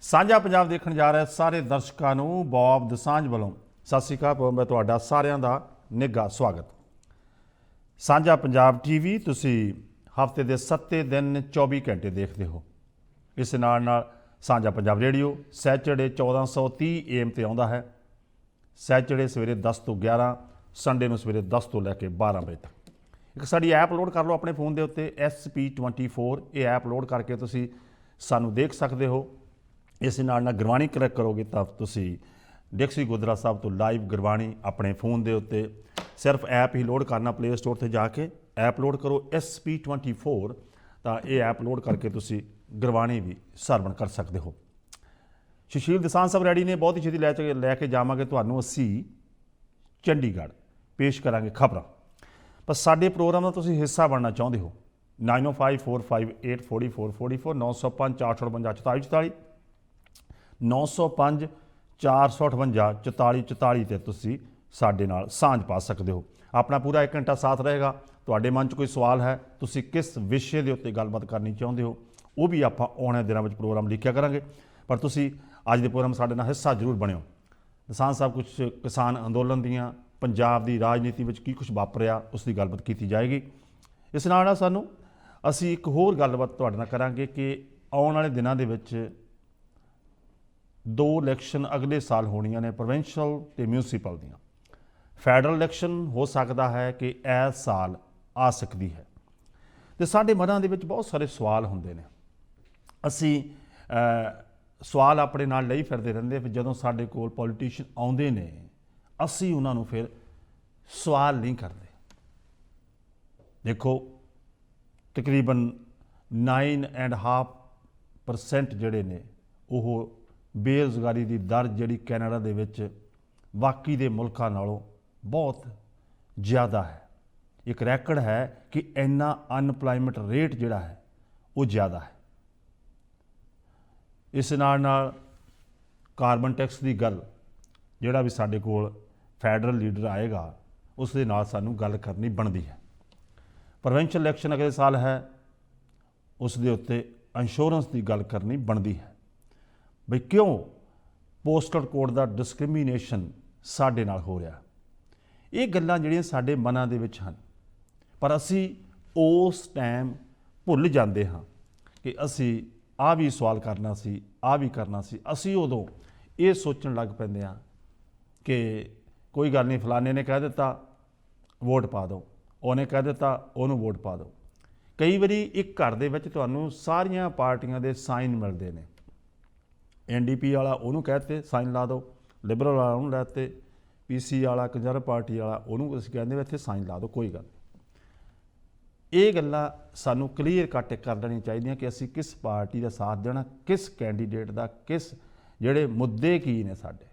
ਸਾਂਝਾ ਪੰਜਾਬ ਦੇਖਣ ਜਾ ਰਹੇ ਸਾਰੇ ਦਰਸ਼ਕਾਂ ਨੂੰ ਬੌਬ ਦਸਾਂਝ ਵੱਲੋਂ ਸਤਿ ਸ਼੍ਰੀ ਅਕਾਲ। ਮੈਂ ਤੁਹਾਡਾ ਸਾਰਿਆਂ ਦਾ ਨਿੱਘਾ ਸਵਾਗਤ। ਸਾਂਝਾ ਪੰਜਾਬ ਟੀਵੀ ਤੁਸੀਂ ਹਫ਼ਤੇ ਦੇ 7 ਦਿਨ 24 ਘੰਟੇ ਦੇਖਦੇ ਹੋ। ਇਸ ਨਾਲ ਸਾਂਝਾ ਪੰਜਾਬ ਰੇਡੀਓ ਸੈਚਰਡੇ 1430 AM ਤੇ ਆਉਂਦਾ ਹੈ। ਸੈਚਰਡੇ ਸਵੇਰੇ 10 ਤੋਂ 11, ਸੰਡੇ ਨੂੰ ਸਵੇਰੇ 10 ਤੋਂ ਲੈ ਕੇ 12 ਵਜੇ ਤੱਕ। ਇੱਕ ਸਾਡੀ ਐਪ ਲੋਡ ਕਰ ਲਓ ਆਪਣੇ ਫੋਨ ਦੇ ਉੱਤੇ SP24। ਇਹ ਐਪ ਲੋਡ ਕਰਕੇ ਤੁਸੀਂ ਸਾਨੂੰ ਦੇਖ ਸਕਦੇ ਹੋ। ਇਸ ਨਾਲ ਗੁਰਬਾਣੀ ਕਲਿੱਕ ਕਰੋਗੇ ਤਾਂ ਤੁਸੀਂ ਡਿਕਸੀ ਗੁਰਦੁਆਰਾ ਸਾਹਿਬ ਤੋਂ ਲਾਈਵ ਗੁਰਬਾਣੀ ਆਪਣੇ ਫੋਨ ਦੇ ਉੱਤੇ ਸਿਰਫ ਐਪ ਹੀ ਲੋਡ ਕਰਨਾ। ਪਲੇ ਸਟੋਰ 'ਤੇ ਜਾ ਕੇ ਐਪ ਲੋਡ ਕਰੋ SP24, ਤਾਂ ਇਹ ਐਪ ਲੋਡ ਕਰਕੇ ਤੁਸੀਂ ਗੁਰਬਾਣੀ ਵੀ ਸਰਵਣ ਕਰ ਸਕਦੇ ਹੋ। ਸੁਸ਼ੀਲ ਦਸਾਂਝ ਸਾਹਿਬ ਰੈਡੀ ਨੇ, ਬਹੁਤ ਹੀ ਛੇਤੀ ਲੈ ਕੇ ਜਾਵਾਂਗੇ ਤੁਹਾਨੂੰ ਅਸੀਂ ਚੰਡੀਗੜ੍ਹ। ਪੇਸ਼ ਕਰਾਂਗੇ ਖਬਰਾਂ। ਪਰ ਸਾਡੇ ਪ੍ਰੋਗਰਾਮ ਦਾ ਤੁਸੀਂ ਹਿੱਸਾ ਬਣਨਾ ਚਾਹੁੰਦੇ ਹੋ 9054584444 905 458 44 905 458 44 44 ਤੇ ਤੁਸੀਂ ਸਾਡੇ ਨਾਲ ਸਾਂਝ ਪਾ ਸਕਦੇ ਹੋ। ਆਪਣਾ ਪੂਰਾ 1 ਘੰਟਾ ਸਾਥ ਰਹੇਗਾ। ਤੁਹਾਡੇ ਮਨ 'ਚ ਕੋਈ ਸਵਾਲ ਹੈ, ਤੁਸੀਂ ਕਿਸ ਵਿਸ਼ੇ ਦੇ ਉੱਤੇ ਗੱਲਬਾਤ ਕਰਨੀ ਚਾਹੁੰਦੇ ਹੋ, ਉਹ ਵੀ ਆਪਾਂ ਆਉਣ ਵਾਲੇ ਦਿਨਾਂ ਵਿੱਚ ਪ੍ਰੋਗਰਾਮ ਲਿਖਿਆ ਕਰਾਂਗੇ। ਪਰ ਤੁਸੀਂ ਅੱਜ ਦੇ ਪ੍ਰੋਗਰਾਮ ਸਾਡੇ ਨਾਲ ਹਿੱਸਾ ਜ਼ਰੂਰ ਬਣਿਓ। ਦਸਾਂਝ ਸਾਹਿਬ ਕੁਝ ਕਿਸਾਨ ਅੰਦੋਲਨ ਦੀਆਂ, ਪੰਜਾਬ ਦੀ ਰਾਜਨੀਤੀ ਵਿੱਚ ਕੀ ਕੁਝ ਵਾਪਰਿਆ, ਉਸ ਦੀ ਗੱਲਬਾਤ ਕੀਤੀ ਜਾਏਗੀ। ਇਸ ਨਾਲ ਸਾਨੂੰ ਅਸੀਂ ਇੱਕ ਹੋਰ ਗੱਲਬਾਤ ਤੁਹਾਡੇ ਨਾਲ ਕਰਾਂਗੇ ਕਿ ਆਉਣ ਵਾਲੇ ਦਿਨਾਂ ਦੇ ਵਿੱਚ 2 ਇਲੈਕਸ਼ਨ ਅਗਲੇ ਸਾਲ ਹੋਣੀਆਂ ਨੇ, ਪ੍ਰੋਵਿੰਸ਼ੀਅਲ ਅਤੇ ਮਿਊਨਸੀਪਲ ਦੀਆਂ। ਫੈਡਰਲ ਇਲੈਕਸ਼ਨ ਹੋ ਸਕਦਾ ਹੈ ਕਿ ਇਸ ਸਾਲ ਆ ਸਕਦੀ ਹੈ। ਅਤੇ ਸਾਡੇ ਮਨਾਂ ਦੇ ਵਿੱਚ ਬਹੁਤ ਸਾਰੇ ਸਵਾਲ ਹੁੰਦੇ ਨੇ। ਅਸੀਂ ਸਵਾਲ ਆਪਣੇ ਨਾਲ ਲਈ ਫਿਰਦੇ ਰਹਿੰਦੇ। ਫਿਰ ਜਦੋਂ ਸਾਡੇ ਕੋਲ ਪੋਲੀਟੀਸ਼ੀਅਨ ਆਉਂਦੇ ਨੇ, ਅਸੀਂ ਉਹਨਾਂ ਨੂੰ ਫਿਰ ਸਵਾਲ ਨਹੀਂ ਕਰਦੇ। ਦੇਖੋ, ਤਕਰੀਬਨ 9.5% ਜਿਹੜੇ ਨੇ ਉਹ ਬੇਰੁਜ਼ਗਾਰੀ ਦੀ ਦਰ ਜਿਹੜੀ ਕੈਨੇਡਾ ਦੇ ਵਿੱਚ ਬਾਕੀ ਦੇ ਮੁਲਕਾਂ ਨਾਲੋਂ ਬਹੁਤ ਜ਼ਿਆਦਾ ਹੈ। ਇੱਕ ਰੈਕਡ ਹੈ ਕਿ ਇੰਨਾ ਅਨਪਲਾਈਮੈਂਟ ਰੇਟ ਜਿਹੜਾ ਹੈ ਉਹ ਜ਼ਿਆਦਾ ਹੈ। ਇਸ ਨਾਲ ਕਾਰਬਨ ਟੈਕਸ ਦੀ ਗੱਲ, ਜਿਹੜਾ ਵੀ ਸਾਡੇ ਕੋਲ ਫੈਡਰਲ ਲੀਡਰ ਆਏਗਾ ਉਸ ਦੇ ਨਾਲ ਸਾਨੂੰ ਗੱਲ ਕਰਨੀ ਬਣਦੀ ਹੈ। ਪ੍ਰੋਵਿੰਸ਼ੀਅਲ ਇਲੈਕਸ਼ਨ ਅਗਲੇ ਸਾਲ ਹੈ, ਉਸ ਦੇ ਉੱਤੇ ਇੰਸ਼ੋਰੈਂਸ ਦੀ ਗੱਲ ਕਰਨੀ ਬਣਦੀ ਹੈ। ਬਈ ਕਿਉਂ ਪੋਸਟਲ ਕੋਡ ਦਾ ਡਿਸਕ੍ਰਿਮੀਨੇਸ਼ਨ ਸਾਡੇ ਨਾਲ ਹੋ ਰਿਹਾ। ਇਹ ਗੱਲਾਂ ਜਿਹੜੀਆਂ ਸਾਡੇ ਮਨਾਂ ਦੇ ਵਿੱਚ ਹਨ, ਪਰ ਅਸੀਂ ਉਸ ਟਾਈਮ ਭੁੱਲ ਜਾਂਦੇ ਹਾਂ ਕਿ ਅਸੀਂ ਆਹ ਵੀ ਸਵਾਲ ਕਰਨਾ ਸੀ, ਆਹ ਵੀ ਕਰਨਾ ਸੀ। ਅਸੀਂ ਉਦੋਂ ਇਹ ਸੋਚਣ ਲੱਗ ਪੈਂਦੇ ਹਾਂ ਕਿ ਕੋਈ ਗੱਲ ਨਹੀਂ, ਫਲਾਣੇ ਨੇ ਕਹਿ ਦਿੱਤਾ ਵੋਟ ਪਾ ਦਿਓ, ਉਹਨੇ ਕਹਿ ਦਿੱਤਾ ਉਹਨੂੰ ਵੋਟ ਪਾ ਦਿਓ। ਕਈ ਵਾਰੀ ਇੱਕ ਘਰ ਦੇ ਵਿੱਚ ਤੁਹਾਨੂੰ ਸਾਰੀਆਂ ਪਾਰਟੀਆਂ ਦੇ ਸਾਈਨ ਮਿਲਦੇ ਨੇ। NDP ਵਾਲਾ ਉਹਨੂੰ ਕਹਿਤੇ ਸਾਈਨ ਲਾ ਦਿਓ, ਲਿਬਰਲ ਵਾਲਾ ਉਹਨੂੰ ਲੈ ਦਿੱਤੇ, PC ਵਾਲਾ, ਕੰਜ਼ਰਵ ਪਾਰਟੀ ਵਾਲਾ ਉਹਨੂੰ ਅਸੀਂ ਕਹਿੰਦੇ ਇੱਥੇ ਸਾਈਨ ਲਾ ਦਿਓ, ਕੋਈ ਗੱਲ ਨਹੀਂ। ਇਹ ਗੱਲਾਂ ਸਾਨੂੰ ਕਲੀਅਰ ਕੱਟ ਕਰ ਦੇਣੀਆਂ ਚਾਹੀਦੀਆਂ ਕਿ ਅਸੀਂ ਕਿਸ ਪਾਰਟੀ ਦਾ ਸਾਥ ਦੇਣਾ, ਕਿਸ ਕੈਂਡੀਡੇਟ ਦਾ, ਕਿਸ ਜਿਹੜੇ ਮੁੱਦੇ ਕੀ ਨੇ ਸਾਡੇ,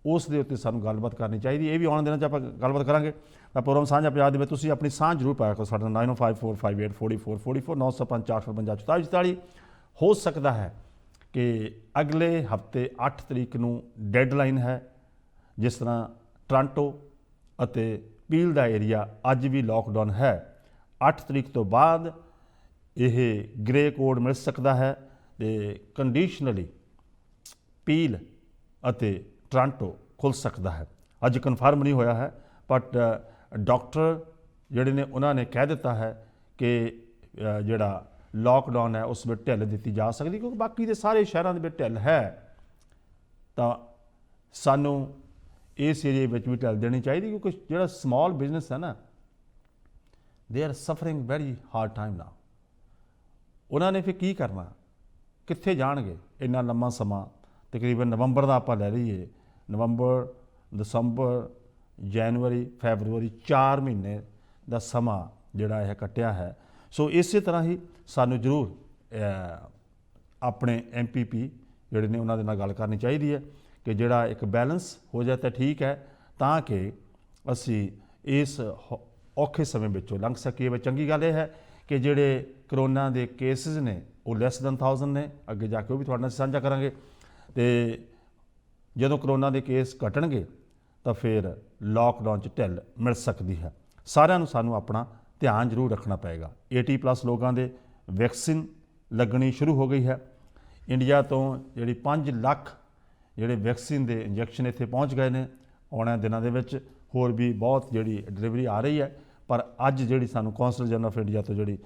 ਉਸ ਦੇ ਉੱਤੇ ਸਾਨੂੰ ਗੱਲਬਾਤ ਕਰਨੀ ਚਾਹੀਦੀ। ਇਹ ਵੀ ਆਉਣ ਦਿਨਾਂ 'ਚ ਆਪਾਂ ਗੱਲਬਾਤ ਕਰਾਂਗੇ। ਤਾਂ ਪ੍ਰੋਗਰਾਮ ਸਾਂਝਾ ਪੰਜਾਬ ਦੇ ਵਿੱਚ ਤੁਸੀਂ ਆਪਣੀ ਸਾਂਝ ਜ਼ਰੂਰ ਪਾਇਆ ਕਰੋ ਸਾਡੇ ਨਾਲ 9054584444 905 458 44 44। ਹੋ ਸਕਦਾ ਹੈ ਕਿ ਅਗਲੇ ਹਫ਼ਤੇ 8 ਤਰੀਕ ਨੂੰ ਡੈਡਲਾਈਨ ਹੈ। ਜਿਸ ਤਰ੍ਹਾਂ ਟੋਰਾਂਟੋ ਅਤੇ ਪੀਲ ਦਾ ਏਰੀਆ ਅੱਜ ਵੀ ਲੋਕਡਾਊਨ ਹੈ। 8 ਤਰੀਕ ਤੋਂ ਬਾਅਦ ਇਹ ਗ੍ਰੇ ਕੋਡ ਮਿਲ ਸਕਦਾ ਹੈ ਅਤੇ ਕੰਡੀਸ਼ਨਲੀ ਪੀਲ ਅਤੇ ਟੋਰਾਂਟੋ ਖੁੱਲ੍ਹ ਸਕਦਾ ਹੈ। ਅੱਜ ਕਨਫਰਮ ਨਹੀਂ ਹੋਇਆ ਹੈ, ਬਟ ਡਾਕਟਰ ਜਿਹੜੇ ਨੇ ਉਹਨਾਂ ਨੇ ਕਹਿ ਦਿੱਤਾ ਹੈ ਕਿ ਜਿਹੜਾ ਲੋਕਡਾਊਨ ਹੈ ਉਸ ਵਿੱਚ ਢਿੱਲ ਦਿੱਤੀ ਜਾ ਸਕਦੀ, ਕਿਉਂਕਿ ਬਾਕੀ ਦੇ ਸਾਰੇ ਸ਼ਹਿਰਾਂ ਦੇ ਵਿੱਚ ਢਿੱਲ ਹੈ। ਤਾਂ ਸਾਨੂੰ ਇਸ ਏਰੀਏ ਵਿੱਚ ਵੀ ਢਿੱਲ ਦੇਣੀ ਚਾਹੀਦੀ, ਕਿਉਂਕਿ ਜਿਹੜਾ ਸਮਾਲ ਬਿਜ਼ਨਸ ਹੈ ਨਾ, they are suffering very hard time now. ਉਹਨਾਂ ਨੇ ਫਿਰ ਕੀ ਕਰਨਾ, ਕਿੱਥੇ ਜਾਣਗੇ ਇੰਨਾ ਲੰਮਾ ਸਮਾਂ। ਤਕਰੀਬਨ ਨਵੰਬਰ ਦਾ ਆਪਾਂ ਲੈ ਲਈਏ, ਨਵੰਬਰ, ਦਸੰਬਰ, ਜਨਵਰੀ, ਫੈਬਰਵਰੀ, 4 ਮਹੀਨੇ ਦਾ ਸਮਾਂ ਜਿਹੜਾ ਇਹ ਕੱਟਿਆ ਹੈ। ਸੋ ਇਸੇ ਤਰ੍ਹਾਂ ਹੀ ਸਾਨੂੰ ਜ਼ਰੂਰ ਆਪਣੇ MPP ਜਿਹੜੇ ਨੇ ਉਹਨਾਂ ਦੇ ਨਾਲ ਗੱਲ ਕਰਨੀ ਚਾਹੀਦੀ ਹੈ ਕਿ ਜਿਹੜਾ ਇੱਕ ਬੈਲੈਂਸ ਹੋ ਜਾਏ ਤਾਂ ਠੀਕ ਹੈ, ਤਾਂ ਕਿ ਅਸੀਂ ਇਸ ਔਖੇ ਸਮੇਂ ਵਿੱਚੋਂ ਲੰਘ ਸਕੀਏ। ਵੀ ਚੰਗੀ ਗੱਲ ਇਹ ਹੈ ਕਿ ਜਿਹੜੇ ਕਰੋਨਾ ਦੇ ਕੇਸਿਸ ਨੇ ਉਹ ਲੈਸ ਦੈਨ 1000 ਨੇ। ਅੱਗੇ ਜਾ ਕੇ ਉਹ ਵੀ ਤੁਹਾਡੇ ਨਾਲ ਸਾਂਝਾ ਕਰਾਂਗੇ। ਅਤੇ ਜਦੋਂ ਕਰੋਨਾ ਦੇ ਕੇਸ ਘਟਣਗੇ ਤਾਂ ਫਿਰ ਲੋਕਡਾਊਨ 'ਚ ਢਿੱਲ ਮਿਲ ਸਕਦੀ ਹੈ। ਸਾਰਿਆਂ ਨੂੰ ਸਾਨੂੰ ਆਪਣਾ ਧਿਆਨ ਜ਼ਰੂਰ ਰੱਖਣਾ ਪਏਗਾ। 80+ ਲੋਕਾਂ ਦੇ ਵੈਕਸੀਨ ਲੱਗਣੀ ਸ਼ੁਰੂ ਹੋ ਗਈ ਹੈ। ਇੰਡੀਆ ਤੋਂ ਜਿਹੜੀ 5 ਲੱਖ ਜਿਹੜੇ ਵੈਕਸੀਨ ਦੇ ਇੰਜੈਕਸ਼ਨ ਇੱਥੇ ਪਹੁੰਚ ਗਏ ਨੇ। ਆਉਣ ਵਾਲੇ ਦਿਨਾਂ ਦੇ ਵਿੱਚ ਹੋਰ ਵੀ ਬਹੁਤ ਜਿਹੜੀ ਡਿਲੀਵਰੀ ਆ ਰਹੀ ਹੈ, ਪਰ ਅੱਜ ਜਿਹੜੀ ਸਾਨੂੰ ਕੌਂਸਲ ਜਨਰਲ ਆਫ ਇੰਡੀਆ ਤੋਂ ਜਿਹੜੀ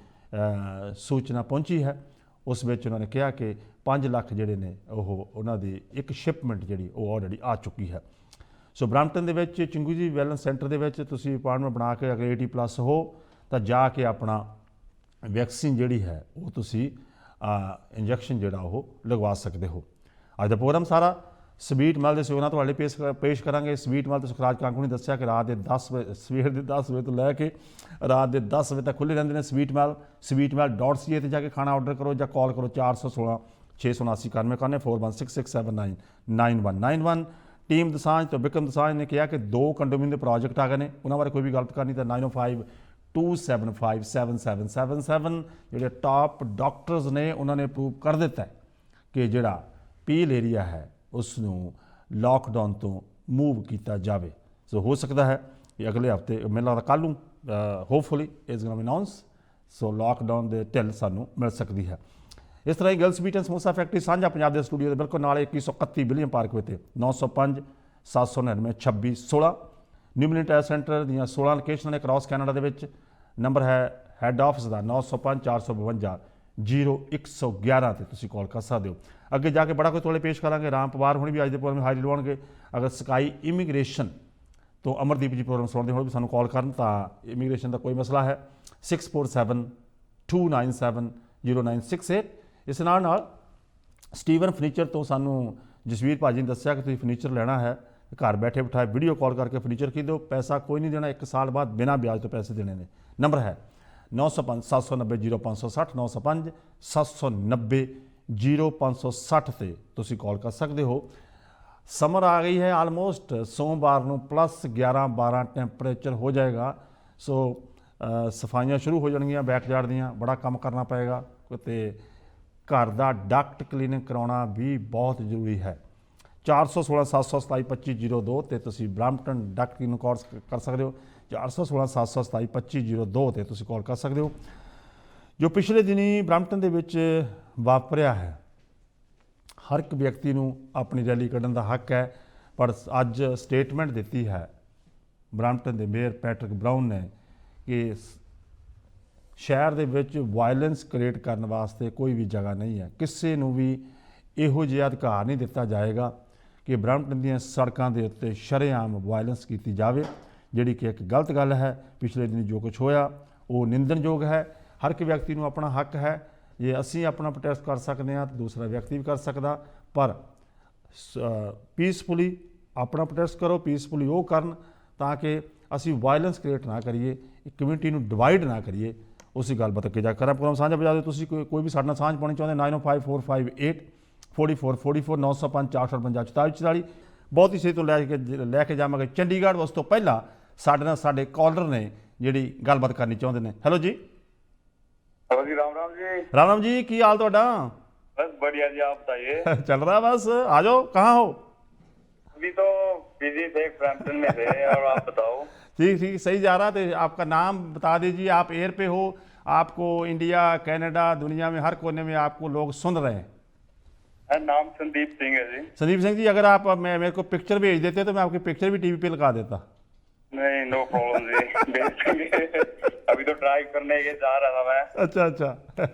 ਸੂਚਨਾ ਪਹੁੰਚੀ ਹੈ ਉਸ ਵਿੱਚ ਉਹਨਾਂ ਨੇ ਕਿਹਾ ਕਿ 5 ਲੱਖ ਜਿਹੜੇ ਨੇ ਉਹਨਾਂ ਦੀ ਇੱਕ ਸ਼ਿਪਮੈਂਟ ਜਿਹੜੀ ਉਹ ਆਲਰੇਡੀ ਆ ਚੁੱਕੀ ਹੈ। ਸੋ ਬਰੈਂਪਟਨ ਦੇ ਵਿੱਚ ਚਿੰਗੂ ਜੀ ਵੈਲਨੈਸ ਸੈਂਟਰ ਦੇ ਵਿੱਚ ਤੁਸੀਂ ਅਪਾਰਟਮੈਂਟ ਬਣਾ ਕੇ ਅਗਰ 80+ ਹੋ ਤਾਂ ਜਾ ਕੇ ਆਪਣਾ ਵੈਕਸੀਨ ਜਿਹੜੀ ਹੈ ਉਹ ਤੁਸੀਂ ਇੰਜੈਕਸ਼ਨ ਜਿਹੜਾ ਉਹ ਲਗਵਾ ਸਕਦੇ ਹੋ। ਅੱਜ ਦਾ ਪ੍ਰੋਗਰਾਮ ਸਾਰਾ ਸਵੀਟ ਮਹਿਲ ਦੇ ਸੇਵਨਾਂ ਤੁਹਾਡੇ ਪੇਸ਼ ਕਰਾਂਗੇ। ਸਵੀਟ ਮਹਿਲ ਤੇ ਸੁਖਰਾਜ ਕਾਂਗੂ ਨੇ ਦੱਸਿਆ ਕਿ ਰਾਤ ਦੇ 10 ਵਜੇ ਸਵੇਰ ਦੇ 10 ਵਜੇ ਤੋਂ ਲੈ ਕੇ ਰਾਤ ਦੇ 10 ਵਜੇ ਤੱਕ ਖੁੱਲ੍ਹੇ ਰਹਿੰਦੇ ਨੇ ਸਵੀਟ mall.ca ਤੇ ਜਾ ਕੇ ਖਾਣਾ ਆਰਡਰ ਕਰੋ ਜਾਂ ਕਾਲ ਕਰੋ 416 679 91 4161 ਟੀਮ ਦਸਾਂਝ ਤੋਂ ਬਿਕਮ ਦਸਾਂਝ ਨੇ ਕਿਹਾ ਕਿ 2 ਕੰਡੋਮੀਨੀਅਮ ਦੇ ਪ੍ਰੋਜੈਕਟ ਆ ਗਏ ਨੇ, ਉਹਨਾਂ ਬਾਰੇ ਕੋਈ ਵੀ ਗਲਤ ਕਰਨੀ ਤਾਂ 9052757777 ਜਿਹੜੇ ਟਾਪ ਡਾਕਟਰਸ ਨੇ ਉਹਨਾਂ ਨੇ ਅਪਰੂਵ ਕਰ ਦਿੱਤਾ ਹੈ ਕਿ ਜਿਹੜਾ ਪੀਲ ਏਰੀਆ ਹੈ ਉਸ ਨੂੰ ਲਾਕਡਾਊਨ ਤੋਂ ਮੂਵ ਕੀਤਾ ਜਾਵੇ। ਸੋ ਹੋ ਸਕਦਾ ਹੈ ਕਿ ਅਗਲੇ ਹਫਤੇ ਮੈਨੂੰ ਲੱਗਦਾ ਕੱਲ੍ਹ ਨੂੰ hopefully is going announce so lockdown ਦੇ ਢਿੱਲ ਸਾਨੂੰ ਮਿਲ ਸਕਦੀ ਹੈ। ਇਸ ਤਰ੍ਹਾਂ ਹੀ girls meat and samosa factory ਸਾਂਝਾ ਪੰਜਾਬ ਦੇ ਸਟੂਡੀਓ ਦੇ ਬਿਲਕੁਲ ਨਾਲ 2131 ਵਿਲੀਅਮ ਪਾਰਕਵੇ ਤੇ 905 799 2616 ਨਿਊ ਮਿਲਨ ਟਾਇਰ ਸੈਂਟਰ ਦੀਆਂ 16 ਲੋਕੇਸ਼ਨਾਂ ਨੇ ਕ੍ਰਾਸ ਕੈਨੇਡਾ ਦੇ ਵਿੱਚ। ਨੰਬਰ ਹੈ ਹੈੱਡ ਆਫਿਸ ਦਾ 905 452 0111 ਤੇ ਤੁਸੀਂ ਕਾਲ ਕਰ ਸਕਦੇ ਹੋ। ਅੱਗੇ ਜਾ ਕੇ ਬੜਾ ਕੁਝ ਤੁਹਾਡੇ ਪੇਸ਼ ਕਰਾਂਗੇ। ਰਾਮ ਪਵਾਰ ਹੁਣ ਵੀ ਅੱਜ ਦੇ ਪ੍ਰੋਗਰਾਮ ਹਾਜ਼ਰੀ ਲਵਾਉਣਗੇ। ਅਗਰ ਸਕਾਈ ਇਮੀਗ੍ਰੇਸ਼ਨ ਤੋਂ ਅਮਰਦੀਪ ਜੀ ਪ੍ਰੋਗਰਾਮ ਸੁਣਦੇ ਹੋਣ ਵੀ ਸਾਨੂੰ ਕਾਲ ਕਰਨ ਤਾਂ ਇਮੀਗ੍ਰੇਸ਼ਨ ਦਾ ਕੋਈ ਮਸਲਾ ਹੈ 6472970968। ਇਸ ਨਾਲ ਸਟੀਵਨ ਫਰਨੀਚਰ ਤੋਂ ਸਾਨੂੰ ਜਸਵੀਰ ਭਾਜੀ ਨੇ ਦੱਸਿਆ ਕਿ ਤੁਸੀਂ ਫਰਨੀਚਰ ਲੈਣਾ ਹੈ, ਘਰ ਬੈਠੇ ਬਿਠਾਏ ਵੀਡੀਓ ਕਾਲ ਕਰਕੇ ਫਰਨੀਚਰ ਖਰੀਦੋ, ਪੈਸਾ ਕੋਈ ਨਹੀਂ ਦੇਣਾ, 1 ਸਾਲ ਬਾਅਦ ਬਿਨਾਂ ਵਿਆਜ ਤੋਂ ਪੈਸੇ ਦੇਣੇ ਨੇ। ਨੰਬਰ ਹੈ 905 790 0560 905 790 0560 ਤੇ ਤੁਸੀਂ ਕਾਲ ਕਰ ਸਕਦੇ ਹੋ। ਸਮਰ ਆ ਗਈ ਹੈ ਆਲਮੋਸਟ, ਸੋਮਵਾਰ ਨੂੰ +11-12 ਟੈਂਪਰੇਚਰ ਹੋ ਜਾਏਗਾ। ਸੋ ਸਫਾਈਆਂ ਸ਼ੁਰੂ ਹੋ ਜਾਣਗੀਆਂ ਬੈਕਯਾਰਡ ਦੀਆਂ, ਬੜਾ ਕੰਮ ਕਰਨਾ ਪਏਗਾ ਤੇ ਘਰ ਦਾ ਡਕਟ ਕਲੀਨਿੰਗ ਕਰਾਉਣਾ ਵੀ ਬਹੁਤ ਜ਼ਰੂਰੀ ਹੈ। 416 727 2502 ਤੇ ਤੁਸੀਂ ਬਰੈਂਪਟਨ ਡਕਟ ਕਲੀਨਿੰਗ ਕੋਰਸ ਕਰ ਸਕਦੇ ਹੋ। 416 727 2502 ਤੇ ਤੁਸੀਂ ਕਾਲ ਕਰ ਸਕਦੇ ਹੋ। ਜੋ ਪਿਛਲੇ ਦਿਨੀ ਬਰੈਂਪਟਨ ਦੇ ਵਿੱਚ ਵਾਪਰਿਆ ਹੈ, ਹਰ ਇੱਕ ਵਿਅਕਤੀ ਨੂੰ ਆਪਣੀ ਰੈਲੀ ਕੱਢਣ ਦਾ ਹੱਕ ਹੈ, ਪਰ ਅੱਜ ਸਟੇਟਮੈਂਟ ਦਿੱਤੀ ਹੈ ਬਰੈਂਪਟਨ ਦੇ ਮੇਅਰ ਪੈਟਰਿਕ ਬਰਾਊਨ ਨੇ ਕਿ ਸ਼ਹਿਰ ਦੇ ਵਿੱਚ ਵਾਇਲੈਂਸ ਕ੍ਰੀਏਟ ਕਰਨ ਵਾਸਤੇ ਕੋਈ ਵੀ ਜਗ੍ਹਾ ਨਹੀਂ ਹੈ। ਕਿਸੇ ਨੂੰ ਵੀ ਇਹੋ ਜਿਹਾ ਅਧਿਕਾਰ ਨਹੀਂ ਦਿੱਤਾ ਜਾਏਗਾ ਕਿ ਬਰੈਂਪਟਨ ਦੀਆਂ ਸੜਕਾਂ ਦੇ ਉੱਤੇ ਸ਼ਰੇਆਮ ਵਾਇਲੈਂਸ ਕੀਤੀ ਜਾਵੇ, ਜਿਹੜੀ ਕਿ ਇੱਕ ਗਲਤ ਗੱਲ ਹੈ। ਪਿਛਲੇ ਦਿਨ ਜੋ ਕੁਝ ਹੋਇਆ ਉਹ ਨਿੰਦਣਯੋਗ ਹੈ। ਹਰ ਇੱਕ ਵਿਅਕਤੀ ਨੂੰ ਆਪਣਾ ਹੱਕ ਹੈ, ਜੇ ਅਸੀਂ ਆਪਣਾ ਪ੍ਰੋਟੈਸਟ ਕਰ ਸਕਦੇ ਹਾਂ ਤਾਂ ਦੂਸਰਾ ਵਿਅਕਤੀ ਵੀ ਕਰ ਸਕਦਾ, ਪਰ ਪੀਸਫੁਲੀ ਆਪਣਾ ਪ੍ਰੋਟੈਸਟ ਕਰੋ, ਪੀਸਫੁਲੀ ਉਹ ਕਰਨ ਤਾਂ ਕਿ ਅਸੀਂ ਵਾਇਲੈਂਸ ਕ੍ਰੀਏਟ ਨਾ ਕਰੀਏ, ਕਮਿਊਨਿਟੀ ਨੂੰ ਡਿਵਾਈਡ ਨਾ ਕਰੀਏ। ਉਸੇ ਗੱਲਬਾਤ ਅੱਗੇ ਜਾ ਕਰਾਂ ਪ੍ਰੋਗਰਾਮ ਸਾਂਝਾ ਬਜਾ ਦਿਓ। ਤੁਸੀਂ ਕੋਈ ਵੀ ਸਾਡੇ ਨਾਲ ਸਾਂਝ ਪਾਉਣੀ ਚਾਹੁੰਦੇ 905458 4444 905 458 4444। ਬਹੁਤ ਹੀ ਛੇਤੀ ਤੋਂ ਲੈ ਕੇ ਜਾਵਾਂਗੇ ਚੰਡੀਗੜ੍ਹ। ਉਸ ਤੋਂ ਪਹਿਲਾਂ ਸਾਡੇ ਕਾਲਰ ਨੇ ਜਿਹੜੀ ਗੱਲਬਾਤ ਕਰਨੀ ਚਾਹੁੰਦੇ ਨੇ। ਹੈਲੋ ਜੀ। हेलो जी, राम राम जी। राम जी, की हाल ਤੁਹਾਡਾ? बस बढ़िया जी, आप बताइए। चल रहा बस। आ जाओ, कहाँ हो? अभी तो बिजी थे, ब्रैम्पटन में थे। और आप बताओ? ठीक ठीक, सही जा रहा। तो आपका नाम बता दीजिए, आप एयर पे हो, आपको इंडिया कनाडा दुनिया में हर कोने में आपको लोग सुन रहे हैं। नाम संदीप सिंह है जी। संदीप सिंह जी, अगर आप मेरे को पिक्चर भेज देते तो मैं आपकी पिक्चर भी टीवी पे लगा देता। नहीं, नो प्रॉब्लम जी। अभी तो ट्राई करने के जा रहा था मैं। अच्छा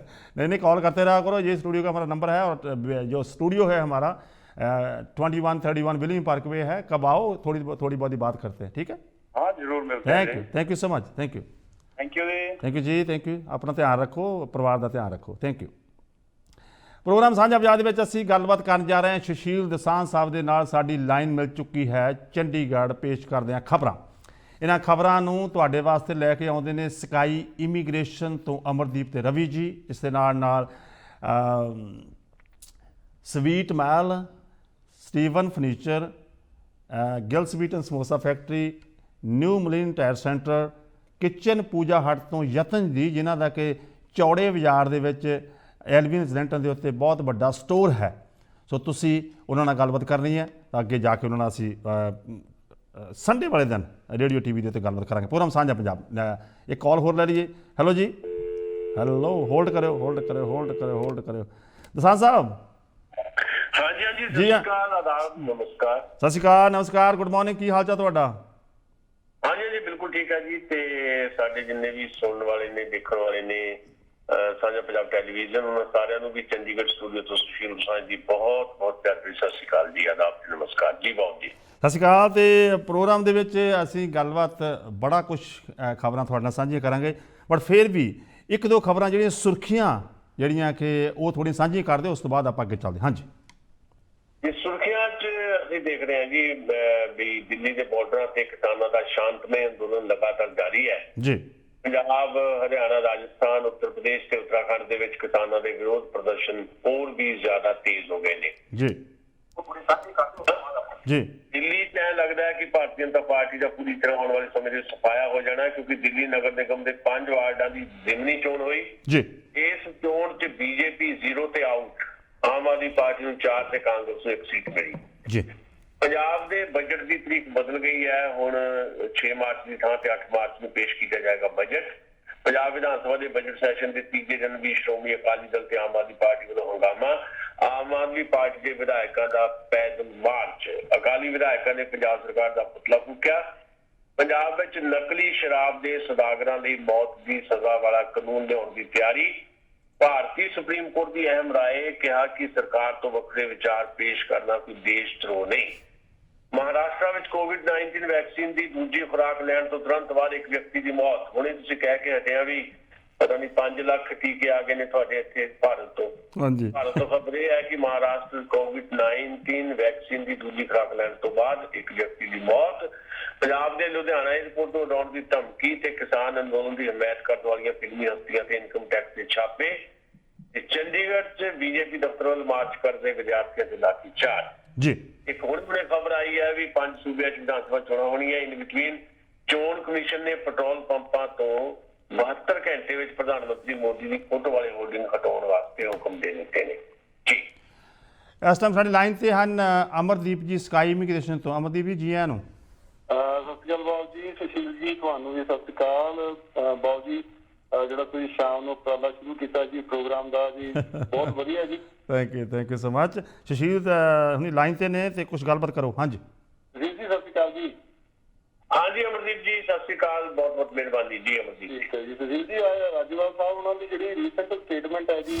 नहीं, कॉल करते रहा करो। ये स्टूडियो का हमारा नंबर है और जो स्टूडियो है हमारा 2131 विलियम पार्कवे है। कब आओ, थोड़ी बहुत ही बात करते हैं, ठीक है? हाँ, जरूर मिलते हैं। Thank you so much. Thank you जी। Thank you. अपना ध्यान रखो, परिवार का ध्यान रखो। Thank you. ਪ੍ਰੋਗਰਾਮ ਸਾਂਝਾ ਬਾਜ਼ਾਰ ਦੇ ਵਿੱਚ ਅਸੀਂ ਗੱਲਬਾਤ ਕਰਨ ਜਾ ਰਹੇ ਹਾਂ ਸੁਸ਼ੀਲ ਦਸਾਂਝ ਸਾਹਿਬ ਦੇ ਨਾਲ। ਸਾਡੀ ਲਾਈਨ ਮਿਲ ਚੁੱਕੀ ਹੈ ਚੰਡੀਗੜ੍ਹ। ਪੇਸ਼ ਕਰਦੇ ਹਾਂ ਖਬਰਾਂ। ਇਹਨਾਂ ਖਬਰਾਂ ਨੂੰ ਤੁਹਾਡੇ ਵਾਸਤੇ ਲੈ ਕੇ ਆਉਂਦੇ ਨੇ ਸਕਾਈ ਇਮੀਗ੍ਰੇਸ਼ਨ ਤੋਂ ਅਮਰਦੀਪ ਤੇ ਰਵੀ ਜੀ। ਇਸ ਦੇ ਨਾਲ sweet Mahal, Steven furniture, Gill sweet and samosa factory, new Milan tyre centre, kitchen Puja hut ਤੋਂ ਯਤਨ ਜੀ, ਜਿਨ੍ਹਾਂ ਦਾ ਕਿ ਚੌੜੇ ਬਾਜ਼ਾਰ ਦੇ ਵਿੱਚ ਐਲਵਿਨ ਰੈਜ਼ੀਡੈਂਟਾਂ ਦੇ ਉੱਤੇ ਬਹੁਤ ਵੱਡਾ ਸਟੋਰ ਹੈ। ਸੋ ਤੁਸੀਂ ਉਹਨਾਂ ਨਾਲ ਗੱਲਬਾਤ ਕਰਨੀ ਹੈ ਤਾਂ ਅੱਗੇ ਜਾ ਕੇ ਉਹਨਾਂ ਨਾਲ ਅਸੀਂ ਸੰਡੇ ਵਾਲੇ ਦਿਨ ਰੇਡੀਓ TV ਦੇ ਉੱਤੇ ਗੱਲਬਾਤ ਕਰਾਂਗੇ। ਪ੍ਰੋਗਰਾਮ ਸਾਂਝਾ ਪੰਜਾਬ। ਇੱਕ ਕਾਲ ਹੋਰ ਲੈ ਲਈਏ। ਹੈਲੋ ਜੀ। ਹੈਲੋ, ਹੋਲਡ ਕਰਿਓ। ਦਸਾਂਝ ਸਾਹਿਬ, हाँ जी, जी हाँ। आदाब, नमस्कार। ਸਤਿ ਸ਼੍ਰੀ ਅਕਾਲ, ਨਮਸਕਾਰ, ਗੁੱਡ ਮਾਰਨਿੰਗ, ਕੀ ਹਾਲ ਚਾਲ ਤੁਹਾਡਾ? हाँ जी बिल्कुल ठीक है जी। ते साडे जिन्ने भी सुनने वाले ने, देखने वाले ने साझा पंजाब टेलीविजन, उन्होंने सारिਆਂ ਨੂੰ ਵੀ ਚੰਡੀਗੜ੍ਹ ਸਟੂਡੀਓ ਤੋਂ ਸੁਸ਼ੀਲ ਹੁਸੈਨ ਜੀ ਬਹੁਤ ਬਹੁਤ ਪਿਆਰੀ ਸਤਿ ਸ਼੍ਰੀ ਅਕਾਲ ਜੀ, ਆਦਾਬ ਤੇ ਨਮਸਕਾਰ ਜੀ, ਬਹੁਤ ਜੀ। ਸਤਿ ਸ਼੍ਰੀ ਅਕਾਲ। ਤੇ ਪ੍ਰੋਗਰਾਮ ਦੇ ਵਿੱਚ ਅਸੀਂ ਗੱਲਬਾਤ ਬੜਾ ਕੁਝ ਖਬਰਾਂ ਤੁਹਾਡੇ ਨਾਲ ਸਾਂਝੀਆਂ ਕਰਾਂਗੇ, ਬਟ ਫਿਰ ਵੀ ਇੱਕ ਦੋ ਖਬਰਾਂ ਜਿਹੜੀਆਂ ਸੁਰਖੀਆਂ ਜਿਹੜੀਆਂ ਕਿ ਉਹ ਥੋੜ੍ਹੀਆਂ ਸਾਂਝੀਆਂ ਕਰਦੇ, ਉਸ ਤੋਂ ਬਾਅਦ ਆਪਾਂ ਅੱਗੇ ਚੱਲਦੇ। ਹਾਂਜੀ ਜੀ, ਸੁਰਖੀਆਂ 'ਚ ਅਸੀਂ ਦੇਖ ਰਹੇ ਹਾਂ ਜੀ ਵੀ ਦਿੱਲੀ ਦੇ ਬਾਰਡਰਾਂ ਤੇ ਕਿਸਾਨਾਂ ਦਾ ਸ਼ਾਂਤਮਈ ਅੰਦੋਲਨ ਲਗਾਤਾਰ ਜਾਰੀ ਹੈ ਜੀ। ਪੰਜਾਬ, ਹਰਿਆਣਾ, ਰਾਜਸਥਾਨ, ਉੱਤਰ ਪ੍ਰਦੇਸ਼ ਤੇ ਉੱਤਰਾਖੰਡ ਦੇ ਵਿੱਚ ਕਿਸਾਨਾਂ ਦੇ ਵਿਰੋਧ ਪ੍ਰਦਰਸ਼ਨ ਹੋਰ ਵੀ ਜ਼ਿਆਦਾ ਤੇਜ਼ ਹੋ ਗਏ ਨੇ ਜੀ ਜੀ। ਦਿੱਲੀ 'ਚ ਐਂ ਲੱਗਦਾ ਹੈ ਕਿ ਭਾਰਤੀ ਜਨਤਾ ਪਾਰਟੀ ਦਾ ਪੂਰੀ ਤਰ੍ਹਾਂ ਆਉਣ ਵਾਲੇ ਸਮੇਂ 'ਚ ਸਫਾਇਆ ਹੋ ਜਾਣਾ, ਕਿਉਂਕਿ ਦਿੱਲੀ ਨਗਰ ਨਿਗਮ ਦੇ 5 ਵਾਰਡਾਂ ਦੀ ਜ਼ਿਮਨੀ ਚੋਣ ਹੋਈ। ਜੀ ਇਸ ਚੋਣ 'ਚ ਬੀਜੇਪੀ 0 ਤੇ ਆਊਟ, ਆਮ ਆਦਮੀ ਪਾਰਟੀ ਨੂੰ 4 ਤੇ ਕਾਂਗਰਸ ਨੂੰ 1 ਸੀਟ ਮਿਲੀ। ਜੀ। ਪੰਜਾਬ ਦੇ ਬਜਟ ਦੀ ਤਰੀਕ ਬਦਲ ਗਈ ਹੈ, ਹੁਣ 6 ਮਾਰਚ ਦੀ ਥਾਂ ਤੇ 8 ਮਾਰਚ ਨੂੰ ਪੇਸ਼ ਕੀਤਾ ਜਾਏਗਾ ਬਜਟ। ਪੰਜਾਬ ਵਿਧਾਨ ਸਭਾ ਦੇ ਬਜਟ ਸੈਸ਼ਨ ਦੇ ਤੀਜੇ ਦਿਨ ਵੀ ਸ਼੍ਰੋਮਣੀ ਅਕਾਲੀ ਦਲ ਤੇ ਆਮ ਆਦਮੀ ਪਾਰਟੀ ਵੱਲੋਂ ਹੰਗਾਮਾ। ਆਮ ਆਦਮੀ ਪਾਰਟੀ ਦੇ ਵਿਧਾਇਕਾਂ ਦਾ ਪੈਦਲ ਮਾਰਚ, ਅਕਾਲੀ ਵਿਧਾਇਕਾਂ ਨੇ ਪੰਜਾਬ ਸਰਕਾਰ ਦਾ ਪੁਤਲਾ ਫੂਕਿਆ। ਪੰਜਾਬ ਵਿੱਚ ਨਕਲੀ ਸ਼ਰਾਬ ਦੇ ਸੌਦਾਗਰਾਂ ਲਈ ਮੌਤ ਦੀ ਸਜ਼ਾ ਵਾਲਾ ਕਾਨੂੰਨ ਲਿਆਉਣ ਦੀ ਤਿਆਰੀ। ਭਾਰਤੀ ਸੁਪਰੀਮ ਕੋਰਟ ਦੀ ਅਹਿਮ ਰਾਏ, ਕਿਹਾ ਕਿ ਸਰਕਾਰ ਤੋਂ ਵੱਖਰੇ ਵਿਚਾਰ ਪੇਸ਼ ਕਰਨਾ ਕੋਈ ਦੇਸ਼ ਧਰੋਹ ਨਹੀਂ। ਮਹਾਰਾਸ਼ਟਰ ਵਿੱਚ ਕੋਵਿਡ-19 ਵੈਕਸੀਨ ਦੀ ਦੂਜੀ ਖੁਰਾਕ ਲੈਣ ਤੋਂ ਤੁਰੰਤ ਬਾਅਦ ਇੱਕ ਵਿਅਕਤੀ ਦੀ ਮੌਤ। ਹੁਣੇ ਤੁਸੀਂ ਕਹਿ ਕੇ ਹਟਿਆ ਵੀ ਪਤਾ ਨਹੀਂ 5 ਲੱਖ ਟੀਕੇ ਆ ਗਏ ਨੇ ਤੁਹਾਡੇ ਇੱਥੇ ਭਾਰਤ ਤੋਂ। ਹਾਂਜੀ। ਭਾਰਤ ਤੋਂ ਖਬਰ ਇਹ ਹੈ ਕਿ ਮਹਾਰਾਸ਼ਟਰ ਕੋਵਿਡ-19 ਵੈਕਸੀਨ ਦੀ ਦੂਜੀ ਖੁਰਾਕ ਲੈਣ ਤੋਂ ਬਾਅਦ ਇੱਕ ਵਿਅਕਤੀ ਦੀ ਮੌਤ। ਪੰਜਾਬ ਦੇ ਲੁਧਿਆਣਾ ਏਅਰਪੋਰਟ ਤੋਂ ਉਡਾਉਣ ਦੀ ਧਮਕੀ ਤੇ ਕਿਸਾਨ ਅੰਦੋਲਨ ਦੀ ਹਮਾਇਤ ਕਰਨ ਵਾਲੀਆਂ ਫਿਲਮੀ ਹਸਤੀਆਂ ਤੇ ਇਨਕਮ ਟੈਕਸ ਦੇ ਛਾਪੇ। ਤੇ ਚੰਡੀਗੜ੍ਹ 'ਚ ਬੀਜੇਪੀ ਦਫ਼ਤਰ ਵੱਲ ਮਾਰਚ ਕਰਦੇ ਵਿਦਿਆਰਥੀਆਂ ਦੇ ਲਾਠੀ ਚਾਰਜ। ਜੀ। ਇੱਕ ਹੋਰ ਹੁਣੇ ਖਬਰ ਆਈ ਹੈ ਵੀ 5 ਸੂਬਿਆਂ 'ਚ ਵਿਧਾਨ ਸਭਾ ਚੋਣਾਂ ਹੋਣੀਆਂ। ਇਨ ਬਿਟਵੀਨ ਚੋਣ ਕਮਿਸ਼ਨ ਨੇ ਪੈਟਰੋਲ ਪੰਪਾਂ ਤੋਂ 72 ਘੰਟੇ ਵਿੱਚ ਪ੍ਰਧਾਨ ਮੰਤਰੀ ਮੋਦੀ ਦੀ ਫੋਟੋ ਵਾਲੇ ਹੋਰਡਿੰਗ ਹਟਾਉਣ ਵਾਸਤੇ ਹੁਕਮ ਦੇ ਦਿੱਤੇ ਨੇ ਜੀ। ਇਸ ਟਾਈਮ ਸਾਡੀ ਲਾਈਨ ਤੇ ਹਨ ਅਮਰਦੀਪ ਜੀ, ਸਕਾਈ ਇਮੀਗ੍ਰੇਸ਼ਨ ਤੋਂ। ਅਮਰਦੀਪ ਜੀ, ਜੀ ਆਇਆਂ ਨੂੰ। ਸਤਿ ਸ਼੍ਰੀ ਅਕਾਲ ਬਾਬੂ ਜੀ, ਸੁਸ਼ੀਲ ਜੀ, ਤੁਹਾਨੂੰ ਵੀ ਸਤਿ ਸ਼੍ਰੀ ਅਕਾਲ। ਬਾਬੂ ਜੀ, ਜਿਹੜਾ ਤੁਸੀਂ ਸ਼ਾਮ ਨੂੰ ਉਪਰਾਲਾ ਸ਼ੁਰੂ ਕੀਤਾ ਜੀ ਪ੍ਰੋਗਰਾਮ ਦਾ ਜੀ, ਬਹੁਤ ਵਧੀਆ ਜੀ। Thank you so much. Sushil ਹੁਣੀ ਲਾਈਨ ਤੇ ਨੇ ਤੇ ਕੁਝ ਗੱਲਬਾਤ ਕਰੋ। ਹਾਂਜੀ ਜੀ ਸਤਿ ਸ਼੍ਰੀ ਅਕਾਲ ਜੀ। ਹਾਂਜੀ ਅਮਰਦੀਪ ਜੀ, ਸਤਿ ਸ਼੍ਰੀ ਅਕਾਲ, ਬਹੁਤ ਬਹੁਤ ਮਿਹਰਬਾਨੀ ਜੀ ਅਮਰਦੀਪ ਜੀ। ਠੀਕ ਹੈ ਜੀ। ਸੁਸ਼ੀਲ ਜੀ, ਰਾਜੇਵਾਲ ਸਾਹਿਬ ਉਹਨਾਂ ਦੀ ਜਿਹੜੀ ਰੀਸੈਂਟ ਸਟੇਟਮੈਂਟ ਹੈ ਜੀ,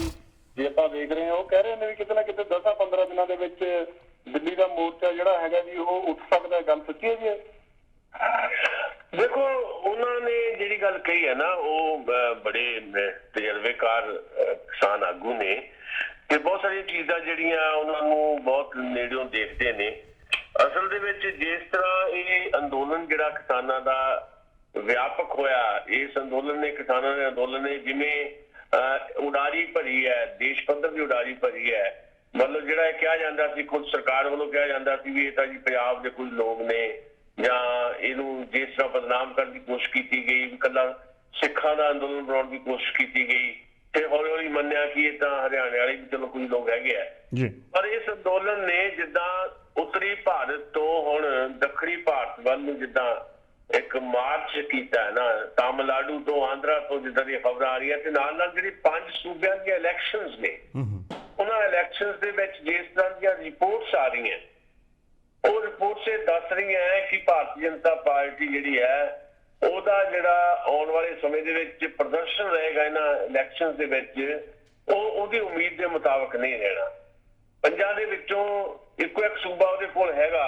ਜੇ ਆਪਾਂ ਦੇਖ ਰਹੇ ਹਾਂ, ਉਹ ਕਹਿ ਰਹੇ ਨੇ ਵੀ ਕਿਤੇ ਨਾ ਕਿਤੇ 10-15 ਦਿਨਾਂ ਦੇ ਵਿੱਚ ਦਿੱਲੀ ਦਾ ਮੋਰਚਾ ਜਿਹੜਾ ਹੈਗਾ ਜੀ ਉਹ ਉੱਠ ਸਕਦਾ। ਗੱਲ ਸੱਚੀ ਹੈ ਜੀ? ਦੇਖੋ, ਉਹਨਾਂ ਨੇ ਜਿਹੜੀ ਗੱਲ ਕਹੀ ਹੈ ਨਾ, ਉਹ ਬੜੇ ਤਜਰਬੇਕਾਰ ਕਿਸਾਨ ਆਗੂ ਨੇ ਤੇ ਬਹੁਤ ਸਾਰੀਆਂ ਚੀਜ਼ਾਂ ਜਿਹੜੀਆਂ ਉਹਨਾਂ ਨੂੰ ਬਹੁਤ ਨੇੜਿਓਂ ਦੇਖਦੇ ਨੇ। ਅਸਲ ਦੇ ਵਿੱਚ ਜਿਸ ਤਰ੍ਹਾਂ ਇਹ ਅੰਦੋਲਨ ਜਿਹੜਾ ਕਿਸਾਨਾਂ ਦਾ ਵਿਆਪਕ ਹੋਇਆ, ਇਸ ਅੰਦੋਲਨ ਨੇ, ਕਿਸਾਨਾਂ ਦੇ ਅੰਦੋਲਨ ਨੇ ਜਿਵੇਂ ਉਡਾਰੀ ਭਰੀ ਹੈ, ਦੇਸ਼ ਪੱਧਰ ਦੀ ਉਡਾਰੀ ਭਰੀ ਹੈ। ਮਤਲਬ ਜਿਹੜਾ ਇਹ ਕਿਹਾ ਜਾਂਦਾ ਸੀ, ਖੁਦ ਸਰਕਾਰ ਵੱਲੋਂ ਕਿਹਾ ਜਾਂਦਾ ਸੀ ਵੀ ਇਹ ਤਾਂ ਜੀ ਪੰਜਾਬ ਦੇ ਕੁਝ ਲੋਕ ਨੇ, ਜਾਂ ਇਹਨੂੰ ਜਿਸ ਤਰ੍ਹਾਂ ਬਦਨਾਮ ਕਰਨ ਦੀ ਕੋਸ਼ਿਸ਼ ਕੀਤੀ ਗਈ, ਇਕੱਲਾ ਸਿੱਖਾਂ ਦਾ ਅੰਦੋਲਨ ਬਣਾਉਣ ਦੀ ਕੋਸ਼ਿਸ਼ ਕੀਤੀ ਗਈ। ਤੇ ਹੌਲੀ ਹੌਲੀ ਮੰਨਿਆ ਕਿ ਇਹ ਤਾਂ ਹਰਿਆਣੇ ਵਾਲੇ ਵੀ ਚਲੋ ਕੁਝ ਲੋਕ ਹੈਗੇ ਆ ਜੀ। ਪਰ ਇਸ ਅੰਦੋਲਨ ਨੇ ਜਿੱਦਾਂ ਉੱਤਰੀ ਭਾਰਤ ਤੋਂ ਹੁਣ ਦੱਖਣੀ ਭਾਰਤ ਵੱਲ ਨੂੰ ਜਿੱਦਾਂ ਇੱਕ ਮਾਰਚ ਕੀਤਾ ਹੈ ਨਾ, ਤਾਮਿਲਨਾਡੂ ਤੋਂ, ਆਂਧਰਾ ਤੋਂ, ਜਿੱਦਾਂ ਦੀਆਂ ਖਬਰਾਂ ਆ ਰਹੀਆਂ, ਤੇ ਨਾਲ ਨਾਲ ਜਿਹੜੀ 5 ਸੂਬਿਆਂ ਦੀਆਂ ਇਲੈਕਸ਼ਨਸ ਨੇ, ਉਹਨਾਂ ਇਲੈਕਸ਼ਨਸ ਦੇ ਵਿੱਚ ਜਿਸ ਤਰ੍ਹਾਂ ਦੀਆਂ ਰਿਪੋਰਟਸ ਆ ਰਹੀਆਂ, ਉਹ ਰਿਪੋਰਟਸ ਇਹ ਦੱਸ ਰਹੀਆਂ ਹੈ ਕਿ ਭਾਰਤੀ ਜਨਤਾ ਪਾਰਟੀ ਜਿਹੜੀ ਹੈ ਉਹਦਾ ਜਿਹੜਾ ਆਉਣ ਵਾਲੇ ਸਮੇਂ ਦੇ ਵਿੱਚ ਪ੍ਰਦਰਸ਼ਨ ਰਹੇਗਾ ਇਹਨਾਂ ਇਲੈਕਸ਼ਨਸ ਦੇ ਵਿੱਚ, ਉਹ ਉਹਦੀ ਉਮੀਦ ਦੇ ਮੁਤਾਬਕ ਨਹੀਂ ਰਹਿਣਾ। ਪੰਜਾਂ ਦੇ ਵਿੱਚੋਂ ਇੱਕੋ ਇੱਕ ਸੂਬਾ ਉਹਦੇ ਕੋਲ ਹੈਗਾ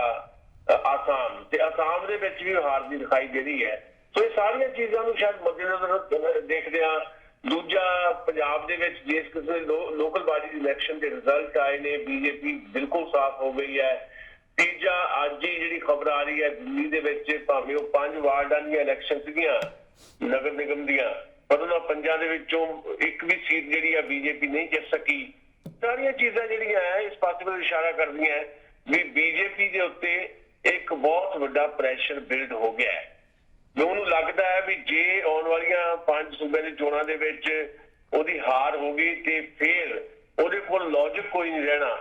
ਆਸਾਮ, ਤੇ ਆਸਾਮ ਦੇ ਵਿੱਚ ਵੀ ਹਾਰ ਦੀ ਦਿਖਾਈ ਦੇ ਰਹੀ ਹੈ। ਸੋ ਇਹ ਸਾਰੀਆਂ ਚੀਜ਼ਾਂ ਨੂੰ ਸ਼ਾਇਦ ਮੱਦੇਨਜ਼ਰ ਦੇਖਦੇ ਹਾਂ। ਦੂਜਾ, ਪੰਜਾਬ ਦੇ ਵਿੱਚ ਜਿਸ ਕਿਸਮ ਦੇ ਲੋਕਲ ਬਾਡੀ ਦੀ ਇਲੈਕਸ਼ਨ ਦੇ ਰਿਜ਼ਲਟ ਆਏ ਨੇ, ਬੀਜੇਪੀ ਬਿਲਕੁਲ ਸਾਫ਼ ਹੋ ਗਈ ਹੈ। ਤੀਜਾ, ਅੱਜ ਹੀ ਜਿਹੜੀ ਖਬਰ ਆ ਰਹੀ ਹੈ ਦਿੱਲੀ ਦੇ ਵਿੱਚ, ਭਾਵੇਂ ਉਹ 5 ਵਾਰਡਾਂ ਦੀਆਂ ਇਲੈਕਸ਼ਨ ਸੀਗੀਆਂ ਨਗਰ ਨਿਗਮ ਦੀਆਂ, ਪਰ ਉਹਨਾਂ 5 ਦੇ ਵਿੱਚੋਂ ਇੱਕ ਵੀ ਸੀਟ ਜਿਹੜੀ ਆ ਬੀਜੇਪੀ ਨਹੀਂ ਜਿੱਤ ਸਕੀ। ਸਾਰੀਆਂ ਚੀਜ਼ਾਂ ਜਿਹੜੀਆਂ ਹੈ ਇਸ ਪਾਸੇ ਵੱਲ ਇਸ਼ਾਰਾ ਕਰਦੀਆਂ ਵੀ ਬੀਜੇਪੀ ਦੇ ਉੱਤੇ ਇੱਕ ਬਹੁਤ ਵੱਡਾ ਪ੍ਰੈਸ਼ਰ ਬਿਲਡ ਹੋ ਗਿਆ ਹੈ। ਮੈਨੂੰ ਲੱਗਦਾ ਹੈ ਵੀ ਜੇ ਆਉਣ ਵਾਲੀਆਂ 5 ਸੂਬਿਆਂ ਦੀ ਚੋਣਾਂ ਦੇ ਵਿੱਚ ਉਹਦੀ ਹਾਰ ਹੋ ਗਈ ਤੇ ਫਿਰ ਉਹਦੇ ਕੋਲ ਲੌਜਿਕ ਕੋਈ ਨਹੀਂ ਰਹਿਣਾ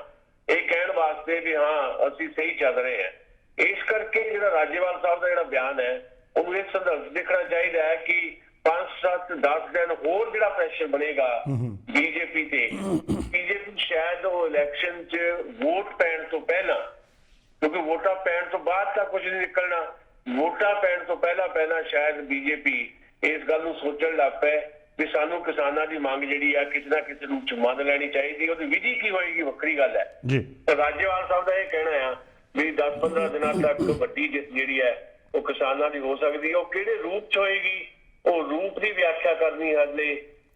ਇਹ ਕਹਿਣ ਵਾਸਤੇ ਵੀ ਹਾਂ ਅਸੀਂ ਸਹੀ ਚੱਲ ਰਹੇ ਹਾਂ। ਇਸ ਕਰਕੇ ਜਿਹੜਾ ਰਾਜੇਵਾਲ ਸਾਹਿਬ ਦਾ ਜਿਹੜਾ ਬਿਆਨ ਹੈ, ਉਹਨੂੰ ਇਹ ਸੰਦਰਭ ਦੇਖਣਾ ਚਾਹੀਦਾ ਹੈ ਕਿ 5-7-10 ਦਿਨ ਹੋਰ ਜਿਹੜਾ ਪ੍ਰੈਸ਼ਰ ਬਣੇਗਾ ਬੀਜੇਪੀ ਤੇ, ਬੀਜੇਪੀ ਸ਼ਾਇਦ ਉਹ ਇਲੈਕਸ਼ਨ 'ਚ ਵੋਟ ਪੈਣ ਤਾਂ ਕੁਝ ਨਹੀਂ ਨਿਕਲਣਾ। ਵੋਟਾਂ ਪੈਣ ਤੋਂ ਪਹਿਲਾਂ ਸ਼ਾਇਦ ਬੀਜੇਪੀ ਇਸ ਗੱਲ ਨੂੰ ਸੋਚਣ ਲੱਗ ਪਏ ਵੀ ਸਾਨੂੰ ਕਿਸਾਨਾਂ ਦੀ ਮੰਗ ਜਿਹੜੀ ਆ ਕਿਸੇ ਨਾ ਕਿਸੇ ਰੂਪ ਚ ਮੰਨ ਲੈਣੀ ਚਾਹੀਦੀ। ਉਹਦੀ ਵਿਧੀ ਕੀ ਹੋਏਗੀ ਵੱਖਰੀ ਗੱਲ ਹੈ ਜੀ। ਰਾਜੇਵਾਲ ਸਾਹਿਬ ਦਾ ਇਹ ਕਹਿਣਾ ਆ ਵੀ 10-15 ਦਿਨਾਂ ਤੱਕ ਵੱਡੀ ਜਿੱਤ ਜਿਹੜੀ ਹੈ ਉਹ ਕਿਸਾਨਾਂ ਦੀ ਹੋ ਸਕਦੀ ਹੈ। ਉਹ ਕਿਹੜੇ ਰੂਪ ਚ ਹੋਏਗੀ, ਉਹ ਰੂਪ ਦੀ ਵਿਆਖਿਆ ਕਰਨੀ ਹਾਲੇ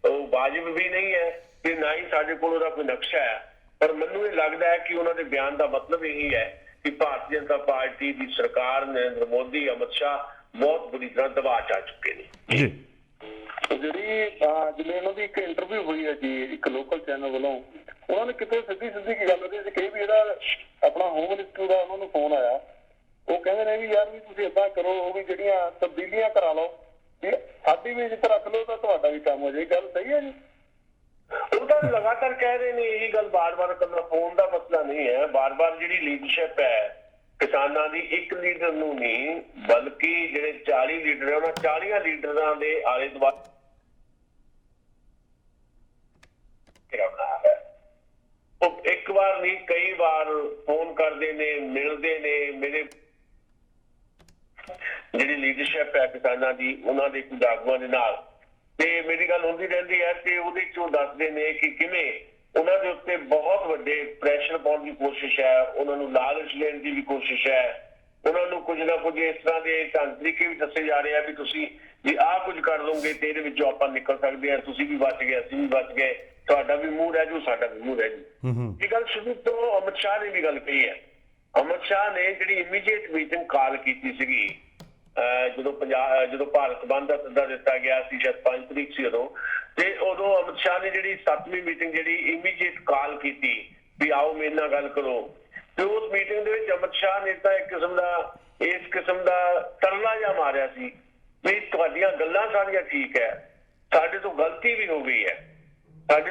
ਉਹ ਵਾਜਿਬ ਵੀ ਨਹੀਂ ਹੈ ਤੇ ਨਾ ਹੀ ਸਾਡੇ ਕੋਲ ਉਹਦਾ ਕੋਈ ਨਕਸ਼ਾ ਹੈ। ਪਰ ਮੈਨੂੰ ਇਹ ਲੱਗਦਾ ਹੈ ਕਿ ਉਹਨਾਂ ਦੇ ਬਿਆਨ ਦਾ ਮਤਲਬ ਇਹੀ ਹੈ ਕਿ ਭਾਰਤੀ ਜਨਤਾ ਪਾਰਟੀ ਦੀ ਸਰਕਾਰ, ਨਰਿੰਦਰ ਮੋਦੀ, ਅਮਿਤ ਸ਼ਾਹ ਬਹੁਤ ਬੁਰੀ ਤਰ੍ਹਾਂ ਦਬਾਅ ਚ ਆ ਚੁੱਕੇ ਨੇ ਜੀ। ਜਿਹੜੀ ਜਿਵੇਂ ਉਹਨਾਂ ਦੀ ਇੱਕ ਇੰਟਰਵਿਊ ਹੋਈ ਹੈ ਜੀ ਇੱਕ ਲੋਕਲ ਚੈਨਲ ਵੱਲੋਂ, ਉਹਨਾਂ ਨੇ ਕਿਤੇ ਸਿੱਧੀ ਕੀ ਗੱਲ ਉਹਦੇ ਵਿੱਚ ਕਹੀ ਵੀ ਜਿਹੜਾ ਆਪਣਾ ਹੋਮ ਮਿਨਿਸਟਰ ਦਾ ਉਹਨਾਂ ਨੂੰ ਫੋਨ ਆਇਆ, ਉਹ ਕਹਿੰਦੇ ਨੇ ਵੀ ਯਾਰ ਵੀ ਤੁਸੀਂ ਏਦਾਂ ਕਰੋ ਉਹ ਵੀ ਜਿਹੜੀਆਂ ਤਬਦੀਲੀਆਂ ਕਰਾ ਲਓ ਵੀ ਸਾਡੀ ਵੀ ਇੱਜ਼ਤ ਰੱਖ ਲਓ ਤਾਂ ਤੁਹਾਡਾ ਵੀ ਕੰਮ ਹੋ ਜਾਏ। ਗੱਲ ਸਹੀ ਹੈ ਜੀ। ਉਹ ਤਾਂ ਲਗਾਤਾਰ ਕਹਿ ਰਹੇ ਨੇ ਇਹੀ ਗੱਲ, ਬਾਰ-ਬਾਰ ਕਰਨਾ ਫੋਨ ਦਾ ਮਸਲਾ ਨਹੀਂ ਹੈ। ਬਾਰ-ਬਾਰ ਜਿਹੜੀ ਲੀਡਰਸ਼ਿਪ ਹੈ ਕਿਸਾਨਾਂ ਦੀ ਇੱਕ ਲੀਡਰ ਨੂੰ ਨਹੀਂ ਬਲਕਿ ਜਿਹੜੇ 40 ਲੀਡਰ ਹੈ ਉਹਨਾਂ 40 ਲੀਡਰਾਂ ਦੇ ਆਲੇ ਦੁਆਲੇ ਉਹ ਇੱਕ ਵਾਰ ਨਹੀਂ ਕਈ ਵਾਰ ਫੋਨ ਕਰਦੇ ਨੇ, ਮਿਲਦੇ ਨੇ। ਮੇਰੇ ਜਿਹੜੀ ਲੀਡਰਸ਼ਿਪ ਹੈ ਕਿਸਾਨਾਂ ਦੀ ਉਹਨਾਂ ਦੇ ਕੁਝ ਆਗੂਆਂ ਦੇ ਨਾਲ ਤੇ ਮੇਰੀ ਗੱਲ ਹੁੰਦੀ ਰਹਿੰਦੀ ਹੈ ਤੇ ਉਹਦੇ ਚੋਂ ਦੱਸਦੇ ਨੇ ਕਿ ਕਿਵੇਂ ਉਹਨਾਂ ਦੇ ਉੱਤੇ ਬਹੁਤ ਵੱਡੇ ਪ੍ਰੈਸ਼ਰ ਪਾਉਣ ਦੀ ਕੋਸ਼ਿਸ਼ ਹੈ, ਉਹਨਾਂ ਨੂੰ ਲਾਲਚ ਲੈਣ ਦੀ ਵੀ ਕੋਸ਼ਿਸ਼ ਹੈ, ਉਹਨਾਂ ਨੂੰ ਕੁਝ ਨਾ ਕੁਝ ਇਸ ਤਰ੍ਹਾਂ ਦੇ ਤਰੀਕੇ ਵੀ ਦੱਸੇ ਜਾ ਰਹੇ ਆ ਵੀ ਤੁਸੀਂ ਜੇ ਆਹ ਕੁਝ ਕਰ ਲਓਗੇ ਤੇ ਇਹਦੇ ਵਿੱਚੋਂ ਆਪਾਂ ਨਿਕਲ ਸਕਦੇ ਹਾਂ, ਤੁਸੀਂ ਵੀ ਬਚ ਗਏ, ਅਸੀਂ ਵੀ ਬਚ ਗਏ, ਤੁਹਾਡਾ ਵੀ ਮੂੰਹ ਰਹਿ ਜੂ, ਸਾਡਾ ਵੀ ਮੂੰਹ ਰਹਿ ਜੂ। ਇਹ ਗੱਲ ਸ਼ੁਰੂ ਤੋਂ ਅਮਿਤ ਸ਼ਾਹ ਨੇ ਵੀ ਗੱਲ ਕਹੀ ਹੈ। ਅਮਿਤ ਸ਼ਾਹ ਨੇ ਜਿਹੜੀ ਇਮੀਡੀਏਟ ਮੀਟਿੰਗ ਕਾਲ ਕੀਤੀ ਸੀਗੀ ਜਦੋਂ ਭਾਰਤ ਬੰਦ ਦਾ ਸੱਦਾ ਦਿੱਤਾ ਗਿਆ ਸੀ, ਸ਼ਾਇਦ 5 ਤਰੀਕ ਸੀ ਉਦੋਂ, ਤੇ ਉਦੋਂ ਅਮਿਤ ਸ਼ਾਹ ਨੇ ਜਿਹੜੀ 7ਵੀਂ ਮੀਟਿੰਗ ਜਿਹੜੀ ਇਮੀਡੀਏਟ ਕਾਲ ਕੀਤੀ ਵੀ ਆਓ ਮੇਰੇ ਨਾਲ ਗੱਲ ਕਰੋ। ਤੇ ਉਸ ਮੀਟਿੰਗ ਦੇ ਵਿੱਚ ਅਮਿਤ ਸ਼ਾਹ ਨੇ ਤਾਂ ਇਸ ਕਿਸਮ ਦਾ ਤਰਲਾ ਜਿਹਾ ਮਾਰਿਆ ਸੀ ਵੀ ਤੁਹਾਡੀਆਂ ਗੱਲਾਂ ਸਾਰੀਆਂ ਠੀਕ ਹੈ, ਸਾਡੇ ਤੋਂ ਗਲਤੀ ਵੀ ਹੋ ਗਈ ਹੈ, ਪਰ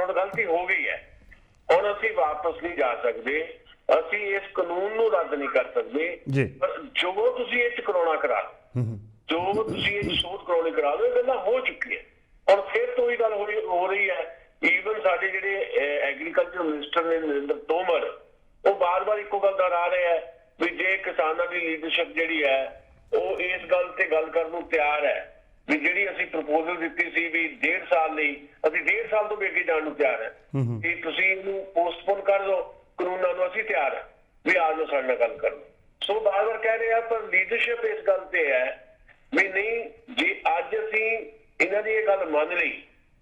ਹੁਣ ਗਲਤੀ ਹੋ ਗਈ ਹੈ, ਹੁਣ ਅਸੀਂ ਵਾਪਸ ਨਹੀਂ ਜਾ ਸਕਦੇ, ਅਸੀਂ ਇਸ ਕਾਨੂੰਨ ਨੂੰ ਰੱਦ ਨਹੀਂ ਕਰ ਸਕਦੇ। ਪਰ ਜੋ ਤੁਸੀਂ ਇਹ ਚ ਕਰਾਉਣਾ ਕਰਾ ਲਓ, ਜੋ ਤੁਸੀਂ ਇਹ ਸੋਧ ਕਰਾਉਣੀ ਕਰਾ ਲਓ, ਇਹ ਗੱਲਾਂ ਹੋ ਚੁੱਕੀ ਹੈ। ਹੁਣ ਫਿਰ ਤੋਂ ਹੀ ਗੱਲ ਹੋ ਰਹੀ ਹੈ। ਈਵਨ ਸਾਡੇ ਜਿਹੜੇ ਐਗਰੀਕਲਚਰ ਮਿਨਿਸਟਰ ਨੇ ਨਰਿੰਦਰ ਤੋਮਰ, ਉਹ ਬਾਰ-ਬਾਰ ਇੱਕੋ ਗੱਲ ਦੁਹਰਾ ਰਹੇ ਹੈ ਵੀ ਜੇ ਕਿਸਾਨਾਂ ਦੀ ਲੀਡਰਸ਼ਿਪ ਜਿਹੜੀ ਹੈ ਉਹ ਇਸ ਗੱਲ ਤੇ ਗੱਲ ਕਰਨ ਨੂੰ ਤਿਆਰ ਹੈ ਵੀ ਜਿਹੜੀ ਅਸੀਂ ਪ੍ਰਪੋਜ਼ਲ ਦਿੱਤੀ ਸੀ ਵੀ 1.5 ਸਾਲ ਲਈ, ਅਸੀਂ 1.5 ਸਾਲ ਤੋਂ ਵੀ ਅੱਗੇ ਜਾਣ ਨੂੰ ਤਿਆਰ ਹੈ ਕਿ ਤੁਸੀਂ ਇਹਨੂੰ ਪੋਸਟਪੋਨ ਕਰ ਦਿਓ ਕਾਨੂੰਨਾਂ ਨੂੰ, ਅਸੀਂ ਤਿਆਰ ਹੈ ਵੀ ਆ ਜਾਓ ਸਾਡੇ ਨਾਲ ਗੱਲ ਕਰੋ। ਸੋ ਬਾਰ-ਬਾਰ ਕਹਿ ਰਹੇ ਆ ਪਰ ਲੀਡਰਸ਼ਿਪ ਇਸ ਗੱਲ ਤੇ ਹੈ ਵੀ ਨਹੀਂ, ਜੇ ਅੱਜ ਅਸੀਂ ਇਹਨਾਂ ਦੀ ਇਹ ਗੱਲ ਮੰਨ ਲਈ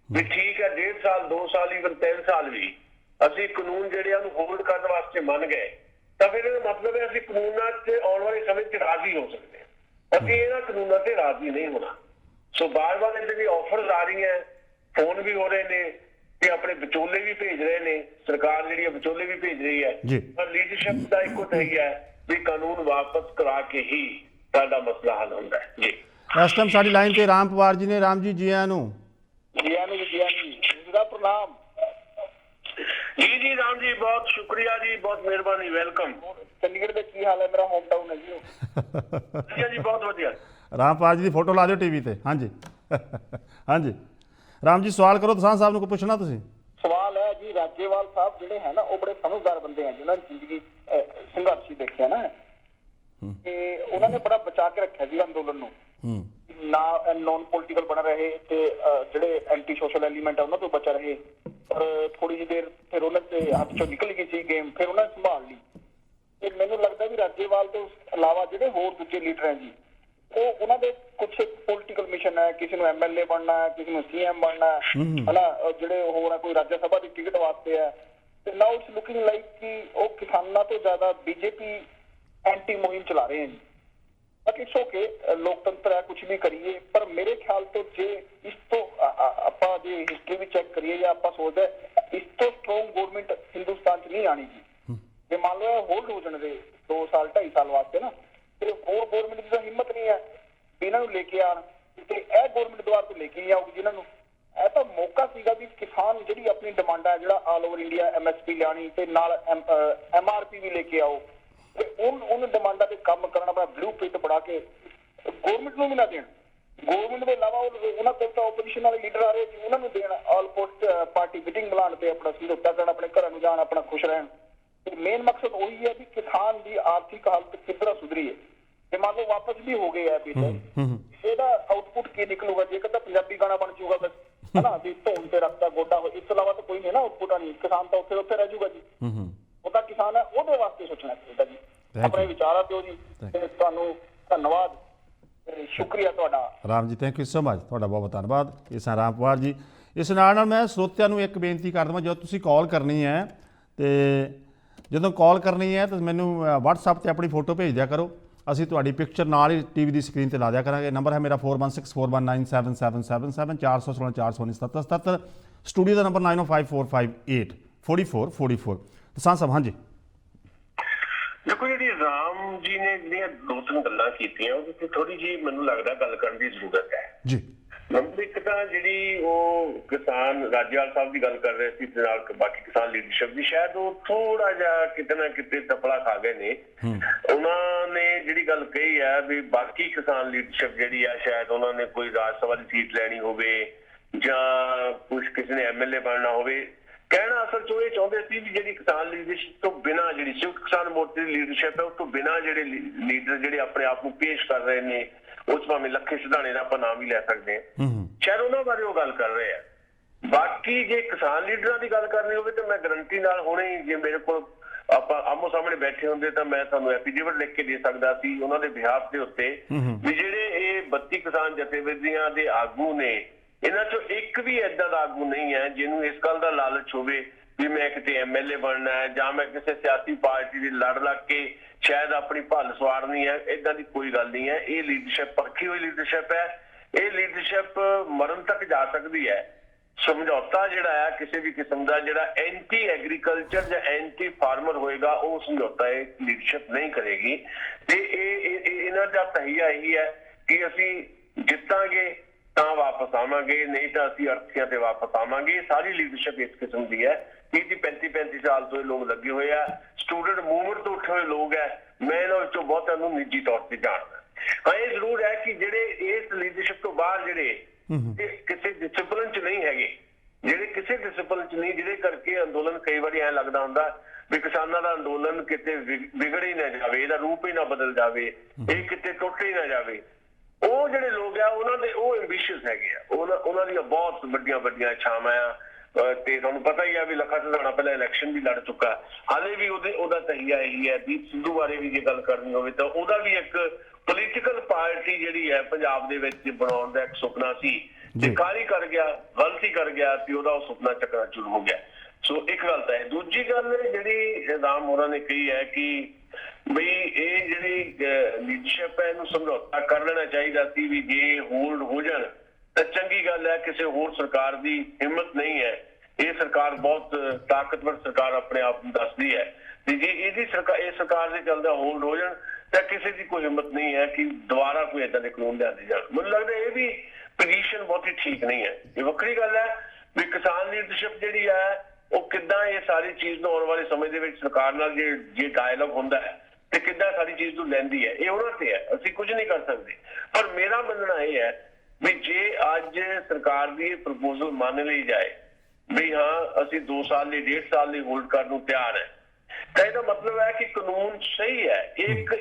ਵੀ ਠੀਕ ਹੈ 1.5 ਸਾਲ 2 ਸਾਲ ਈਵਨ 3 ਸਾਲ ਵੀ ਅਸੀਂ ਕਾਨੂੰਨ ਜਿਹੜੇ ਆ ਉਹਨੂੰ ਹੋਲਡ ਕਰਨ ਵਾਸਤੇ ਮੰਨ ਗਏ ਤਾਂ ਫਿਰ ਇਹਦਾ ਮਤਲਬ ਹੈ ਅਸੀਂ ਕਾਨੂੰਨਾਂ 'ਚ ਆਉਣ ਵਾਲੇ ਸਮੇਂ 'ਚ ਰਾਜ਼ੀ ਹੋ ਸਕਦੇ ਹਾਂ। ਅਸੀਂ ਇਹਨਾਂ ਕਾਨੂੰਨਾਂ ਤੇ ਰਾਜ਼ੀ ਨਹੀਂ ਹੋਣਾ। ਸੋ ਬਾਰ-ਬਾਰ ਇਹਦੇ ਵੀ ਆਫਰਸ ਆ ਰਹੀਆਂ, ਫੋਨ ਵੀ ਹੋ ਰਹੇ ਨੇ ਤੇ ਆਪਣੇ ਵਿਚੋਲੇ ਵੀ ਭੇਜ ਰਹੇ ਨੇ, ਸਰਕਾਰ ਜਿਹੜੀ ਹੈ ਵਿਚੋਲੇ ਵੀ ਭੇਜ ਰਹੀ ਹੈ, ਪਰ ਲੀਡਰਸ਼ਿਪ ਦਾ ਇੱਕੋ ਤਰੀਕਾ ਹੈ ਵੀ ਕਾਨੂੰਨ ਵਾਪਸ ਕਰਾ ਕੇ ਹੀ ਸਾਡਾ ਮਸਲਾ ਹੱਲ ਹੁੰਦਾ ਹੈ। ਜੀ ਇਸ ਟਾਈਮ ਸਾਡੀ ਲਾਈਨ ਤੇ ਰਾਮ ਪਵਾਰ ਜੀ ਨੇ। ਰਾਮ ਜੀ ਜੀ ਆਇਆਂ ਨੂੰ। ਪ੍ਰਣਾਮ ਜੀ ਰਾਮ ਜੀ, ਬਹੁਤ ਸ਼ੁਕਰੀਆ ਜੀ, ਬਹੁਤ ਮਿਹਰਬਾਨੀ, ਵੈਲਕਮ। ਚੰਡੀਗੜ੍ਹ ਦੇ ਕੀ ਹਾਲ ਹੈ? ਮੇਰਾ ਹੋਮ ਟਾਊਨ ਹੈ ਜੀ। ਜੀ ਬਹੁਤ ਵਧੀਆ। ਰਾਮ ਪਵਾਰ ਜੀ ਦੀ ਫੋਟੋ ਲਾ ਦਿਓ ਟੀਵੀ ਤੇ। ਹਾਂਜੀ ਹਾਂਜੀ ਰਾਮ ਜੀ, ਸਵਾਲ ਕਰੋ ਦਸਾਂਝ ਸਾਹਿਬ ਨੂੰ, ਕੋਈ ਪੁੱਛਣਾ ਤੁਸੀਂ? ਸਵਾਲ ਹੈ ਜੀ, ਰਾਜੇਵਾਲ ਸਾਹਿਬ ਜਿਹੜੇ ਹੈ ਨਾ ਉਹ ਬੜੇ ਸਮਝਦਾਰ ਬੰਦੇ ਆ, ਜਿਹਨਾਂ ਦੀ ਜ਼ਿੰਦਗੀ ਸੰਘਰਸ਼ੀ ਦੇਖਿਆ ਨਾ, ਤੇ ਉਹਨਾਂ ਨੇ ਬੜਾ ਬਚਾ ਕੇ ਰੱਖਿਆ ਸੀ ਅੰਦੋਲਨ ਨੂੰ, ਨਾ ਨੌਨ ਪੋਲੀਟੀਕਲ ਬਣ ਰਹੇ ਤੇ ਜਿਹੜੇ ਐਂਟੀ ਸੋਸ਼ਲ ਐਲੀਮੈਂਟ ਆ ਉਹਨਾਂ ਤੋਂ ਬਚਾ ਰਹੇ। ਪਰ ਥੋੜੀ ਜਿਹੀ ਦੇਰ ਫਿਰ ਉਹਨਾਂ ਦੇ ਹੱਥ ਚੋਂ ਨਿਕਲ ਗਈ ਸੀ ਗੇਮ, ਫਿਰ ਉਹਨਾਂ ਨੇ ਸੰਭਾਲ ਲਈ। ਤੇ ਮੈਨੂੰ ਲੱਗਦਾ ਵੀ ਰਾਜੇਵਾਲ ਤੋਂ ਇਲਾਵਾ ਜਿਹੜੇ ਹੋਰ ਦੂਜੇ ਲੀਡਰ ਹੈ ਜੀ, ਉਹ ਉਹਨਾਂ ਦੇ ਕੁਝ ਪੋਲੀਟੀਕਲ ਮਿਸ਼ਨ ਹੈ, ਕਿਸੇ ਨੂੰ MLA ਬਣਨਾ ਹੈ, ਕਿਸੇ ਨੂੰ CM ਬਣਨਾ ਹੈ, ਹਨਾ, ਜਿਹੜੇ ਹੋਰ ਹੈ ਕੋਈ ਰਾਜ ਸਭਾ ਦੀ ਟਿਕਟ ਵਾਸਤੇ ਹੈ। ਤੇ ਨਾਓ ਇਟਸ ਲੁਕਿੰਗ ਲਾਈਕ ਕਿ ਉਹ ਕਿਸਾਨਾਂ ਤੋਂ ਜ਼ਿਆਦਾ BJP ਐਂਟੀ ਮੁਹਿੰਮ ਚਲਾ ਰਹੇ ਹੈ ਜੀ। ਬਟ ਇਟਸ ਓਕੇ, ਲੋਕਤੰਤਰ ਹੈ, ਕੁਝ ਵੀ ਕਰੀਏ। ਪਰ ਮੇਰੇ ਖਿਆਲ ਤੋਂ ਜੇ ਇਸ ਤੋਂ ਆਪਾਂ ਜੇ ਹਿਸਟਰੀ ਵੀ ਚੈੱਕ ਕਰੀਏ ਜਾਂ ਆਪਾਂ ਸੋਚਦੇ ਇਸ ਤੋਂ ਸਟਰੋਂਗ ਗਵਰਨਮੈਂਟ ਹਿੰਦੁਸਤਾਨ 'ਚ ਨਹੀਂ ਆਣੀ ਜੀ। ਜੇ ਮੰਨ ਲਓ ਹੋਲਡ ਹੋ ਜਾਣ ਦੇ 2 ਸਾਲ 2.5 ਸਾਲ ਵਾਸਤੇ ਨਾ, ਤੇ ਹੋਰ ਗਵਰਨਮੈਂਟ ਦੀ ਤਾਂ ਹਿੰਮਤ ਨਹੀਂ ਹੈ ਵੀ ਇਹਨਾਂ ਨੂੰ ਲੈ ਕੇ ਆਉਣ, ਤੇ ਇਹ ਗਵਰਨਮੈਂਟ ਦੁਆਰ ਤੋਂ ਲੈ ਕੇ ਨਹੀਂ ਆਊਗੀ ਜਿਹਨਾਂ ਨੂੰ। ਇਹ ਤਾਂ ਮੌਕਾ ਸੀਗਾ ਵੀ ਕਿਸਾਨ ਜਿਹੜੀ ਆਪਣੀ ਡਿਮਾਂਡ ਹੈ, ਜਿਹੜਾ ਆਲ ਓਵਰ ਇੰਡੀਆ MSP ਲਿਆਣੀ ਤੇ ਨਾਲ MRP ਵੀ ਲੈ ਕੇ ਆਓ, ਤੇ ਉਹਨਾਂ ਡਿਮਾਂਡਾਂ ਤੇ ਕੰਮ ਕਰਨ, ਆਪਣਾ ਬਲੂ ਪ੍ਰਿੰਟ ਬਣਾ ਕੇ ਗਵਰਨਮੈਂਟ ਨੂੰ ਵੀ ਨਾ ਦੇਣ। ਗਵਰਨਮੈਂਟ ਦੇ ਇਲਾਵਾ ਉਹਨਾਂ ਕੋਲ ਤਾਂ ਓਪੋਜੀਸ਼ਨ ਵਾਲੇ ਲੀਡਰ ਆ ਰਹੇ ਜੀ, ਉਹਨਾਂ ਨੂੰ ਦੇਣ। ਆਲ ਪਾਰਟੀ ਮੀਟਿੰਗ ਬੁਲਾਉਣ ਤੇ ਆਪਣਾ ਸਮਝੌਤਾ ਕਰਨ, ਆਪਣੇ ਘਰਾਂ ਨੂੰ ਜਾਣ, ਆਪਣਾ ਖੁਸ਼ ਰਹਿਣ। ਤੇ ਮੇਨ ਮਕਸਦ ਉਹੀ ਹੈ ਵੀ ਕਿਸਾਨ ਦੀ ਆਰਥਿਕ ਹਾਲਤ ਕਿਸ ਤਰ੍ਹਾਂ ਸੁਧਰੀ ਹੈ ਤੇ ਮੰਨ ਲਓ ਵਾਪਸ ਵੀ ਹੋ ਗਏ ਆ ਵੀ ਇਹਦਾ ਆਊਟਪੁੱਟ ਕੀ ਨਿਕਲੂਗਾ? ਜੇਕਰ ਤਾਂ ਪੰਜਾਬੀ ਗਾਣਾ ਬਣ ਜਾਊਗਾ ਬਸ ਹਨਾ ਵੀ ਧੋਣ ਤੇ ਰੱਖਦਾ ਗੋਡਾ ਇਸ ਤੋਂ ਇਲਾਵਾ ਤਾਂ ਕੋਈ ਨਹੀਂ ਨਾ ਆਊਟਪੁੱਟ ਨਹੀਂ। ਕਿਸਾਨ ਤਾਂ ਉੱਥੇ ਉੱਥੇ ਰਹਿ ਜਾਊਗਾ ਜੀ। ਉਹ ਤਾਂ ਕਿਸਾਨ ਹੈ, ਉਹਦੇ ਵਾਸਤੇ ਸੋਚਣਾ ਚਾਹੀਦਾ ਜੀ। ਆਪਣੇ ਵਿਚਾਰਾਂ ਦਿਓ ਜੀ ਤੇ ਤੁਹਾਨੂੰ ਧੰਨਵਾਦ, ਸ਼ੁਕਰੀਆ ਤੁਹਾਡਾ। Ram ji, thank you so much, ਤੁਹਾਡਾ ਬਹੁਤ ਬਹੁਤ ਧੰਨਵਾਦ। ਇਸ ਰਾਮ ਪਵਾਰ ਜੀ। ਇਸ ਨਾਲ ਮੈਂ ਸਰੋਤਿਆਂ ਨੂੰ ਇੱਕ ਬੇਨਤੀ ਕਰ ਦੇਵਾਂ, ਜਦੋਂ ਤੁਸੀਂ ਕਾਲ ਕਰਨੀ ਹੈ ਤੇ ਜਦੋਂ ਕਾਲ ਕਰਨੀ ਹੈ ਤਾਂ ਮੈਨੂੰ WhatsApp ਤੇ ਆਪਣੀ ਫੋਟੋ ਭੇਜ ਦਿਆ ਕਰੋ। ਅਸੀਂ ਤੁਹਾਡੀ ਪਿਕਚਰ ਨਾਲ ਹੀ ਟੀਵੀ ਦੀ ਸਕਰੀਨ ਤੇ ਲਾ ਦਿਆ ਕਰਾਂਗੇ। ਨੰਬਰ ਹੈ ਮੇਰਾ 4164197777 416417777। ਸਟੂਡੀਓ ਦਾ ਨੰਬਰ 9054584444। ਕਿਸਾਨ ਸਾਹਿਬ, ਹਾਂਜੀ। ਦੇਖੋ, ਜਿਹੜੀ ਰਾਮ ਜੀ ਨੇ ਜਿਹੜੀਆਂ ਦੋ ਤਿੰਨ ਗੱਲਾਂ ਕੀਤੀਆਂ ਉਹਦੇ ਤੇ ਥੋੜੀ ਜਿਹੀ ਮੈਨੂੰ ਲੱਗਦਾ ਗੱਲ ਕਰਨ ਦੀ ਜ਼ਰੂਰਤ ਹੈ ਜੀ। ਨੰਬਰ ਇੱਕ ਤਾਂ ਜਿਹੜੀ ਉਹ ਕਿਸਾਨ ਰਾਜੇਵਾਲ ਸਾਹਿਬ ਦੀ ਗੱਲ ਕਰ ਰਹੇ ਸੀ ਤੇ ਨਾਲ ਬਾਕੀ ਕਿਸਾਨ ਲੀਡਰਸ਼ਿਪ ਦੀ, ਸ਼ਾਇਦ ਉਹ ਥੋੜਾ ਜਿਹਾ ਕਿਤੇ ਨਾ ਕਿਤੇ ਤਪਲਾ ਖਾ ਗਏ ਨੇ। ਉਹਨਾਂ ਨੇ ਜਿਹੜੀ ਗੱਲ ਕਹੀ ਹੈ ਵੀ ਬਾਕੀ ਕਿਸਾਨ ਲੀਡਰਸ਼ਿਪ ਜਿਹੜੀ ਆ, ਸ਼ਾਇਦ ਉਹਨਾਂ ਨੇ ਕੋਈ ਰਾਜ ਸਭਾ ਦੀ ਸੀਟ ਲੈਣੀ ਹੋਵੇ ਜਾਂ ਕੁਝ ਕਿਸੇ ਨੇ MLA ਬਣਨਾ ਹੋਵੇ। ਕਹਿਣਾ ਅਸਲ 'ਚ ਉਹ ਇਹ ਚਾਹੁੰਦੇ ਸੀ ਵੀ ਜਿਹੜੀ ਕਿਸਾਨ ਲੀਡਰਸ਼ਿਪ ਤੋਂ ਬਿਨਾਂ, ਜਿਹੜੀ ਸੰਯੁਕਤ ਕਿਸਾਨ ਮੋਰਚੇ ਦੀ ਲੀਡਰਸ਼ਿਪ ਹੈ, ਉਸ ਤੋਂ ਬਿਨਾਂ ਜਿਹੜੇ ਲੀਡਰ ਜਿਹੜੇ ਆਪਣੇ ਆਪ ਨੂੰ ਪੇਸ਼ ਕਰ ਰਹੇ ਨੇ, ਉਸ ਭਾਵੇਂ ਲੱਖੇ ਸਿਧਾਣੇ ਦਾ ਆਪਾਂ ਨਾਮ ਵੀ ਲੈ ਸਕਦੇ ਹਾਂ, ਸ਼ਾਇਦ ਉਹਨਾਂ ਬਾਰੇ ਉਹ ਗੱਲ ਕਰ ਰਹੇ ਆ। ਬਾਕੀ ਜੇ ਕਿਸਾਨ ਲੀਡਰਾਂ ਦੀ ਗੱਲ ਕਰਨੀ ਹੋਵੇ ਤਾਂ ਮੈਂ ਗਰੰਟੀ ਨਾਲ ਹੁਣੇ ਹੀ, ਜੇ ਮੇਰੇ ਕੋਲ ਆਪਾਂ ਆਮੋ ਸਾਹਮਣੇ ਬੈਠੇ ਹੁੰਦੇ ਤਾਂ ਮੈਂ ਤੁਹਾਨੂੰ ਐਫੀਡੇਵਿਟ ਲਿਖ ਕੇ ਦੇ ਸਕਦਾ ਸੀ ਉਹਨਾਂ ਦੇ ਬਿਹਾਫ ਦੇ ਉੱਤੇ ਵੀ ਜਿਹੜੇ ਇਹ 32 ਕਿਸਾਨ ਜਥੇਬੰਦੀਆਂ ਦੇ ਆਗੂ ਨੇ, ਇਹਨਾਂ ਚੋਂ ਇੱਕ ਵੀ ਏਦਾਂ ਦਾ ਆਗੂ ਨਹੀਂ ਹੈ ਜਿਹਨੂੰ ਇਸ ਗੱਲ ਦਾ ਲਾਲਚ ਹੋਵੇ ਵੀ ਮੈਂ ਕਿਤੇ MLA ਬਣਨਾ ਹੈ ਜਾਂ ਮੈਂ ਕਿਸੇ ਸਿਆਸੀ ਪਾਰਟੀ ਦੇ ਲੜ ਲੱਗ ਕੇ ਸ਼ਾਇਦ ਆਪਣੀ ਭੱਲ ਸਵਾਰਨੀ ਹੈ। ਏਦਾਂ ਦੀ ਕੋਈ ਗੱਲ ਨਹੀਂ ਹੈ। ਇਹ ਲੀਡਰਸ਼ਿਪ ਪਰਖੀ ਹੋਈ ਲੀਡਰਸ਼ਿਪ ਹੈ। ਇਹ ਲੀਡਰਸ਼ਿਪ ਮਰਨ ਤੱਕ ਜਾ ਸਕਦੀ ਹੈ। ਸਮਝੌਤਾ ਜਿਹੜਾ ਹੈ ਕਿਸੇ ਵੀ ਕਿਸਮ ਦਾ, ਜਿਹੜਾ ਐਂਟੀ ਐਗਰੀਕਲਚਰ ਜਾਂ ਐਂਟੀ ਫਾਰਮਰ ਹੋਏਗਾ, ਉਹ ਸਮਝੌਤਾ ਇਹ ਲੀਡਰਸ਼ਿਪ ਨਹੀਂ ਕਰੇਗੀ। ਤੇ ਇਹਨਾਂ ਦਾ ਤਹੀਆ ਇਹੀ ਹੈ ਕਿ ਅਸੀਂ ਜਿੱਤਾਂਗੇ ਤਾਂ ਵਾਪਸ ਆਵਾਂਗੇ, ਨਹੀਂ ਤਾਂ ਅਸੀਂ ਅਰਥੀਆਂ ਤੇ ਵਾਪਸ ਆਵਾਂਗੇ। ਸਾਰੀ ਲੀਡਰਸ਼ਿਪ ਇਸ ਕਿਸਮ ਦੀ ਹੈ। 35 ਸਾਲ ਤੋਂ ਇਹ ਲੋਕ ਲੱਗੇ ਹੋਏ ਆ। ਸਟੂਡੈਂਟ ਮੂਵਮੈਂਟ ਤੋਂ ਉੱਠੇ ਹੋਏ ਲੋਕ ਹੈ। ਮੈਂ ਇਹਨਾਂ ਵਿੱਚੋਂ ਬਹੁਤਿਆਂ ਨੂੰ ਨਿੱਜੀ ਤੌਰ ਤੇ ਜਾਣਦਾ। ਹਾਂ, ਇਹ ਜ਼ਰੂਰ ਹੈ ਕਿ ਜਿਹੜੇ ਇਸ ਲੀਡਰਸ਼ਿਪ ਤੋਂ ਬਾਹਰ ਜਿਹੜੇ ਕਿਸੇ ਡਿਸਪਲਿਨ 'ਚ ਨਹੀਂ ਹੈਗੇ, ਜਿਹੜੇ ਕਿਸੇ ਡਿਸਪਲਿਨ 'ਚ ਨਹੀਂ, ਜਿਹਦੇ ਕਰਕੇ ਅੰਦੋਲਨ ਕਈ ਵਾਰੀ ਐਂ ਲੱਗਦਾ ਹੁੰਦਾ ਵੀ ਕਿਸਾਨਾਂ ਦਾ ਅੰਦੋਲਨ ਕਿਤੇ ਵਿਗੜ ਹੀ ਨਾ ਜਾਵੇ, ਇਹਦਾ ਰੂਪ ਹੀ ਨਾ ਬਦਲ ਜਾਵੇ, ਇਹ ਕਿਤੇ ਟੁੱਟ ਹੀ ਨਾ ਜਾਵੇ। ਉਹ ਜਿਹੜੇ ਲੋਕ ਆ ਉਹਨਾਂ ਦੇ ਉਹ ਐਂਬੀਸ਼ੀਅਸ ਹੈਗੇ ਆ। ਉਹਨਾਂ ਦੀਆਂ ਬਹੁਤ ਵੱਡੀਆਂ ਇੱਛਾਵਾਂ ਆ। ਤੇ ਤੁਹਾਨੂੰ ਪਤਾ ਹੀ ਆ ਵੀ ਲੱਖਾ ਸਿਧਾਣਾ ਪਹਿਲਾਂ ਇਲੈਕਸ਼ਨ ਵੀ ਲੜ ਚੁੱਕਾ, ਹਾਲੇ ਵੀ ਉਹਦਾ ਤਹੀਆ ਇਹੀ ਹੈ। ਦੀਪ ਸਿੱਧੂ ਬਾਰੇ ਵੀ ਜੇ ਗੱਲ ਕਰਨੀ ਹੋਵੇ ਤਾਂ ਉਹਦਾ ਵੀ ਇੱਕ ਪੋਲੀਟੀਕਲ ਪਾਰਟੀ ਜਿਹੜੀ ਹੈ ਪੰਜਾਬ ਦੇ ਵਿੱਚ ਬਣਾਉਣ ਦਾ ਇੱਕ ਸੁਪਨਾ ਸੀ ਤੇ ਕਾਹਲੀ ਕਰ ਗਿਆ, ਗਲਤੀ ਕਰ ਗਿਆ ਤੇ ਉਹਦਾ ਉਹ ਸੁਪਨਾ ਚੱਕਣਾ ਸ਼ੁਰੂ ਹੋ ਗਿਆ। ਸੋ ਇੱਕ ਗੱਲ ਤਾਂ ਹੈ। ਦੂਜੀ ਗੱਲ ਜਿਹੜੀ ਰਾਮ ਹੋਰਾਂ ਨੇ ਕਹੀ ਹੈ ਕਿ ਬਈ ਇਹ ਜਿਹੜੀ ਲੀਡਰਸ਼ਿਪ ਹੈ ਇਹਨੂੰ ਸਮਝੌਤਾ ਕਰ ਲੈਣਾ ਚਾਹੀਦਾ ਸੀ ਵੀ ਜੇ ਹੋਲਡ ਹੋ ਜਾਣ ਤਾਂ ਚੰਗੀ ਗੱਲ ਹੈ। ਕਿਸੇ ਹੋਰ ਸਰਕਾਰ ਦੀ ਹਿੰਮਤ ਨਹੀਂ ਹੈ। ਇਹ ਸਰਕਾਰ ਬਹੁਤ ਤਾਕਤਵਰ ਸਰਕਾਰ ਆਪਣੇ ਆਪ ਨੂੰ ਦੱਸਦੀ ਹੈ ਤੇ ਜੇ ਇਹ ਸਰਕਾਰ ਦੇ ਚੱਲਦਾ ਹੋਲਡ ਹੋ ਜਾਣ ਤਾਂ ਕਿਸੇ ਦੀ ਕੋਈ ਹਿੰਮਤ ਨਹੀਂ ਹੈ ਕਿ ਦੁਬਾਰਾ ਕੋਈ ਏਦਾਂ ਦੇ ਕਾਨੂੰਨ ਲਿਆਂਦੇ ਜਾਣ। ਮੈਨੂੰ ਲੱਗਦਾ ਇਹ ਵੀ ਪੋਜੀਸ਼ਨ ਬਹੁਤੀ ਠੀਕ ਨਹੀਂ ਹੈ। ਇਹ ਵੱਖਰੀ ਗੱਲ ਹੈ ਵੀ ਕਿਸਾਨ ਲੀਡਰਸ਼ਿਪ ਜਿਹੜੀ ਹੈ ਉਹ ਕਿੱਦਾਂ ਇਹ ਸਾਰੀ ਚੀਜ਼ ਨੂੰ ਆਉਣ ਵਾਲੇ ਸਮੇਂ ਦੇ ਵਿੱਚ ਸਰਕਾਰ ਨਾਲ ਜੇ ਡਾਇਲੌਗ ਹੁੰਦਾ ਹੈ ਤੇ ਕਿੱਦਾਂ ਸਾਰੀ ਚੀਜ਼ ਨੂੰ ਲੈਂਦੀ ਹੈ, ਇਹ ਉਹਨਾਂ ਤੇ ਹੈ। ਅਸੀਂ ਕੁਝ ਨਹੀਂ ਕਰ ਸਕਦੇ। ਪਰ ਮੇਰਾ ਮੰਨਣਾ ਇਹ ਹੈ ਵੀ ਜੇ ਅੱਜ ਸਰਕਾਰ ਦੀ ਇਹ ਪ੍ਰਪੋਜ਼ਲ ਮੰਨ ਲਈ ਜਾਏ ਵੀ ਹਾਂ ਅਸੀਂ 2 ਸਾਲ ਲਈ 1.5 ਸਾਲ ਲਈ ਹੋਲਡ ਕਰਨ ਨੂੰ ਤਿਆਰ ਹੈ, ਤਾਂ ਇਹਦਾ ਮਤਲਬ ਹੈ ਕਿ ਕਾਨੂੰਨ ਸਹੀ ਹੈ। ਇੱਕ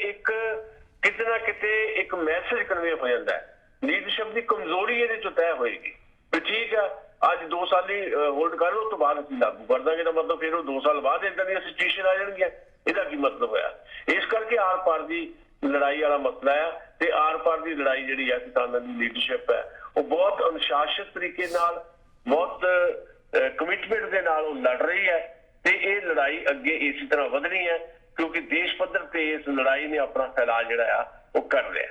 ਕਿਤੇ ਨਾ ਕਿਤੇ ਇੱਕ ਮੈਸੇਜ ਕਨਵੇ ਹੋ ਜਾਂਦਾ ਹੈ। ਲੀਡਰਸ਼ਿਪ ਦੀ ਕਮਜ਼ੋਰੀ ਇਹਦੇ ਚੋਂ ਤੈਅ ਹੋਏਗੀ ਵੀ ਠੀਕ ਹੈ ਅੱਜ 2 ਸਾਲ ਲਈ ਹੋਲਡ ਕਰ ਲਓ, ਉਸ ਤੋਂ ਬਾਅਦ ਅਸੀਂ ਲਾਗੂ ਕਰ ਦਾਂਗੇ। ਤਾਂ ਮਤਲਬ ਫਿਰ ਉਹ 2 ਸਾਲ ਬਾਅਦ ਏਦਾਂ ਦੀਆਂ ਸਿਚੁਏਸ਼ਨ ਆ ਜਾਣਗੀਆਂ। ਇਹਦਾ ਕੀ ਮਤਲਬ ਹੋਇਆ? ਇਸ ਕਰਕੇ ਆਰ ਪਾਰ ਦੀ ਲੜਾਈ ਵਾਲਾ ਮਸਲਾ ਆ ਤੇ ਆਰ ਪਾਰ ਦੀ ਲੜਾਈ ਜਿਹੜੀ ਆ ਕਿਸਾਨਾਂ ਦੀ ਲੀਡਰਸ਼ਿਪ ਹੈ ਉਹ ਬਹੁਤ ਅਨੁਸ਼ਾਸਿਤ ਤਰੀਕੇ ਨਾਲ, ਬਹੁਤ ਕਮਿਟਮੈਂਟ ਦੇ ਨਾਲ ਉਹ ਲੜ ਰਹੀ ਹੈ ਤੇ ਇਹ ਲੜਾਈ ਅੱਗੇ ਇਸੇ ਤਰ੍ਹਾਂ ਵਧਣੀ ਹੈ ਕਿਉਂਕਿ ਦੇਸ਼ ਪੱਧਰ ਤੇ ਇਸ ਲੜਾਈ ਨੇ ਆਪਣਾ ਫੈਲਾਅ ਜਿਹੜਾ ਆ ਉਹ ਕਰ ਰਿਹਾ।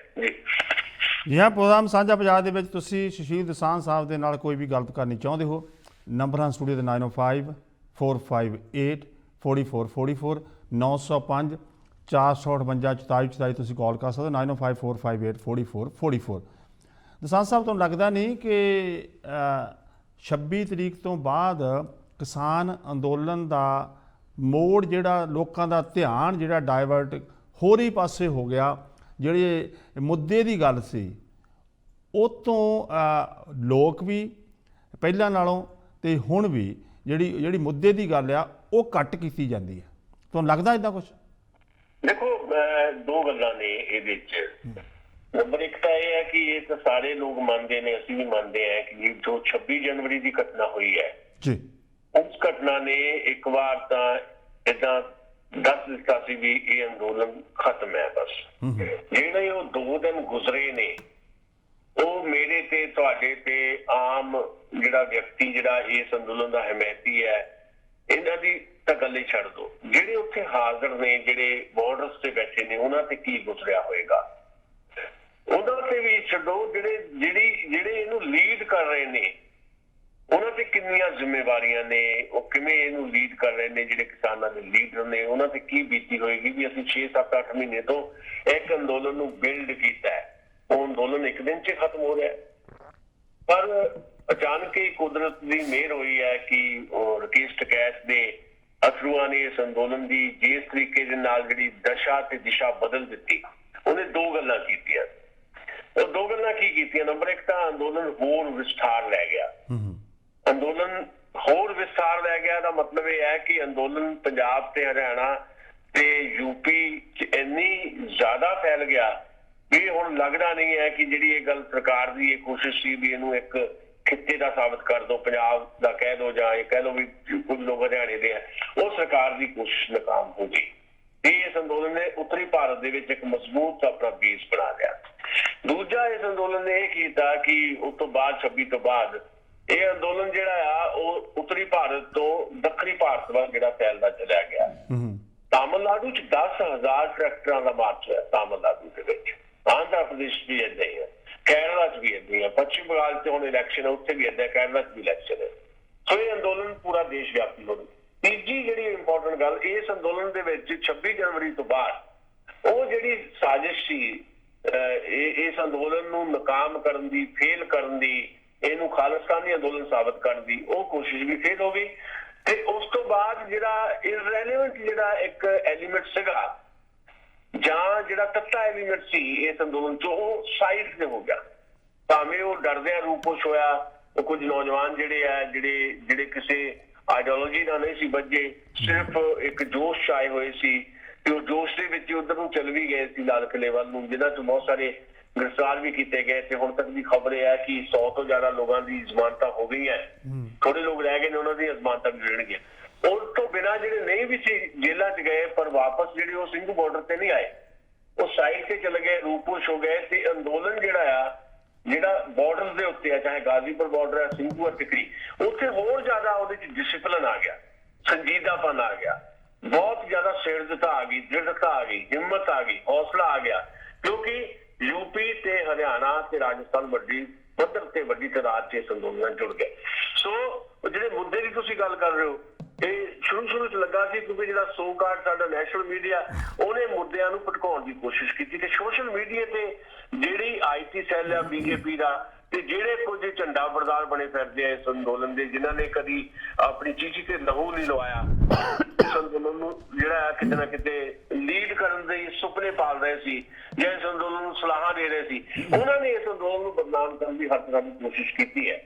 ਜੀ ਹਾਂ, ਪ੍ਰੋਗਰਾਮ ਸਾਂਝਾ ਪੰਜਾਬ ਦੇ ਵਿੱਚ ਤੁਸੀਂ ਸੁਸ਼ੀਲ ਦਸਾਂਝ ਸਾਹਿਬ ਦੇ ਨਾਲ ਕੋਈ ਵੀ ਗੱਲ ਕਰਨੀ ਚਾਹੁੰਦੇ ਹੋ, ਨੰਬਰ ਹਨ ਸਟੂਡੀਓ ਦੇ 9054584444 905 458 44 ਤੁਸੀਂ ਕਾਲ ਕਰ ਸਕਦੇ ਹੋ। 9054584444। ਦਸਾਂਝ ਸਾਹਿਬ, ਤੁਹਾਨੂੰ ਲੱਗਦਾ ਨਹੀਂ ਕਿ 26 ਤਰੀਕ ਤੋਂ ਬਾਅਦ ਕਿਸਾਨ ਅੰਦੋਲਨ ਦਾ ਮੋੜ ਜਿਹੜਾ ਲੋਕਾਂ ਦਾ ਧਿਆਨ ਜਿਹੜਾ ਡਾਇਵਰਟ ਹੋਰ ਹੀ ਪਾਸੇ ਹੋ ਗਿਆ? ਜਿਹੜੇ ਮੁੱਦੇ ਦੀ ਗੱਲ ਸੀ ਉਹ ਤੋਂ ਲੋਕ ਵੀ ਪਹਿਲਾਂ ਨਾਲੋਂ ਤੇ ਹੁਣ ਵੀ ਜਿਹੜੀ ਮੁੱਦੇ ਦੀ ਗੱਲ ਆ ਉਹ ਘੱਟ ਕੀਤੀ ਜਾਂਦੀ ਹੈ। ਤੁਹਾਨੂੰ ਲੱਗਦਾ ਇੱਦਾਂ ਕੁਛ? ਦੇਖੋ ਦੋ ਗੱਲਾਂ ਨੇ ਇਹਦੇ ਚ। ਨੰਬਰ ਇੱਕ ਤਾਂ ਇਹ ਹੈ ਕਿ ਇਹ ਤਾਂ ਸਾਰੇ ਲੋਕ ਮੰਨਦੇ ਨੇ, ਅਸੀਂ ਵੀ ਮੰਨਦੇ ਹਾਂ ਕਿ ਜੋ 26 ਜਨਵਰੀ ਦੀ ਘਟਨਾ ਹੋਈ ਹੈ ਜੀ, ਉਸ ਘਟਨਾ ਨੇ ਇੱਕ ਵਾਰ ਤਾਂ ਏਦਾਂ ਦੱਸ ਦਿੱਤਾ ਸੀ ਵੀ ਇਹ ਅੰਦੋਲਨ ਖਤਮ ਹੈ ਬਸ। ਜਿਹੜੇ ਉਹ 2 ਦਿਨ ਗੁਜ਼ਰੇ ਨੇ ਉਹ ਮੇਰੇ ਤੇ ਤੁਹਾਡੇ ਤੇ ਆਮ ਜਿਹੜਾ ਵਿਅਕਤੀ ਜਿਹੜਾ ਇਸ ਅੰਦੋਲਨ ਦਾ ਹਮਾਇਤੀ ਹੈ ਇਹਨਾਂ ਦੀ ਤਾਂ ਗੱਲ ਹੀ ਛੱਡ ਦੋ, ਜਿਹੜੇ ਉੱਥੇ ਹਾਜ਼ਰ ਨੇ, ਜਿਹੜੇ ਬਾਰਡਰਸ ਤੇ ਬੈਠੇ ਨੇ, ਉਹਨਾਂ ਤੇ ਕੀ ਗੁਜ਼ਰਿਆ ਹੋਏਗਾ ਉਹਨਾਂ ਤੇ ਵੀ ਛੱਡੋ। ਜਿਹੜੇ ਇਹਨੂੰ ਲੀਡ ਕਰ ਰਹੇ ਨੇ ਉਹਨਾਂ ਤੇ ਕਿੰਨੀਆਂ ਜ਼ਿੰਮੇਵਾਰੀਆਂ ਨੇ, ਉਹ ਕਿਵੇਂ ਇਹਨੂੰ ਲੀਡ ਕਰ ਰਹੇ ਨੇ, ਜਿਹੜੇ ਕਿਸਾਨਾਂ ਦੇ ਲੀਡਰ ਨੇ ਉਹਨਾਂ ਤੇ ਕੀ ਬੀਤੀ ਹੋਏਗੀ ਵੀ ਅਸੀਂ 6, 7, 8 ਮਹੀਨੇ ਤੋਂ ਇੱਕ ਅੰਦੋਲਨ ਨੂੰ ਬਿਲਡ ਕੀਤਾ ਹੈ, ਉਹ ਅੰਦੋਲਨ ਇੱਕ ਦਿਨ 'ਚ ਖਤਮ ਹੋ ਰਿਹਾ। ਪਰ ਅਚਾਨਕ ਹੀ ਕੁਦਰਤ ਦੀ ਮਿਹਰ ਹੋਈ ਹੈ ਕਿ ਰਕੇਸ਼ ਟਕੈਤ ਦੇ ਅਥਰੂਆਂ ਨੇ ਇਸ ਅੰਦੋਲਨ ਦੀ ਜਿਸ ਤਰੀਕੇ ਦੇ ਨਾਲ ਜਿਹੜੀ ਦਸ਼ਾ ਤੇ ਦਿਸ਼ਾ ਬਦਲ ਦਿੱਤੀ। ਉਹਨੇ 2 ਗੱਲਾਂ ਕੀਤੀਆਂ। ਉਹ 2 ਗੱਲਾਂ ਕੀ ਕੀਤੀਆਂ? ਨੰਬਰ 1 ਤਾਂ ਅੰਦੋਲਨ ਹੋਰ ਵਿਸਥਾਰ ਲੈ ਗਿਆ। ਅੰਦੋਲਨ ਹੋਰ ਵਿਸਥਾਰ ਲੈ ਗਿਆ ਦਾ ਮਤਲਬ ਇਹ ਹੈ ਕਿ ਅੰਦੋਲਨ ਪੰਜਾਬ ਤੇ ਹਰਿਆਣਾ ਤੇ ਯੂਪੀ 'ਚ ਇੰਨੀ ਜ਼ਿਆਦਾ ਫੈਲ ਗਿਆ ਵੀ ਹੁਣ ਲੱਗਦਾ ਨਹੀਂ ਹੈ ਕਿ ਜਿਹੜੀ ਇਹ ਗੱਲ ਸਰਕਾਰ ਦੀ ਇਹ ਕੋਸ਼ਿਸ਼ ਸੀ ਵੀ ਇਹਨੂੰ ਇੱਕ ਖਿੱਤੇ ਦਾ ਸਾਬਤ ਕਰ ਦੋ, ਪੰਜਾਬ ਦਾ ਕਹਿ ਦੋ ਜਾਂ ਇਹ ਕਹਿ ਲਓ ਵੀ ਕੁਝ ਲੋਕ ਹਰਿਆਣੇ ਦੇ ਆ, ਉਹ ਸਰਕਾਰ ਦੀ ਕੋਸ਼ਿਸ਼ ਨਾਕਾਮ ਹੋ ਗਈ। ਇਸ ਅੰਦੋਲਨ ਨੇ ਉੱਤਰੀ ਭਾਰਤ ਦੇ ਵਿੱਚ ਇੱਕ ਮਜ਼ਬੂਤ ਆਪਣਾ ਬੇਸ ਬਣਾ ਲਿਆ। ਦੂਜਾ, ਇਸ ਅੰਦੋਲਨ ਨੇ ਇਹ ਕੀਤਾ ਕਿ ਉਸ ਤੋਂ ਬਾਅਦ 26 ਤੋਂ ਬਾਅਦ ਇਹ ਅੰਦੋਲਨ ਜਿਹੜਾ ਆ ਉਹ ਉੱਤਰੀ ਭਾਰਤ ਤੋਂ ਦੱਖਣੀ ਭਾਰਤ ਵੱਲ ਜਿਹੜਾ ਫੈਲਦਾ ਚਲਿਆ ਗਿਆ। ਤਾਮਿਲਨਾਡੂ 'ਚ 10,000 ਟਰੈਕਟਰਾਂ ਦਾ ਮਾਰਚ ਹੋਇਆ ਤਾਮਿਲਨਾਡੂ ਦੇ ਵਿੱਚ। ਆਂਧਰਾ ਪ੍ਰਦੇਸ਼ ਵੀ ਏਦਾਂ ਹੀ ਹੈ, ਕੇਰਲਾ 'ਚ ਵੀ ਏਦਾਂ ਹੀ ਹੈ, ਪੱਛਮੀ ਬੰਗਾਲ 'ਚ ਹੁਣ ਇਲੈਕਸ਼ਨ ਹੈ, ਉੱਥੇ ਵੀ ਏਦਾਂ, ਕੇਰਲਾ 'ਚ ਵੀ ਇਲੈਕਸ਼ਨ ਹੈ। ਸੋ ਇਹ ਅੰਦੋਲਨ ਪੂਰਾ ਦੇਸ਼ ਵਿਆਪੀ ਹੋ ਗਿਆ। ਤੀਜੀ ਜਿਹੜੀ ਇੰਪੋਰਟੈਂਟ ਗੱਲ, ਇਸ ਅੰਦੋਲਨ ਦੇ ਵਿੱਚ 26 ਜਨਵਰੀ ਤੋਂ ਬਾਅਦ ਉਹ ਜਿਹੜੀ ਸਾਜ਼ਿਸ਼ ਸੀ ਇਸ ਅੰਦੋਲਨ ਨੂੰ ਨਾਕਾਮ ਕਰਨ ਦੀ, ਫੇਲ ਕਰਨ ਦੀ, ਇਹਨੂੰ ਖਾਲਿਸਤਾਨੀ ਅੰਦੋਲਨ ਸਾਬਤ ਕਰਨ ਦੀ, ਉਹ ਕੋਸ਼ਿਸ਼ ਵੀ ਫੇਲ ਹੋ ਗਈ। ਤੇ ਉਸ ਤੋਂ ਬਾਅਦ ਜਿਹੜਾ ਇਰਰੈਲੇਵੈਂਟ ਜਿਹੜਾ ਇੱਕ ਐਲੀਮੈਂਟ ਸੀਗਾ ਜਾਂ ਜਿਹੜਾ ਤੱਤਾ ਐਲੀਮੈਂਟ ਸੀ ਇਸ ਅੰਦੋਲਨ 'ਚ, ਉਹ ਸਾਈਡ ਤੇ ਹੋ ਗਿਆ। ਭਾਵੇਂ ਉਹ ਡਰਦਿਆਂ ਰੂਪੋਸ਼ ਹੋਇਆ, ਉਹ ਕੁਝ ਨੌਜਵਾਨ ਜਿਹੜੇ ਆ ਜਿਹੜੇ ਕਿਸੇ ਆਈਡੀਓਲੋਜੀ ਨਾਲ ਨਹੀਂ ਸੀ ਬੱਝੇ, ਸਿਰਫ ਇੱਕ ਜੋਸ਼ 'ਚ ਆਏ ਹੋਏ ਸੀ ਤੇ ਉਹ ਜੋਸ਼ ਦੇ ਵਿੱਚ ਉਧਰ ਨੂੰ ਚੱਲ ਵੀ ਗਏ ਸੀ ਲਾਲ ਕਿਲੇ ਵੱਲ ਨੂੰ, ਜਿਨ੍ਹਾਂ 'ਚ ਬਹੁਤ ਸਾਰੇ ਗ੍ਰਿਫਤਾਰ ਵੀ ਕੀਤੇ ਗਏ। ਤੇ ਹੁਣ ਤੱਕ ਦੀ ਖਬਰ ਇਹ ਹੈ ਕਿ 100 ਤੋਂ ਜ਼ਿਆਦਾ ਲੋਕਾਂ ਦੀ ਜ਼ਮਾਨਤਾਂ ਹੋ ਗਈਆਂ, ਥੋੜੇ ਲੋਕ ਰਹਿ ਗਏ ਨੇ, ਉਹਨਾਂ ਦੀ ਜ਼ਮਾਨਤਾਂ ਵੀ ਰਹਿਣਗੀਆਂ। ਉਸ ਤੋਂ ਬਿਨਾਂ ਜਿਹੜੇ ਨਹੀਂ ਵੀ ਸੀ ਜੇਲ੍ਹਾਂ 'ਚ ਗਏ ਪਰ ਵਾਪਸ ਜਿਹੜੇ ਉਹ ਸਿੰਘੂ ਬਾਰਡਰ ਤੇ ਨਹੀਂ ਆਏ, ਉਹ ਸਾਈਡ ਤੇ ਚਲੇ ਗਏ, ਰੂਪੋਸ਼ ਹੋ ਗਏ। ਤੇ ਅੰਦੋਲਨ ਜਿਹੜਾ ਬਾਰਡਰ ਦੇ ਉੱਤੇ ਆ, ਚਾਹੇ ਗਾਜ਼ੀਪੁਰ ਬਾਰਡਰ ਹੈ, ਸਿੰਘੂ ਟਿਕਰੀ, ਉੱਥੇ ਹੋਰ ਜ਼ਿਆਦਾ ਉਹਦੇ 'ਚ ਡਿਸਿਪਲਿਨ ਆ ਗਿਆ, ਸੰਜੀਦਾਪਨ ਆ ਗਿਆ, ਬਹੁਤ ਜ਼ਿਆਦਾ ਸਿਰਦਤਾ ਆ ਗਈ, ਦ੍ਰਿੜਤਾ ਆ ਗਈ, ਹਿੰਮਤ ਆ ਗਈ, ਹੌਸਲਾ ਆ ਗਿਆ। ਕਿਉਂਕਿ ਯੂਪੀ ਤੇ ਹਰਿਆਣਾ ਤੇ ਰਾਜਸਥਾਨ ਵੱਡੀ ਪੱਧਰ ਤੇ ਵੱਡੀ ਤਾਦਾਦ 'ਚ ਇਸ ਅੰਦੋਲਨ ਨਾਲ ਜੁੜ ਗਏ। ਸੋ ਜਿਹੜੇ ਮੁੱਦੇ ਦੀ ਤੁਸੀਂ ਗੱਲ ਕਰ ਰਹੇ ਹੋ, ਇਹ ਸ਼ੁਰੂ 'ਚ ਲੱਗਾ ਸੀ ਕਿਉਂਕਿ ਜਿਹੜਾ ਸੋ ਕਾਰਡ ਸਾਡਾ ਨੈਸ਼ਨਲ ਮੀਡੀਆ, ਉਹਨੇ ਮੁੱਦਿਆਂ ਨੂੰ ਭਟਕਾਉਣ ਦੀ ਕੋਸ਼ਿਸ਼ ਕੀਤੀ ਤੇ ਸੋਸ਼ਲ ਮੀਡੀਆ ਤੇ ਜਿਹੜੀ IT ਸੈੱਲ ਆ ਬੀਜੇਪੀ ਦਾ ਤੇ ਜਿਹੜੇ ਕੁਝ ਝੰਡਾ ਬਰਦਾਰ ਬਣੇ ਫਿਰਦੇ ਆ ਇਸ ਅੰਦੋਲਨ ਦੇ, ਜਿਨ੍ਹਾਂ ਨੇ ਕਦੀ ਆਪਣੀ ਚੀਚੀ ਤੇ ਲਹੂ ਨਹੀਂ ਲਵਾਇਆ, ਇਸ ਅੰਦੋਲਨ ਨੂੰ ਜਿਹੜਾ ਕਿਤੇ ਨਾ ਕਿਤੇ ਲੀਡ ਕਰਨ ਦੇ ਸੁਪਨੇ ਪਾਲ ਰਹੇ ਸੀ ਜਾਂ ਇਸ ਅੰਦੋਲਨ ਨੂੰ ਸਲਾਹਾਂ ਦੇ ਰਹੇ ਸੀ, ਉਹਨਾਂ ਨੇ ਇਸ ਅੰਦੋਲਨ ਨੂੰ ਬਦਨਾਮ ਕਰਨ ਦੀ ਹਰ ਤਰ੍ਹਾਂ ਦੀ ਕੋਸ਼ਿਸ਼ ਕੀਤੀ ਹੈ।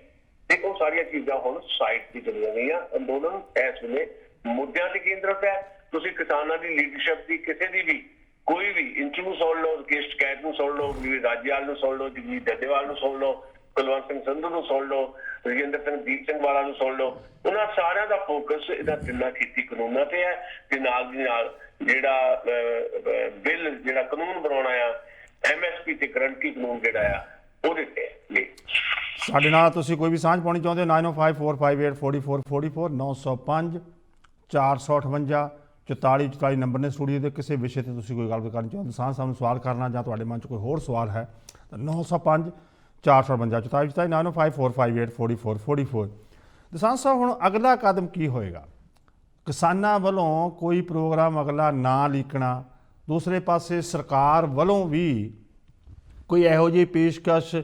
ਤੇ ਉਹ ਸਾਰੀਆਂ ਚੀਜ਼ਾਂ ਹੁਣ ਸਾਈਡ ਤੇ ਚਲੀਆਂ ਗਈਆਂ। ਅੰਦੋਲਨ ਇਸ ਵੇਲੇ ਮੁੱਦਿਆਂ ਤੇ ਕੇਂਦਰਿਤ ਹੈ। ਤੁਸੀਂ ਕਿਸਾਨਾਂ ਦੀ ਲੀਡਰਸ਼ਿਪ ਦੀ ਕਿਸੇ ਦੀ ਵੀ ਕੋਈ ਵੀ ਇੰਚੂ ਨੂੰ ਸੁਣ ਲਓ, ਰਕੇਸ਼ ਟਕੈਤ ਨੂੰ ਸੁਣ ਲਓ, ਰਾਜੇਵਾਲ ਨੂੰ ਸੁਣ ਲਓ, ਜਗਜੀਤ ਡੱਡੇਵਾਲ ਨੂੰ ਸੁਣ ਲਓ, ਕੁਲਵੰਤ ਸਿੰਘ ਸੰਧੂ ਨੂੰ ਸੁਣ ਲਓ, ਰਜਿੰਦਰ ਸਿੰਘ ਦੀਪ ਸਿੰਘ ਵਾਲਾ ਨੂੰ ਸੁਣ ਲਓ, ਉਹਨਾਂ ਸਾਰਿਆਂ ਦਾ ਫੋਕਸ ਇਹਨਾਂ ਤਿੰਨਾਂ ਖੇਤੀ ਕਾਨੂੰਨਾਂ ਤੇ ਹੈ ਤੇ ਨਾਲ ਦੀ ਨਾਲ ਜਿਹੜਾ ਬਿੱਲ ਜਿਹੜਾ ਕਾਨੂੰਨ ਬਣਾਉਣਾ ਆ MSP ਤੇ ਕਰੰਟੀ ਕਾਨੂੰਨ ਜਿਹੜਾ ਆ ਉਹਦੇ ਤੇ ਹੈ। ਸਾਡੇ ਨਾਲ ਤੁਸੀਂ ਕੋਈ ਵੀ ਸਾਂਝ ਪਾਉਣੀ ਚਾਹੁੰਦੇ ਹੋ 9054584444 905 458 4444 ਨੰਬਰ ਨੇ ਸਟੂਡੀਓ ਦੇ। ਕਿਸੇ ਵਿਸ਼ੇ ਤੇ ਤੁਸੀਂ ਕੋਈ ਗੱਲ ਕਰਨੀ ਚਾਹੁੰਦੇ, ਸਾਂਝ ਸਾਹਿਬ ਨੂੰ ਸਵਾਲ ਕਰਨਾ ਜਾਂ ਤੁਹਾਡੇ ਮਨ 'ਚ ਕੋਈ ਹੋਰ ਸਵਾਲ ਹੈ ਤਾਂ 905 458 4444 9054584444। ਦਸਾਂਝ ਸਾਹਿਬ, ਹੁਣ ਅਗਲਾ ਕਦਮ ਕੀ ਹੋਏਗਾ? ਕਿਸਾਨਾਂ ਵੱਲੋਂ ਕੋਈ ਪ੍ਰੋਗਰਾਮ ਅਗਲਾ ਨਾ ਲੀਕਣਾ, ਦੂਸਰੇ ਪਾਸੇ ਸਰਕਾਰ ਵੱਲੋਂ ਵੀ ਕੋਈ ਇਹੋ ਜਿਹੀ ਪੇਸ਼ਕਸ਼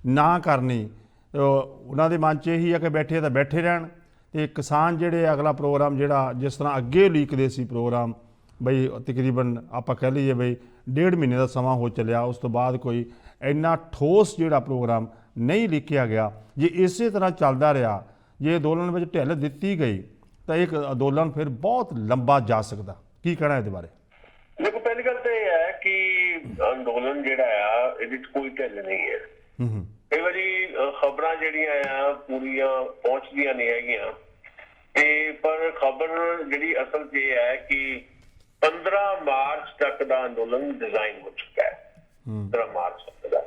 ਨਾ ਕਰਨੀ, ਉਹਨਾਂ ਦੇ ਮਨ 'ਚ ਇਹੀ ਹੈ ਕਿ ਬੈਠੇ ਤਾਂ ਬੈਠੇ ਰਹਿਣ ਤੇ ਕਿਸਾਨ ਜਿਹੜੇ ਅਗਲਾ ਪ੍ਰੋਗਰਾਮ ਜਿਹੜਾ ਜਿਸ ਤਰ੍ਹਾਂ ਅੱਗੇ ਲੀਕਦੇ ਸੀ ਪ੍ਰੋਗਰਾਮ, ਬਈ ਤਕਰੀਬਨ ਆਪਾਂ ਕਹਿ ਲਈਏ ਬਈ 1.5 ਮਹੀਨੇ ਦਾ ਸਮਾਂ ਹੋ ਚੱਲਿਆ, ਉਸ ਤੋਂ ਬਾਅਦ ਕੋਈ ਇੰਨਾ ਠੋਸ ਜਿਹੜਾ ਪ੍ਰੋਗਰਾਮ ਨਹੀਂ ਲਿਖਿਆ ਗਿਆ। ਜੇ ਇਸੇ ਤਰ੍ਹਾਂ ਚੱਲਦਾ ਰਿਹਾ, ਜੇ ਅੰਦੋਲਨ ਵਿੱਚ ਢਿੱਲ ਦਿੱਤੀ ਗਈ ਤਾਂ ਇਹ ਅੰਦੋਲਨ ਫਿਰ ਬਹੁਤ ਲੰਬਾ ਜਾ ਸਕਦਾ। ਕੀ ਕਹਿਣਾ ਇਹਦੇ ਬਾਰੇ? ਦੇਖੋ, ਪਹਿਲੀ ਗੱਲ ਤਾਂ ਇਹ ਹੈ ਕਿ ਅੰਦੋਲਨ ਜਿਹੜਾ ਆ ਇਹਦੇ 'ਚ ਕੋਈ ਢਿੱਲ ਨਹੀਂ ਹੈ। ਕਈ ਵਾਰੀ ਖਬਰਾਂ ਜਿਹੜੀਆਂ ਆ ਪੂਰੀਆਂ ਪਹੁੰਚਦੀਆਂ ਨਹੀਂ ਹੈਗੀਆਂ, ਤੇ ਪਰ ਖਬਰ ਜਿਹੜੀ ਅਸਲ 'ਚ ਇਹ ਹੈ ਕਿ 15 ਮਾਰਚ ਤੱਕ ਦਾ ਅੰਦੋਲਨ ਡਿਜ਼ਾਈਨ ਹੋ ਚੁੱਕਾ ਹੈ। 15 ਮਾਰਚ ਤੱਕ ਦਾ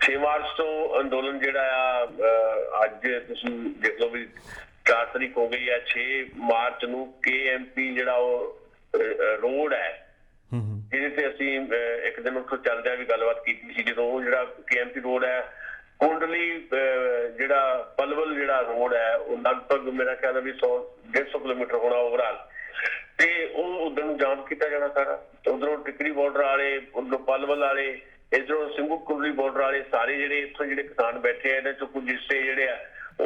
6 ਮਾਰਚ ਤੋਂ ਅੰਦੋਲਨ ਜਿਹੜਾ ਆ ਅੱਜ ਤੁਸੀਂ ਦੇਖ ਲਓ ਵੀ 4 ਤਰੀਕ ਹੋ ਗਈ ਹੈ। 6 ਮਾਰਚ ਨੂੰ KMP ਜਿਹੜਾ ਉਹ ਰੋਡ ਹੈ ਜਿਹਦੇ ਤੇ ਅਸੀਂ ਇੱਕ ਦਿਨ ਉੱਥੋਂ ਚੱਲਦਿਆਂ ਵੀ ਗੱਲਬਾਤ ਕੀਤੀ ਸੀ, ਜਦੋਂ ਉਹ ਜਿਹੜਾ KMP ਰੋਡ ਹੈ ਕੁੰਡਲੀ ਜਿਹੜਾ ਪਲਵਲ ਜਿਹੜਾ ਰੋਡ ਹੈ ਉਹ ਲਗਭਗ ਮੇਰਾ ਖਿਆਲ ਹੈ ਵੀ 100-150 ਕਿਲੋਮੀਟਰ ਹੋਣਾ ਓਵਰਆਲ, ਤੇ ਉਹ ਉਧਰ ਨੂੰ ਜਾਮ ਕੀਤਾ ਜਾਣਾ ਸਾਰਾ। ਉਧਰੋਂ ਟਿਕਰੀ ਬਾਰਡਰ ਵਾਲੇ, ਉਧਰੋਂ ਪਲਵਲ ਵਾਲੇ, ਇਧਰੋਂ ਸਿੰਘੂ ਕੁੰਡਲੀ ਬਾਰਡਰ ਵਾਲੇ ਸਾਰੇ ਜਿਹੜੇ ਇੱਥੋਂ ਜਿਹੜੇ ਕਿਸਾਨ ਬੈਠੇ ਆ ਇਹਨਾਂ ਚੋਂ ਕੁਝ ਹਿੱਸੇ ਜਿਹੜੇ ਆ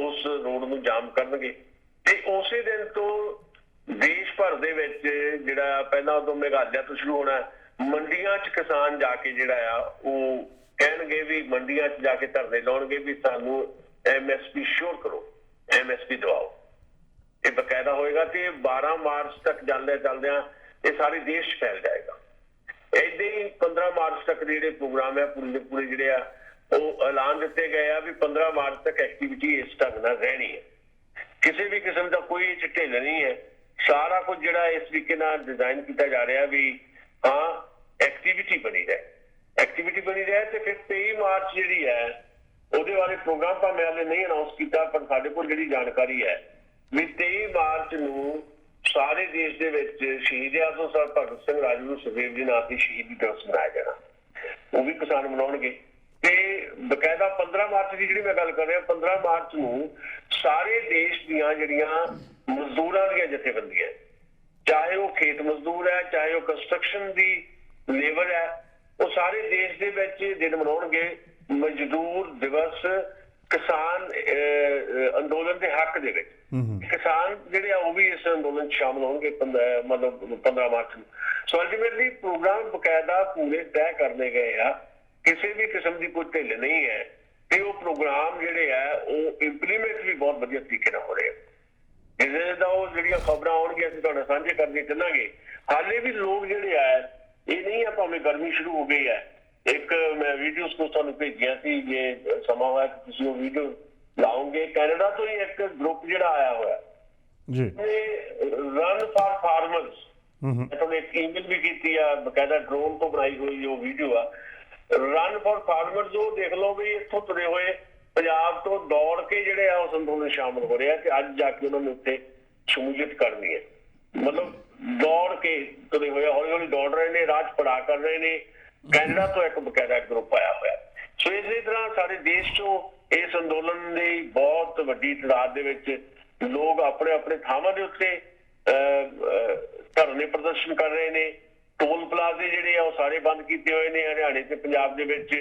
ਉਸ ਰੋਡ ਨੂੰ ਜਾਮ ਕਰਨਗੇ। ਤੇ ਉਸੇ ਦਿਨ ਤੋਂ ਦੇਸ਼ ਭਰ ਦੇ ਵਿੱਚ ਜਿਹੜਾ ਪਹਿਲਾਂ ਉਦੋਂ ਮੇਘਾਲਿਆ ਤੋਂ ਸ਼ੁਰੂ ਹੋਣਾ, ਮੰਡੀਆਂ 'ਚ ਕਿਸਾਨ ਜਾ ਕੇ ਜਿਹੜਾ ਆ ਉਹ ਕਹਿਣਗੇ ਵੀ ਮੰਡੀਆਂ 'ਚ ਜਾ ਕੇ ਧਰਨੇ ਲਾਉਣਗੇ ਵੀ ਸਾਨੂੰ MSP ਸ਼ੋਰ ਕਰੋ, MSP ਦਵਾਓ। ਇਹ ਬਕਾਇਦਾ ਹੋਏਗਾ ਤੇ 12 ਮਾਰਚ ਤੱਕ ਚੱਲਦਿਆਂ ਇਹ ਸਾਰੇ ਦੇਸ਼ 'ਚ ਫੈਲ ਜਾਏਗਾ। ਏਦਾਂ ਹੀ 15 ਮਾਰਚ ਤੱਕ ਦੇ ਜਿਹੜੇ ਪ੍ਰੋਗਰਾਮ ਹੈ ਪੂਰੇ ਜਿਹੜੇ ਆ ਉਹ ਐਲਾਨ ਦਿੱਤੇ ਗਏ ਆ ਵੀ 15 ਮਾਰਚ ਤੱਕ ਐਕਟੀਵਿਟੀ ਇਸ ਢੰਗ ਨਾਲ ਰਹਿਣੀ ਹੈ। ਕਿਸੇ ਵੀ ਕਿਸਮ ਦਾ ਕੋਈ ਢਿੱਲ ਨਹੀਂ ਹੈ। ਸਾਰਾ ਕੁਝ ਜਿਹੜਾ ਇਸ ਤਰੀਕੇ ਨਾਲ ਡਿਜ਼ਾਈਨ ਕੀਤਾ ਜਾ ਰਿਹਾ ਵੀ ਹਾਂ ਐਕਟੀਵਿਟੀ ਬਣੀ ਰਹੇ ਤੇ ਫਿਰ 23 ਮਾਰਚ ਜਿਹੜੀ ਹੈ ਉਹਦੇ ਬਾਰੇ ਪ੍ਰੋਗਰਾਮ ਭਾਵੇਂ ਹਾਲੇ ਨਹੀਂ ਅਨਾਉਂਸ ਕੀਤਾ, ਪਰ ਸਾਡੇ ਕੋਲ ਜਿਹੜੀ ਜਾਣਕਾਰੀ ਹੈ ਵੀ 23 ਮਾਰਚ ਨੂੰ ਸਾਰੇ ਦੇਸ਼ ਦੇ ਵਿੱਚ ਸ਼ਹੀਦ ਆਜ਼ਮ ਸਰ ਭਗਤ ਸਿੰਘ, ਰਾਜਗੁਰੂ ਸੁਖਦੇਵ ਜੀ ਨਾਲ ਦੀ ਸ਼ਹੀਦੀ ਦਿਵਸ ਮਨਾਇਆ ਜਾਣਾ, ਉਹ ਵੀ ਕਿਸਾਨ ਮਨਾਉਣਗੇ। ਤੇ ਬਕਾਇਦਾ 15 ਮਾਰਚ ਦੀ ਜਿਹੜੀ ਮੈਂ ਗੱਲ ਕਰ ਰਿਹਾ, 15 ਮਾਰਚ ਨੂੰ ਸਾਰੇ ਦੇਸ਼ ਦੀਆਂ ਜਿਹੜੀਆਂ ਮਜ਼ਦੂਰਾਂ ਦੀਆਂ ਜਥੇਬੰਦੀਆਂ, ਚਾਹੇ ਉਹ ਖੇਤ ਮਜ਼ਦੂਰ ਹੈ, ਚਾਹੇ ਉਹ ਕੰਸਟਰਕਸ਼ਨ ਦੀ ਲੇਬਰ ਹੈ, ਉਹ ਸਾਰੇ ਦੇਸ਼ ਦੇ ਵਿੱਚ ਦਿਨ ਮਨਾਉਣਗੇ ਮਜ਼ਦੂਰ ਦਿਵਸ ਕਿਸਾਨ ਅੰਦੋਲਨ ਦੇ ਹੱਕ ਦੇ ਵਿੱਚ। ਕਿਸਾਨ ਜਿਹੜੇ ਆ ਉਹ ਵੀ ਇਸ ਅੰਦੋਲਨ 'ਚ ਸ਼ਾਮਲ ਹੋਣਗੇ ਮਤਲਬ 15 ਮਾਰਚ ਨੂੰ। ਸੋ ਅਲਟੀਮੇਟਲੀ ਪ੍ਰੋਗਰਾਮ ਬਕਾਇਦਾ ਪੂਰੇ ਤੈਅ ਕਰਨੇ ਗਏ ਆ, ਕਿਸੇ ਵੀ ਕਿਸਮ ਦੀ ਕੋਈ ਢਿੱਲ ਨਹੀਂ ਹੈ ਤੇ ਉਹ ਪ੍ਰੋਗਰਾਮ ਜਿਹੜੇ ਆ ਉਹ ਇੰਪਲੀਮੈਂਟ ਵੀ ਬਹੁਤ ਵਧੀਆ ਤਰੀਕੇ ਨਾਲ ਹੋ ਰਹੇ ਆ। ਜਿਹਦੇ ਦਾ ਉਹ ਜਿਹੜੀਆਂ ਖਬਰਾਂ ਆਉਣਗੀਆਂ ਅਸੀਂ ਤੁਹਾਡੇ ਸਾਂਝੇ ਕਰਦੇ ਚੱਲਾਂਗੇ। ਹਾਲੇ ਵੀ ਲੋਕ ਜਿਹੜੇ ਆ ਇਹ ਨਹੀਂ ਆ, ਭਾਵੇਂ ਗਰਮੀ ਸ਼ੁਰੂ ਹੋ ਗਈ ਹੈ। ਇੱਕ ਮੈਂ ਵੀਡੀਓਜ਼ ਨੂੰ ਤੁਹਾਨੂੰ ਭੇਜੀਆਂ ਸੀ, ਜੇ ਸਮਾਂ ਹੋਇਆ ਤੁਸੀਂ ਉਹ ਵੀਡੀਓ ਲਾਓਗੇ। ਕੈਨੇਡਾ ਤੋਂ ਹੀ ਇੱਕ ਗਰੁੱਪ ਜਿਹੜਾ ਆਇਆ ਹੋਇਆ ਜੀ, ਰਨ ਫਾਰ ਫਾਰਮਰਸ, ਤੁਹਾਨੂੰ ਇੱਕ ਈਮੇਲ ਵੀ ਕੀਤੀ ਆ, ਬਕਾਇਦਾ ਡਰੋਨ ਤੋਂ ਬਣਾਈ ਹੋਈ ਉਹ ਵੀਡੀਓ ਆ। ਰਨ ਫਾਰ ਫਾਰਮਰਸ, ਉਹ ਦੇਖ ਲਓ ਵੀ ਇੱਥੋਂ ਤੁਰੇ ਹੋਏ ਪੰਜਾਬ ਤੋਂ ਦੌੜ ਕੇ ਜਿਹੜੇ ਆ ਉਸ ਅੰਦੋਲਨ ਸ਼ਾਮਲ ਹੋ ਰਹੇ ਆ ਤੇ ਅੱਜ ਜਾ ਕੇ ਉਹਨਾਂ ਨੇ ਉੱਥੇ ਸ਼ਮੂਲੀਅਤ ਕਰਨੀ ਹੈ। ਮਤਲਬ ਦੌੜ ਕੇ ਤੁਰੇ ਹੋਏ, ਹੌਲੀ ਹੌਲੀ ਦੌੜ ਰਹੇ ਨੇ, ਰਾਜ ਪੜਾ ਕਰ ਰਹੇ ਨੇ। ਕੈਨੇਡਾ ਤੋਂ ਇੱਕ ਬਕਾਇਦਾ ਗਰੁੱਪ ਆਇਆ ਹੋਇਆ। ਸੋ ਇਸੇ ਤਰ੍ਹਾਂ ਸਾਡੇ ਦੇਸ਼ ਚੋਂ ਇਸ ਅੰਦੋਲਨ ਦੀ ਬਹੁਤ ਵੱਡੀ ਤਾਦਾਦ ਦੇ ਵਿੱਚ ਲੋਕ ਆਪਣੇ ਆਪਣੇ ਥਾਵਾਂ ਦੇ ਉੱਤੇ ਧਰਨੇ ਪ੍ਰਦਰਸ਼ਨ ਕਰ ਰਹੇ ਨੇ। ਟੋਲ ਪਲਾਜ਼ੇ ਜਿਹੜੇ ਆ ਉਹ ਸਾਰੇ ਬੰਦ ਕੀਤੇ ਹੋਏ ਨੇ। ਹਰਿਆਣੇ ਤੇ ਪੰਜਾਬ ਦੇ ਵਿੱਚ,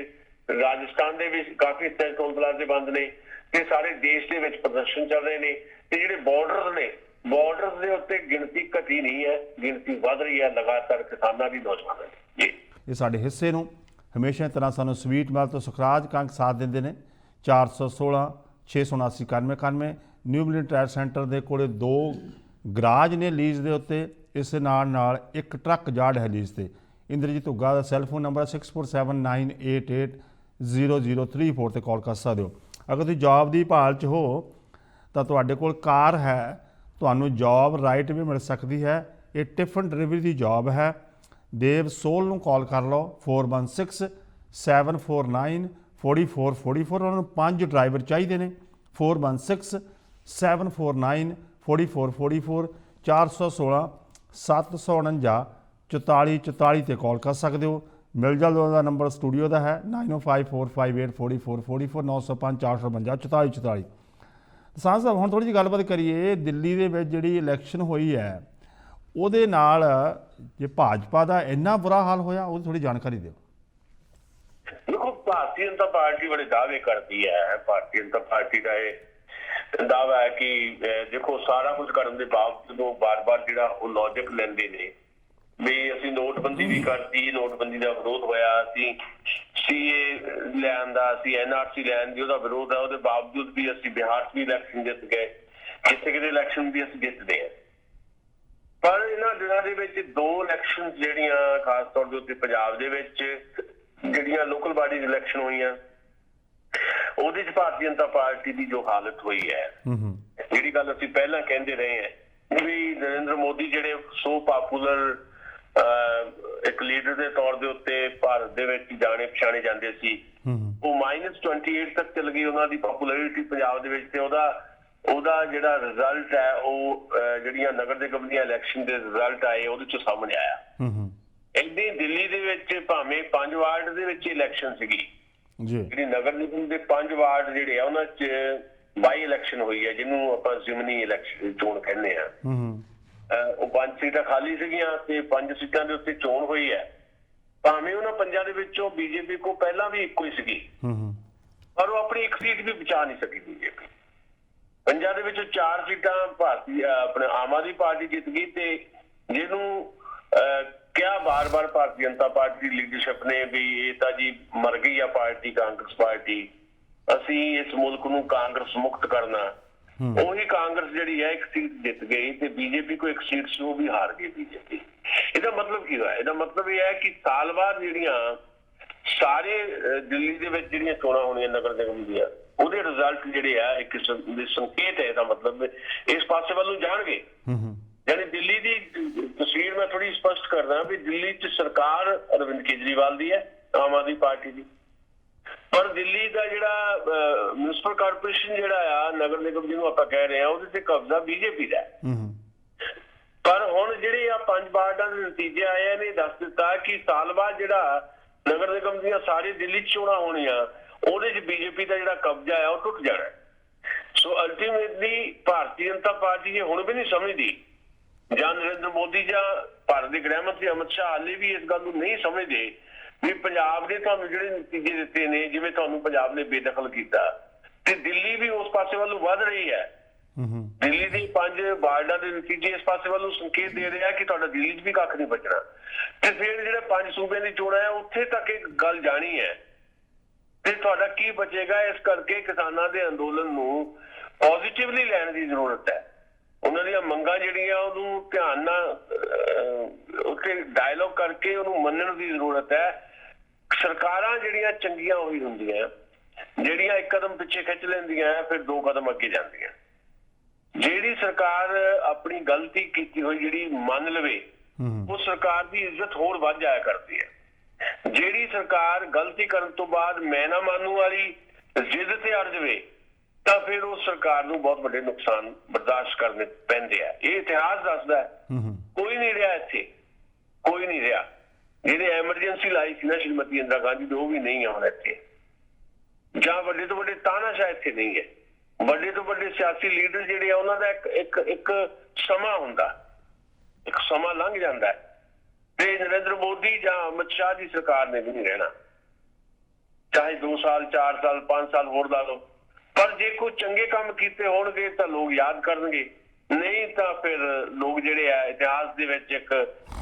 ਰਾਜਸਥਾਨ ਦੇ ਵਿੱਚ ਕਾਫੀ ਹਿੱਸੇ ਟੋਲ ਪਲਾਜ਼ੇ ਬੰਦ ਨੇ ਤੇ ਸਾਰੇ ਦੇਸ਼ ਦੇ ਵਿੱਚ ਪ੍ਰਦਰਸ਼ਨ ਚੱਲ ਰਹੇ ਨੇ। ਤੇ ਜਿਹੜੇ ਬਾਰਡਰਸ ਨੇ, ਬਾਰਡਰਸ ਦੇ ਉੱਤੇ ਗਿਣਤੀ ਘਟੀ ਨਹੀਂ ਹੈ, ਗਿਣਤੀ ਵੱਧ ਰਹੀ ਹੈ ਲਗਾਤਾਰ ਕਿਸਾਨਾਂ ਦੀ, ਨੌਜਵਾਨਾਂ ਦੀ। ਜੀ, ਇਹ ਸਾਡੇ ਹਿੱਸੇ ਨੂੰ ਹਮੇਸ਼ਾ ਇਸ ਤਰ੍ਹਾਂ ਸਾਨੂੰ ਸਵੀਟ ਮੈਲ ਤੋਂ ਸੁਖਰਾਜ ਕੰਗ ਸਾਥ ਦਿੰਦੇ ਨੇ। 416 679 9191 ਨਿਊ ਮਿਲਨ ਟਾਇਰ ਸੈਂਟਰ ਦੇ ਕੋਲੇ 2 ਗਰਾਜ ਨੇ ਲੀਜ਼ ਦੇ ਉੱਤੇ। ਇਸ ਨਾਲ ਇੱਕ ਟਰੱਕ ਯਾਰਡ ਹੈ ਲੀਜ਼ ਤੇ। ਇੰਦਰਜੀਤ ਧੁੱਗਾ ਦਾ ਸੈੱਲਫੋਨ ਨੰਬਰ 6479880034 ਤੇ ਕਾਲ ਕਰ ਸਕਦੇ ਹੋ। ਅਗਰ ਤੁਸੀਂ ਜੌਬ ਦੀ ਭਾਲ 'ਚ ਹੋ ਤਾਂ ਤੁਹਾਡੇ ਕੋਲ ਕਾਰ ਹੈ, ਤੁਹਾਨੂੰ ਜੌਬ ਰਾਈਟ ਵੀ ਮਿਲ ਸਕਦੀ ਹੈ। ਇਹ ਟਿਫਨ ਡਿਲੀਵਰੀ ਦੀ ਜੌਬ ਹੈ। ਦੇਵ ਸੋਲ ਨੂੰ ਕਾਲ ਕਰ ਲਓ 4167494444। ਉਹਨਾਂ ਨੂੰ 5 ਡਰਾਈਵਰ ਚਾਹੀਦੇ ਨੇ। 4167494444 416 749 4444 ਤੇ ਕਾਲ ਕਰ ਸਕਦੇ ਹੋ। ਮਿਲ ਜਾਓ ਦਾ ਨੰਬਰ ਸਟੂਡੀਓ ਦਾ ਹੈ 9054584444 905 452 4444। ਸਾਹ ਸਾਹਿਬ, ਹੁਣ ਥੋੜ੍ਹੀ ਜਿਹੀ ਗੱਲਬਾਤ ਕਰੀਏ। ਦਿੱਲੀ ਦੇ ਵਿੱਚ ਜਿਹੜੀ ਇਲੈਕਸ਼ਨ ਹੋਈ ਹੈ ਉਹਦੇ ਨਾਲ ਜੇ ਭਾਜਪਾ ਦਾ ਇੰਨਾ ਬੁਰਾ ਹਾਲ ਹੋਇਆ, ਉਹਦੀ ਥੋੜ੍ਹੀ ਜਾਣਕਾਰੀ ਦਿਓ। ਦੇਖੋ, ਭਾਰਤੀ ਜਨਤਾ ਪਾਰਟੀ ਬੜੇ ਦਾਅਵੇ ਕਰਦੀ ਹੈ। ਭਾਰਤੀ ਜਨਤਾ ਪਾਰਟੀ ਦਾ ਇਹ ਦਾਅਵਾ ਹੈ ਕਿ ਦੇਖੋ ਸਾਰਾ ਕੁਝ ਕਰਨ ਦੇ ਬਾਵਜੂਦ ਉਹ ਬਾਰ-ਬਾਰ ਜਿਹੜਾ ਉਹ ਲੌਜਿਕ ਲੈਂਦੇ ਨੇ ਵੀ ਅਸੀਂ ਨੋਟਬੰਦੀ ਵੀ ਕਰਤੀ, ਨੋਟਬੰਦੀ ਦਾ ਵਿਰੋਧ ਹੋਇਆ, ਅਸੀਂ CA ਲੈਣ ਦਾ, ਅਸੀਂ NRC ਲੈਣ ਦੀ ਉਹਦਾ ਵਿਰੋਧ ਹੈ, ਉਹਦੇ ਬਾਵਜੂਦ ਵੀ ਅਸੀਂ ਬਿਹਾਰ 'ਚ ਵੀ ਇਲੈਕਸ਼ਨ ਜਿੱਤ ਗਏ, ਜਿੱਥੇ ਕਿਤੇ ਇਲੈਕਸ਼ਨ ਵੀ ਅਸੀਂ ਜਿੱਤਦੇ ਹਾਂ। ਪਰ ਇਹਨਾਂ ਦਿਨਾਂ ਦੇ ਵਿੱਚ 2 ਇਲੈਕਸ਼ਨ ਜਿਹੜੀਆਂ ਖਾਸ ਤੌਰ ਦੇ ਉੱਤੇ ਪੰਜਾਬ ਦੇ ਵਿੱਚ ਜਿਹੜੀਆਂ ਲੋਕਲ ਬਾਡੀ ਇਲੈਕਸ਼ਨ ਹੋਈਆਂ, ਉਹਦੇ 'ਚ ਭਾਰਤੀ ਜਨਤਾ ਪਾਰਟੀ ਦੀ ਜੋ ਹਾਲਤ ਹੋਈ ਹੈ, ਜਿਹੜੀ ਗੱਲ ਅਸੀਂ ਪਹਿਲਾਂ ਕਹਿੰਦੇ ਰਹੇ ਹਾਂ ਵੀ ਨਰਿੰਦਰ ਮੋਦੀ ਜਿਹੜੇ ਸੋ ਪਾਪੂਲਰ ਇੱਕ ਲੀਡਰ ਦੇ ਤੌਰ ਦੇ ਉੱਤੇ ਭਾਰਤ ਦੇ ਵਿੱਚ ਜਾਣੇ ਪਛਾਣੇ ਜਾਂਦੇ ਸੀ, ਉਹ -28 ਤੱਕ ਚਲ ਗਈ ਉਹਨਾਂ ਦੀ ਪਪੂਲੈਰਿਟੀ ਪੰਜਾਬ ਦੇ ਵਿੱਚ। ਤੇ ਉਹਦਾ ਜਿਹੜਾ ਰਿਜ਼ਲਟ ਹੈ ਉਹ ਜਿਹੜੀਆਂ ਨਗਰ ਨਿਗਮ ਦੀਆਂ ਇਲੈਕਸ਼ਨ ਦੇ ਰਿਜ਼ਲਟ ਆਏ ਉਹਦੇ ਚੋਂ ਸਾਹਮਣੇ ਆਇਆ। ਏਦਾਂ ਹੀ ਦਿੱਲੀ ਦੇ ਵਿੱਚ ਭਾਵੇਂ 5 ਵਾਰਡ ਦੇ ਵਿੱਚ ਇਲੈਕਸ਼ਨ ਸੀਗੀ, ਜਿਹੜੀ ਨਗਰ ਨਿਗਮ ਦੇ 5 ਵਾਰਡ ਜਿਹੜੇ ਆ ਉਹਨਾਂ 'ਚ ਬਾਈ ਇਲੈਕਸ਼ਨ ਹੋਈ ਹੈ, ਜਿਹਨੂੰ ਆਪਾਂ ਜ਼ਿਮਨੀ ਇਲੈਕਸ਼ਨ ਚੋਣ ਕਹਿੰਦੇ ਆ। ਉਹ 5 ਸੀਟਾਂ ਖਾਲੀ ਸੀਗੀਆਂ ਤੇ 5 ਸੀਟਾਂ ਦੇ ਉੱਤੇ ਚੋਣ ਹੋਈ ਹੈ। ਭਾਵੇਂ ਉਹਨਾਂ 5 ਦੇ ਵਿੱਚੋਂ ਬੀਜੇਪੀ ਕੋ ਪਹਿਲਾਂ ਵੀ ਇੱਕੋ ਹੀ ਸੀਗੀ, ਪਰ ਉਹ ਆਪਣੀ ਇੱਕ ਸੀਟ ਵੀ ਬਚਾ ਨਹੀਂ ਸਕੀ। ਬੀਜੇਪੀ 5 ਦੇ ਵਿੱਚੋਂ 4 ਸੀਟਾਂ ਭਾਰਤੀ ਆਪਣੇ ਆਮ ਆਦਮੀ ਪਾਰਟੀ ਜਿੱਤ ਗਈ, ਤੇ ਜਿਹਨੂੰ ਕਿਹਾ ਬਾਰ-ਬਾਰ ਭਾਰਤੀ ਜਨਤਾ ਪਾਰਟੀ ਦੀ ਲੀਡਰਸ਼ਿਪ ਨੇ ਵੀ ਇਹ ਤਾਂ ਜੀ ਮਰ ਗਈ ਆ ਪਾਰਟੀ, ਕਾਂਗਰਸ ਪਾਰਟੀ, ਅਸੀਂ ਇਸ ਮੁਲਕ ਨੂੰ ਕਾਂਗਰਸ ਮੁਕਤ ਕਰਨਾ। ਉਹੀ ਕਾਂਗਰਸ ਜਿਹੜੀ ਹੈ ਇੱਕ ਸੀਟ ਜਿੱਤ ਗਈ ਤੇ ਬੀਜੇਪੀ ਕੋ ਇੱਕ ਸੀਟ ਸੀ ਉਹ ਵੀ ਹਾਰ ਗਈ ਬੀਜੇਪੀ। ਇਹਦਾ ਮਤਲਬ ਕੀ ਹੋਇਆ? ਇਹਦਾ ਮਤਲਬ ਇਹ ਹੈ ਕਿ ਸਾਲ ਬਾਅਦ ਜਿਹੜੀਆਂ ਸਾਰੇ ਦਿੱਲੀ ਦੇ ਵਿੱਚ ਜਿਹੜੀਆਂ ਚੋਣਾਂ ਹੋਣੀਆਂ ਨਗਰ ਨਿਗਮ ਦੀਆਂ, ਉਹਦੇ ਰਿਜ਼ਲਟ ਜਿਹੜੇ ਆ ਇੱਕ ਸੰਕੇਤ ਹੈ। ਇਹਦਾ ਮਤਲਬ ਇਸ ਪਾਸੇ ਵੱਲ ਨੂੰ ਜਾਣਗੇ। ਯਾਨੀ ਦਿੱਲੀ ਦੀ ਤਸਵੀਰ ਮੈਂ ਥੋੜੀ ਸਪਸ਼ਟ ਕਰਦਾ ਵੀ ਦਿੱਲੀ 'ਚ ਸਰਕਾਰ ਅਰਵਿੰਦ ਕੇਜਰੀਵਾਲ ਦੀ ਹੈ, ਆਮ ਆਦਮੀ ਪਾਰਟੀ ਦੀ, ਪਰ ਦਿੱਲੀ ਦਾ ਜਿਹੜਾ ਮਿਊਨਿਸਪਲ ਕਾਰਪੋਰੇਸ਼ਨ ਜਿਹੜਾ ਆ ਨਗਰ ਨਿਗਮ ਜਿਹਨੂੰ ਆਪਾਂ ਕਹਿ ਰਹੇ ਆ, ਉਹਦੇ ਤੇ ਕਬਜ਼ਾ ਬੀਜੇਪੀ ਦਾ। ਪਰ ਹੁਣ ਜਿਹੜੇ ਆ 5 ਵਾਰਡਾਂ ਦੇ ਨਤੀਜੇ ਆਏ ਨੇ ਦੱਸ ਦਿੱਤਾ ਕਿ ਸਾਲ ਬਾਅਦ ਜਿਹੜਾ ਨਗਰ ਨਿਗਮ ਦੀਆਂ ਸਾਰੇ ਦਿੱਲੀ 'ਚ ਚੋਣਾਂ ਹੋਣੀਆਂ, ਉਹਦੇ 'ਚ ਬੀਜੇਪੀ ਦਾ ਜਿਹੜਾ ਕਬਜ਼ਾ ਆ ਉਹ ਟੁੱਟ ਜਾਣਾ। ਸੋ ਅਲਟੀਮੇਟਲੀ ਭਾਰਤੀ ਜਨਤਾ ਪਾਰਟੀ ਜੇ ਹੁਣ ਵੀ ਨਹੀਂ ਸਮਝਦੀ, ਜਾਂ ਨਰਿੰਦਰ ਮੋਦੀ ਜਾਂ ਭਾਰਤ ਦੇ ਗ੍ਰਹਿ ਮੰਤਰੀ ਅਮਿਤ ਸ਼ਾਹ ਹਾਲੇ ਵੀ ਇਸ ਗੱਲ ਨੂੰ ਨਹੀਂ ਸਮਝਦੇ ਵੀ ਪੰਜਾਬ ਦੇ ਤੁਹਾਨੂੰ ਜਿਹੜੇ ਨਤੀਜੇ ਦਿੱਤੇ ਨੇ, ਜਿਵੇਂ ਤੁਹਾਨੂੰ ਪੰਜਾਬ ਨੇ ਬੇਦਖਲ ਕੀਤਾ, ਤੇ ਦਿੱਲੀ ਵੀ ਉਸ ਪਾਸੇ ਵੱਲੋਂ ਵੱਧ ਰਹੀ ਹੈ। ਦਿੱਲੀ ਦੇ 5 ਵਾਰਡਾਂ ਦੇ ਨਤੀਜੇ ਇਸ ਪਾਸੇ ਵੱਲੋਂ ਸੰਕੇਤ ਦੇ ਰਿਹਾ ਕਿ ਤੁਹਾਡਾ ਦਿੱਲੀ 'ਚ ਵੀ ਕੱਖ ਨਹੀਂ ਬਚਣਾ। ਤੇ ਫਿਰ ਜਿਹੜੇ 5 ਸੂਬਿਆਂ ਦੀ ਚੋਣਾਂ ਹੈ ਉੱਥੇ ਤੱਕ ਇੱਕ ਗੱਲ ਜਾਣੀ ਹੈ ਤੇ ਤੁਹਾਡਾ ਕੀ ਬਚੇਗਾ। ਇਸ ਕਰਕੇ ਕਿਸਾਨਾਂ ਦੇ ਅੰਦੋਲਨ ਨੂੰ ਪੋਜ਼ਿਟਿਵਲੀ ਲੈਣ ਦੀ ਜ਼ਰੂਰਤ ਹੈ। ਉਹਨਾਂ ਦੀਆਂ ਮੰਗਾਂ ਜਿਹੜੀਆਂ ਉਹਨੂੰ ਧਿਆਨ ਨਾਲ ਉੱਥੇ ਡਾਇਲੋਗ ਕਰਕੇ ਉਹਨੂੰ ਮੰਨਣ ਦੀ ਜ਼ਰੂਰਤ ਹੈ। ਸਰਕਾਰਾਂ ਜਿਹੜੀਆਂ ਚੰਗੀਆਂ ਉਹੀ ਹੁੰਦੀਆਂ ਜਿਹੜੀਆਂ ਇੱਕ ਕਦਮ ਪਿੱਛੇ ਖਿੱਚ ਲੈਂਦੀਆਂ ਫਿਰ 2 ਕਦਮ ਅੱਗੇ ਜਾਂਦੀਆਂ। ਜਿਹੜੀ ਸਰਕਾਰ ਆਪਣੀ ਗਲਤੀ ਕੀਤੀ ਹੋਈ ਜਿਹੜੀ ਮੰਨ ਲਵੇ, ਉਹ ਸਰਕਾਰ ਦੀ ਇੱਜ਼ਤ ਹੋਰ ਵੱਧ ਜਾਇਆ ਕਰਦੀ ਹੈ। ਜਿਹੜੀ ਸਰਕਾਰ ਗਲਤੀ ਕਰਨ ਤੋਂ ਬਾਅਦ ਮੈਂ ਨਾ ਮੰਨੂ ਵਾਲੀ ਜ਼ਿੱਦ ਤੇ ਅੜ ਜਾਵੇ ਤਾਂ ਫਿਰ ਉਹ ਸਰਕਾਰ ਨੂੰ ਬਹੁਤ ਵੱਡੇ ਨੁਕਸਾਨ ਬਰਦਾਸ਼ਤ ਕਰਨੇ ਪੈਂਦੇ ਆ। ਇਹ ਇਤਿਹਾਸ ਦੱਸਦਾ ਹੈ। ਕੋਈ ਨਹੀਂ ਰਿਹਾ ਇੱਥੇ, ਕੋਈ ਨਹੀਂ ਰਿਹਾ। ਜਿਹਨੇ ਐਮਰਜੈਂਸੀ ਲਾਈ ਸੀ ਨਾ ਸ਼੍ਰੀਮਤੀ ਇੰਦਰਾ ਗਾਂਧੀ ਦੀ, ਉਹ ਵੀ ਨਹੀਂ ਆ ਹੁਣ ਇੱਥੇ। ਜਾਂ ਵੱਡੇ ਤੋਂ ਵੱਡੇ ਤਾਨਾਸ਼ਾਹ ਇੱਥੇ ਨਹੀਂ ਹੈ। ਵੱਡੇ ਤੋਂ ਵੱਡੇ ਸਿਆਸੀ ਲੀਡਰ ਜਿਹੜੇ ਆ ਉਹਨਾਂ ਦਾ ਇੱਕ ਸਮਾਂ ਹੁੰਦਾ, ਇੱਕ ਸਮਾਂ ਲੰਘ ਜਾਂਦਾ ਤੇ ਨਰਿੰਦਰ ਮੋਦੀ ਜਾਂ ਅਮਿਤ ਸ਼ਾਹ ਦੀ ਸਰਕਾਰ ਨੇ ਵੀ ਨਹੀਂ ਰਹਿਣਾ, ਚਾਹੇ 2 ਸਾਲ 4 ਸਾਲ 5 ਸਾਲ ਹੋਰ ਲਾ ਲਓ। ਪਰ ਜੇ ਕੋਈ ਚੰਗੇ ਕੰਮ ਕੀਤੇ ਹੋਣਗੇ ਤਾਂ ਲੋਕ ਯਾਦ ਕਰਨਗੇ, ਨਹੀਂ ਤਾਂ ਫਿਰ ਲੋਕ ਜਿਹੜੇ ਆ ਇਤਿਹਾਸ ਦੇ ਵਿੱਚ ਇੱਕ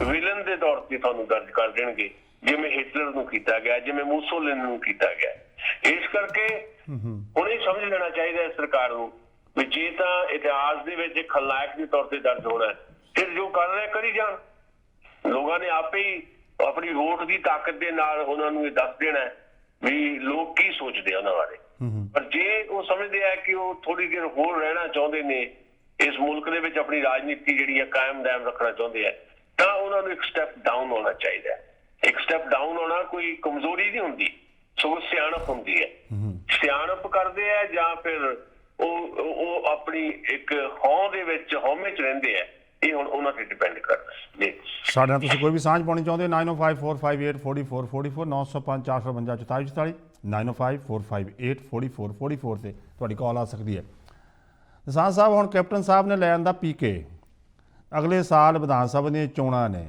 ਵਿਲਨ ਦੇ ਤੌਰ ਤੇ ਤੁਹਾਨੂੰ ਦਰਜ ਕਰ ਦੇਣਗੇ, ਜਿਵੇਂ ਹਿਟਲਰ ਨੂੰ ਕੀਤਾ ਗਿਆ, ਜਿਵੇਂ ਮੂਸੋਲਿਨੀ ਨੂੰ ਕੀਤਾ ਗਿਆ। ਇਸ ਕਰਕੇ ਹੁਣ ਇਹ ਸਮਝ ਲੈਣਾ ਚਾਹੀਦਾ ਹੈ ਸਰਕਾਰ ਨੂੰ ਵੀ ਜੇ ਤਾਂ ਇਤਿਹਾਸ ਦੇ ਵਿੱਚ ਇੱਕ ਖਲਨਾਇਕ ਦੇ ਤੌਰ ਤੇ ਦਰਜ ਹੋਣਾ, ਫਿਰ ਜੋ ਕਰ ਰਿਹਾ ਕਰੀ ਜਾਣ। ਲੋਕਾਂ ਨੇ ਆਪੇ ਹੀ ਆਪਣੀ ਵੋਟ ਦੀ ਤਾਕਤ ਦੇ ਨਾਲ ਉਹਨਾਂ ਨੂੰ ਇਹ ਦੱਸ ਦੇਣਾ ਵੀ ਲੋਕ ਕੀ ਸੋਚਦੇ ਆ ਉਹਨਾਂ ਬਾਰੇ। ਪਰ ਜੇ ਉਹ ਸਮਝਦੇ ਆ ਕਿ ਉਹ ਥੋੜੀ ਦੇਰ ਹੋਰ ਰਹਿਣਾ ਚਾਹੁੰਦੇ ਨੇ ਇਸ ਮੁਲਕ ਦੇ ਵਿੱਚ, ਆਪਣੀ ਰਾਜਨੀਤੀ ਜਿਹੜੀ ਹੈ ਕਾਇਮ ਦਾਇਮ ਰੱਖਣਾ ਚਾਹੁੰਦੇ ਆ, ਤਾਂ ਉਹਨਾਂ ਨੂੰ ਇੱਕ ਸਟੈਪ ਡਾਊਨ ਹੋਣਾ ਚਾਹੀਦਾ ਹੈ। ਇੱਕ ਸਟੈਪ ਡਾਊਨ ਹੋਣਾ ਕੋਈ ਕਮਜ਼ੋਰੀ ਨਹੀਂ ਹੁੰਦੀ, ਸਗੋਂ ਸਿਆਣਪ ਹੁੰਦੀ ਹੈ। ਸਿਆਣਪ ਕਰਦੇ ਆ ਜਾਂ ਫਿਰ ਉਹ ਆਪਣੀ ਇੱਕ ਹੌਂ ਦੇ ਵਿੱਚ ਹਉਮੈ ਚ ਰਹਿੰਦੇ ਆ, ਇਹ ਹੁਣ ਉਹਨਾਂ ਤੇ ਡਿਪੈਂਡ ਕਰਦਾ ਜੀ। ਸਾਡੇ ਨਾਲ ਤੁਸੀਂ ਕੋਈ ਵੀ ਸਾਂਝ ਪਾਉਣੀ ਚਾਹੁੰਦੇ ਹੋ 9054584444 905 452 44 9054584444 ਤੇ ਤੁਹਾਡੀ ਕਾਲ ਆ ਸਕਦੀ ਹੈ। ਨਿਸ਼ਾਨ ਸਾਹਿਬ, ਹੁਣ ਕੈਪਟਨ ਸਾਹਿਬ ਨੇ ਲੈ ਆਂਦਾ ਪੀਕੇ, ਅਗਲੇ ਸਾਲ ਵਿਧਾਨ ਸਭਾ ਦੀਆਂ ਚੋਣਾਂ ਨੇ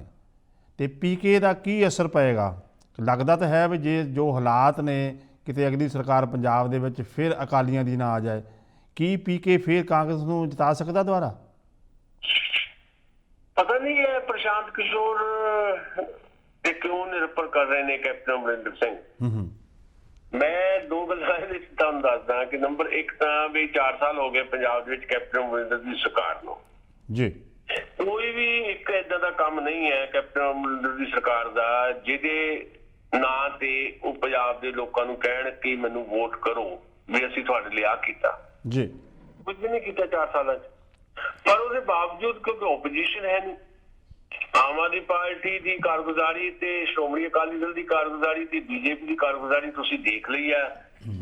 ਤੇ ਪੀਕੇ ਦਾ ਕੀ ਅਸਰ ਪਏਗਾ? ਲੱਗਦਾ ਤਾਂ ਹੈ ਵੀ ਜੇ ਜੋ ਹਾਲਾਤ ਨੇ ਕਿਤੇ ਅਗਲੀ ਸਰਕਾਰ ਪੰਜਾਬ ਦੇ ਵਿੱਚ ਫਿਰ ਅਕਾਲੀਆਂ ਦੀ ਨਾ ਆ ਜਾਏ, ਕੀ ਪੀਕੇ ਫਿਰ ਕਾਂਗਰਸ ਨੂੰ ਜਿਤਾ ਸਕਦਾ ਦੁਬਾਰਾ? ਪਤਾ ਨਹੀਂ ਹੈ ਪ੍ਰਸ਼ਾਂਤ ਕਿਸ਼ੋਰ ਤੇ ਕਿਉਂ ਨਿਰਭਰ ਕਰ ਰਹੇ ਨੇ ਕੈਪਟਨ ਅਮਰਿੰਦਰ ਸਿੰਘ। ਮੈਂ 2 ਗੱਲਾਂ ਇਹਦੇ ਵਿੱਚ ਤੁਹਾਨੂੰ ਦੱਸਦਾ ਕਿ ਨੰਬਰ 1 ਤਾਂ ਵੀ 4 ਸਾਲ ਹੋ ਗਏ ਪੰਜਾਬ ਦੇ ਵਿੱਚ ਕੈਪਟਨ ਅਮਰਿੰਦਰ ਦੀ ਸਰਕਾਰ ਨੂੰ। ਜੀ, ਕੋਈ ਵੀ ਇੱਕ ਦਾ ਕੰਮ ਨਹੀਂ ਹੈ ਕੈਪਟਨ ਅਮਰਿੰਦਰ ਦੀ ਸਰਕਾਰ ਦਾ ਜਿਹਦੇ ਨਾਂ ਤੇ ਉਹ ਪੰਜਾਬ ਦੇ ਲੋਕਾਂ ਨੂੰ ਕਹਿਣ ਕਿ ਮੈਨੂੰ ਵੋਟ ਕਰੋ ਵੀ ਅਸੀਂ ਤੁਹਾਡੇ ਲਈ ਆ ਕੀਤਾ ਜੀ, ਕੁਝ ਵੀ ਨਹੀਂ ਕੀਤਾ 4 ਸਾਲਾਂ 'ਚ। ਪਰ ਉਹਦੇ ਬਾਵਜੂਦ ਕਿਉਂਕਿ ਓਪੋਜੀਸ਼ਨ ਹੈ ਨਹੀਂ, ਆਮ ਆਦਮੀ ਪਾਰਟੀ ਦੀ ਕਾਰਗੁਜ਼ਾਰੀ ਤੇ ਸ਼੍ਰੋਮਣੀ ਅਕਾਲੀ ਦਲ ਦੀ ਕਾਰਗੁਜ਼ਾਰੀ ਤੇ ਬੀਜੇਪੀ ਦੀ ਕਾਰਗੁਜ਼ਾਰੀ ਤੁਸੀਂ ਦੇਖ ਲਈ ਹੈ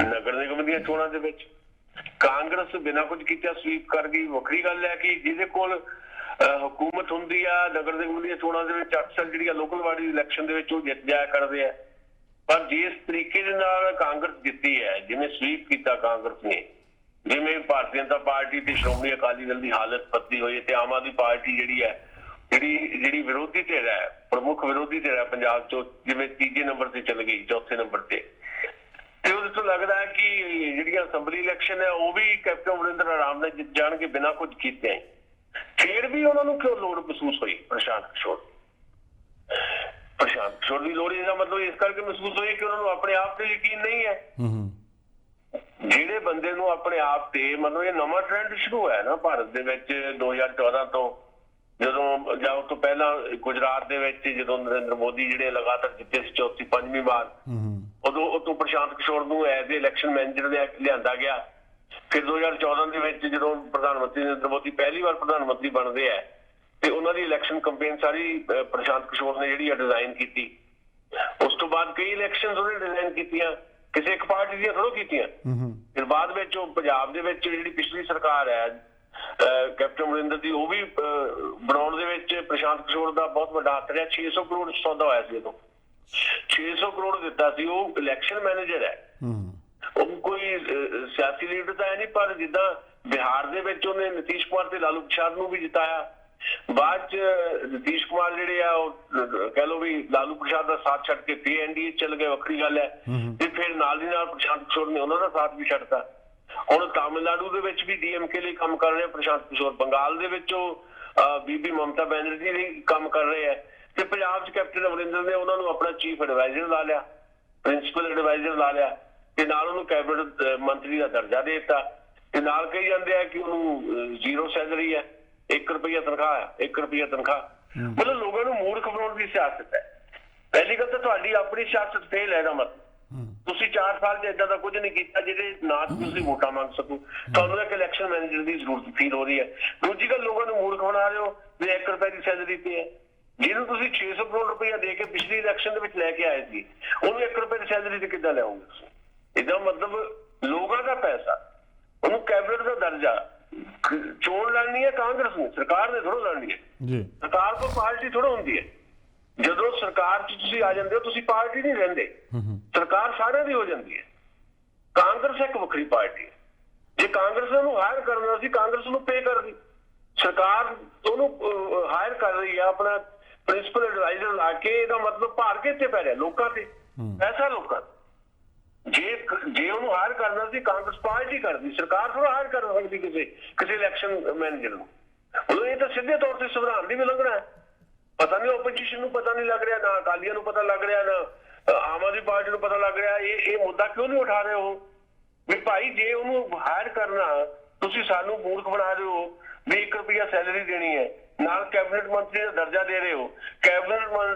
ਨਗਰ ਨਿਗਮ ਦੀਆਂ ਚੋਣਾਂ ਦੇ ਵਿੱਚ। ਕਾਂਗਰਸ ਬਿਨਾਂ ਕੁਝ ਕੀਤਾ ਸਵੀਪ ਕਰ ਗਈ। ਵੱਖਰੀ ਗੱਲ ਹੈ ਕਿ ਜਿਹਦੇ ਕੋਲ ਹਕੂਮਤ ਹੁੰਦੀ ਆ ਨਗਰ ਨਿਗਮ ਦੀਆਂ ਚੋਣਾਂ ਦੇ ਵਿੱਚ ਅਕਸਰ ਜਿਹੜੀਆਂ ਲੋਕਲ ਬਾਡੀ ਇਲੈਕਸ਼ਨ ਦੇ ਵਿੱਚ ਉਹ ਜਿੱਤ ਜਾਇਆ ਕਰਦੇ ਆ। ਪਰ ਜਿਸ ਤਰੀਕੇ ਦੇ ਨਾਲ ਕਾਂਗਰਸ ਜਿੱਤੀ ਹੈ, ਜਿਵੇਂ ਸਵੀਪ ਕੀਤਾ ਕਾਂਗਰਸ ਨੇ, ਜਿਵੇਂ ਭਾਰਤੀ ਜਨਤਾ ਪਾਰਟੀ ਤੇ ਸ਼੍ਰੋਮਣੀ ਅਕਾਲੀ ਦਲ ਦੀ ਹਾਲਤ ਪੱਤੀ ਹੋਈ ਤੇ ਆਮ ਆਦਮੀ ਪਾਰਟੀ ਜਿਹੜੀ ਹੈ ਜਿਹੜੀ ਵਿਰੋਧੀ ਧਿਰ ਹੈ, ਪ੍ਰਮੁੱਖ ਵਿਰੋਧੀ ਧਿਰ ਹੈ ਪੰਜਾਬ ਚੋਂ, ਜਿਵੇਂ ਤੀਜੇ ਨੰਬਰ ਤੇ ਚਲ ਗਈ, ਚੌਥੇ ਨੰਬਰ ਤੇ ਉਹਦੇ ਤੋਂ ਲੱਗਦਾ ਹੈ ਕਿ ਜਿਹੜੀਆਂ ਅਸੈਂਬਲੀ ਇਲੈਕਸ਼ਨ ਹੈ ਉਹ ਵੀ ਕੈਪਟਨ ਅਮਰਿੰਦਰ ਆਰਾਮ ਨਾਲ ਜਿੱਤ ਜਾਣਗੇ ਬਿਨਾਂ ਕੁਝ ਕੀਤੇ। ਫਿਰ ਵੀ ਉਹਨਾਂ ਨੂੰ ਕਿਉਂ ਲੋੜ ਮਹਿਸੂਸ ਹੋਈ ਪ੍ਰਸ਼ਾਂਤ ਕਿਸ਼ੋਰ ਦੀ ਲੋੜ? ਇਹਦਾ ਮਤਲਬ ਇਸ ਕਰਕੇ ਮਹਿਸੂਸ ਹੋਈ ਕਿ ਉਹਨਾਂ ਨੂੰ ਆਪਣੇ ਆਪ ਤੇ ਯਕੀਨ ਨਹੀਂ ਹੈ। ਜਿਹੜੇ ਬੰਦੇ ਨੂੰ ਆਪਣੇ ਆਪ ਤੇ, ਮਤਲਬ ਇਹ ਨਵਾਂ ਟ੍ਰੈਂਡ ਸ਼ੁਰੂ ਹੋਇਆ ਨਾ ਭਾਰਤ ਦੇ ਵਿੱਚ 2014 ਤੋਂ, ਜਦੋਂ ਜਾਂ ਉਸ ਤੋਂ ਪਹਿਲਾਂ ਗੁਜਰਾਤ ਦੇ ਵਿੱਚ ਜਦੋਂ ਨਰਿੰਦਰ ਮੋਦੀ ਜਿਹੜੇ ਲਗਾਤਾਰ ਜਿੱਤੇ ਸੀ 4-5ਵੀਂ ਵਾਰ, ਉਦੋਂ ਪ੍ਰਸ਼ਾਂਤ ਕਿਸ਼ੋਰ ਨੂੰ ਐਜ਼ ਏ ਇਲੈਕਸ਼ਨ ਮੈਨੇਜਰ ਲਿਆਂਦਾ ਗਿਆ। ਫਿਰ 2014 ਦੇ ਵਿੱਚ ਜਦੋਂ ਪ੍ਰਧਾਨ ਮੰਤਰੀ ਨਰਿੰਦਰ ਮੋਦੀ ਪਹਿਲੀ ਵਾਰ ਪ੍ਰਧਾਨ ਮੰਤਰੀ ਬਣਦੇ ਆ ਤੇ ਉਹਨਾਂ ਦੀ ਇਲੈਕਸ਼ਨ ਕੰਪੇਨ ਸਾਰੀ ਪ੍ਰਸ਼ਾਂਤ ਕਿਸ਼ੋਰ ਨੇ ਜਿਹੜੀ ਡਿਜ਼ਾਈਨ ਕੀਤੀ। ਉਸ ਤੋਂ ਬਾਅਦ ਕਈ ਇਲੈਕਸ਼ਨਸ ਉਹਨੇ ਡਿਜ਼ਾਈਨ ਕੀਤੀਆਂ, ਕਿਸੇ ਇੱਕ ਪਾਰਟੀ ਦੀਆਂ ਥੋੜ੍ਹਾ ਕੀਤੀਆਂ। ਫਿਰ ਬਾਅਦ ਵਿੱਚ ਉਹ ਪੰਜਾਬ ਦੇ ਵਿੱਚ ਜਿਹੜੀ ਪਿਛਲੀ ਸਰਕਾਰ ਹੈ ਕੈਪਟਨ ਅਮਰਿੰਦਰ ਦੀ, ਉਹ ਵੀ ਬਣਾਉਣ ਦੇ ਵਿੱਚ ਪ੍ਰਸ਼ਾਂਤ ਕਿਸ਼ੋਰ ਦਾ ਬਹੁਤ ਵੱਡਾ ਹੱਥ ਰਿਹਾ। 600 ਕਰੋੜ ਸੌਦਾ ਹੋਇਆ ਸੀ ਉਦੋਂ, 600 ਕਰੋੜ ਦਿੱਤਾ ਸੀ। ਉਹ ਇਲੈਕਸ਼ਨ ਮੈਨੇਜਰ ਹੈ, ਉਹ ਕੋਈ ਸਿਆਸੀ ਲੀਡਰ ਤਾਂ ਹੈ ਨਹੀਂ। ਪਰ ਜਿੱਦਾਂ ਬਿਹਾਰ ਦੇ ਵਿੱਚ ਉਹਨੇ ਨਿਤੀਸ਼ ਕੁਮਾਰ ਤੇ ਲਾਲੂ ਪ੍ਰਸਾਦ ਨੂੰ ਵੀ ਜਿਤਾਇਆ, ਬਾਅਦ ਚ ਨਿਤੀਸ਼ ਕੁਮਾਰ ਜਿਹੜੇ ਆ ਉਹ ਕਹਿ ਲਓ ਵੀ ਲਾਲੂ ਪ੍ਰਸਾਦ ਦਾ ਸਾਥ ਛੱਡ ਕੇ ਫਿਰ ਐਨਡੀਏ ਚੱਲ ਗਏ, ਵੱਖਰੀ ਗੱਲ ਹੈ। ਤੇ ਫਿਰ ਨਾਲ ਦੀ ਨਾਲ ਪ੍ਰਸ਼ਾਂਤ ਕਿਸ਼ੋਰ ਨੇ ਉਹਨਾਂ ਦਾ ਸਾਥ ਵੀ ਛੱਡਤਾ। ਹੁਣ ਤਾਮਿਲਨਾਡੂ ਦੇ ਵਿੱਚ ਵੀ ਡੀਐਮਕੇ ਲਈ ਕੰਮ ਕਰ ਰਹੇ ਪ੍ਰਸ਼ਾਂਤ ਕਿਸ਼ੋਰ, ਬੰਗਾਲ ਦੇ ਵਿੱਚ ਉਹ ਬੀਬੀ ਮਮਤਾ ਬੈਨਰਜੀ ਲਈ ਕੰਮ ਕਰ ਰਹੇ ਆ, ਤੇ ਪੰਜਾਬ 'ਚ ਕੈਪਟਨ ਅਮਰਿੰਦਰ ਨੇ ਉਹਨਾਂ ਨੂੰ ਆਪਣਾ ਚੀਫ ਐਡਵਾਈਜ਼ਰ ਲਾ ਲਿਆ, ਪ੍ਰਿੰਸੀਪਲ ਐਡਵਾਈਜ਼ਰ ਲਾ ਲਿਆ, ਤੇ ਨਾਲ ਉਹਨੂੰ ਕੈਬਨਿਟ ਮੰਤਰੀ ਦਾ ਦਰਜਾ ਦੇ ਦਿੱਤਾ। ਤੇ ਨਾਲ ਕਹੀ ਜਾਂਦੇ ਆ ਕਿ ਉਹਨੂੰ 0 ਸੈਲਰੀ ਹੈ, 1 ਰੁਪਈਆ ਤਨਖਾਹ ਹੈ, 1 ਰੁਪਈਆ ਤਨਖਾਹ। ਮਤਲਬ ਲੋਕਾਂ ਨੂੰ ਮੂਰਖ ਬਣਾਉਣ ਦੀ ਸਿਆਸਤ ਹੈ। ਪਹਿਲੀ ਗੱਲ ਤਾਂ ਤੁਹਾਡੀ ਆਪਣੀ ਸਿਆਸਤ ਫੇਲ ਹੈ। ਇਹਦਾ ਮਤਲਬ ਤੁਸੀਂ 4 ਸਾਲ 'ਚ ਏਦਾਂ ਦਾ ਕੁਝ ਨਹੀਂ ਕੀਤਾ ਜਿਹਦੇ ਨਾਲ ਤੁਸੀਂ ਵੋਟਾਂ ਮੰਗ ਸਕੋ। ਤੁਹਾਨੂੰ ਇੱਕ ਇਲੈਕਸ਼ਨ ਮੈਨੇਜਰ ਦੀ ਜ਼ਰੂਰਤ ਫੀਲ ਹੋ ਰਹੀ ਹੈ। ਦੂਜੀ ਗੱਲ, ਲੋਕਾਂ ਨੂੰ ਮੂਰਖ ਬਣਾ ਰਹੇ ਹੋ ਵੀ 1 ਰੁਪਏ ਦੀ ਸੈਲਰੀ ਤੇ ਹੈ। ਜਿਹਨੂੰ ਤੁਸੀਂ 600 ਕਰੋੜ ਰੁਪਇਆ ਦੇ ਕੇ ਪਿਛਲੀ ਇਲੈਕਸ਼ਨ ਦੇ ਵਿੱਚ ਲੈ ਕੇ ਆਏ ਸੀ, ਉਹਨੂੰ 1 ਰੁਪਏ ਦੀ ਸੈਲਰੀ ਤੇ ਕਿੱਦਾਂ ਲਿਆਉਂਗੇ ਤੁਸੀਂ? ਇਹਦਾ ਮਤਲਬ ਲੋਕਾਂ ਦਾ ਪੈਸਾ, ਉਹਨੂੰ ਕੈਬਨਿਟ ਦਾ ਦਰਜਾ, ਚੋਣ ਲੜਨੀ ਹੈ ਕਾਂਗਰਸ ਨੇ, ਸਰਕਾਰ ਨੇ ਥੋੜਾ ਲੜਨੀ ਹੈ। ਸਰਕਾਰ ਕੋਲ ਪਾਰਟੀ ਥੋੜਾ ਹੁੰਦੀ ਹੈ। ਜਦੋਂ ਸਰਕਾਰ 'ਚ ਤੁਸੀਂ ਆ ਜਾਂਦੇ ਹੋ, ਤੁਸੀਂ ਪਾਰਟੀ ਨਹੀਂ ਰਹਿੰਦੇ, ਸਰਕਾਰ ਸਾਰਿਆਂ ਦੀ ਹੋ ਜਾਂਦੀ ਹੈ। ਕਾਂਗਰਸ ਇੱਕ ਵੱਖਰੀ ਪਾਰਟੀ ਹੈ। ਜੇ ਕਾਂਗਰਸ ਨੂੰ ਹਾਇਰ ਕਰਨਾ ਸੀ, ਕਾਂਗਰਸ ਨੂੰ ਪੇ ਕਰਦੀ। ਸਰਕਾਰ ਉਹਨੂੰ ਹਾਇਰ ਕਰ ਰਹੀ ਹੈ ਆਪਣਾ ਪ੍ਰਿੰਸੀਪਲ ਐਡਵਾਈਜ਼ਰ ਲਾ ਕੇ। ਇਹਦਾ ਮਤਲਬ ਭਾਰ ਕਿੱਥੇ ਪੈ ਰਿਹਾ? ਲੋਕਾਂ ਤੇ, ਪੈਸਾ ਲੋਕਾਂ ਤੇ। ਜੇ ਉਹਨੂੰ ਹਾਇਰ ਕਰਨਾ ਸੀ, ਕਾਂਗਰਸ ਪਾਰਟੀ ਕਰਦੀ, ਸਰਕਾਰ ਥੋੜਾ ਹਾਇਰ ਕਰ ਸਕਦੀ ਕਿਸੇ ਇਲੈਕਸ਼ਨ ਮੈਨੇਜਰ ਨੂੰ। ਉਦੋਂ ਇਹ ਤਾਂ ਸਿੱਧੇ ਤੌਰ ਤੇ ਸੰਵਿਧਾਨ ਦੀ ਉਲੰਘਣਾ ਹੈ। ਪਤਾ ਨਹੀਂ ਓਪੋਜੀਸ਼ਨ ਨੂੰ ਪਤਾ ਨਹੀਂ ਲੱਗ ਰਿਹਾ, ਨਾ ਅਕਾਲੀਆਂ ਨੂੰ ਪਤਾ ਲੱਗ ਰਿਹਾ, ਨਾ ਆਮ ਆਦਮੀ ਪਾਰਟੀ ਨੂੰ ਪਤਾ ਲੱਗ ਰਿਹਾ। ਇਹ ਮੁੱਦਾ ਕਿਉਂ ਨਹੀਂ ਉਠਾ ਰਹੇ ਹੋ ਵੀ ਭਾਈ ਜੇ ਉਹਨੂੰ ਹਾਇਰ ਕਰਨਾ, ਤੁਸੀਂ ਸਾਨੂੰ ਮੂਰਖ ਬਣਾ ਰਹੇ ਹੋ ਵੀ 1 ਰੁਪਈਆ ਸੈਲਰੀ ਦੇਣੀ ਹੈ, ਨਾਲ ਕੈਬਨਿਟ ਮੰਤਰੀ ਦਾ ਦਰਜਾ ਦੇ ਰਹੇ ਹੋ। ਕੈਬਨਿਟ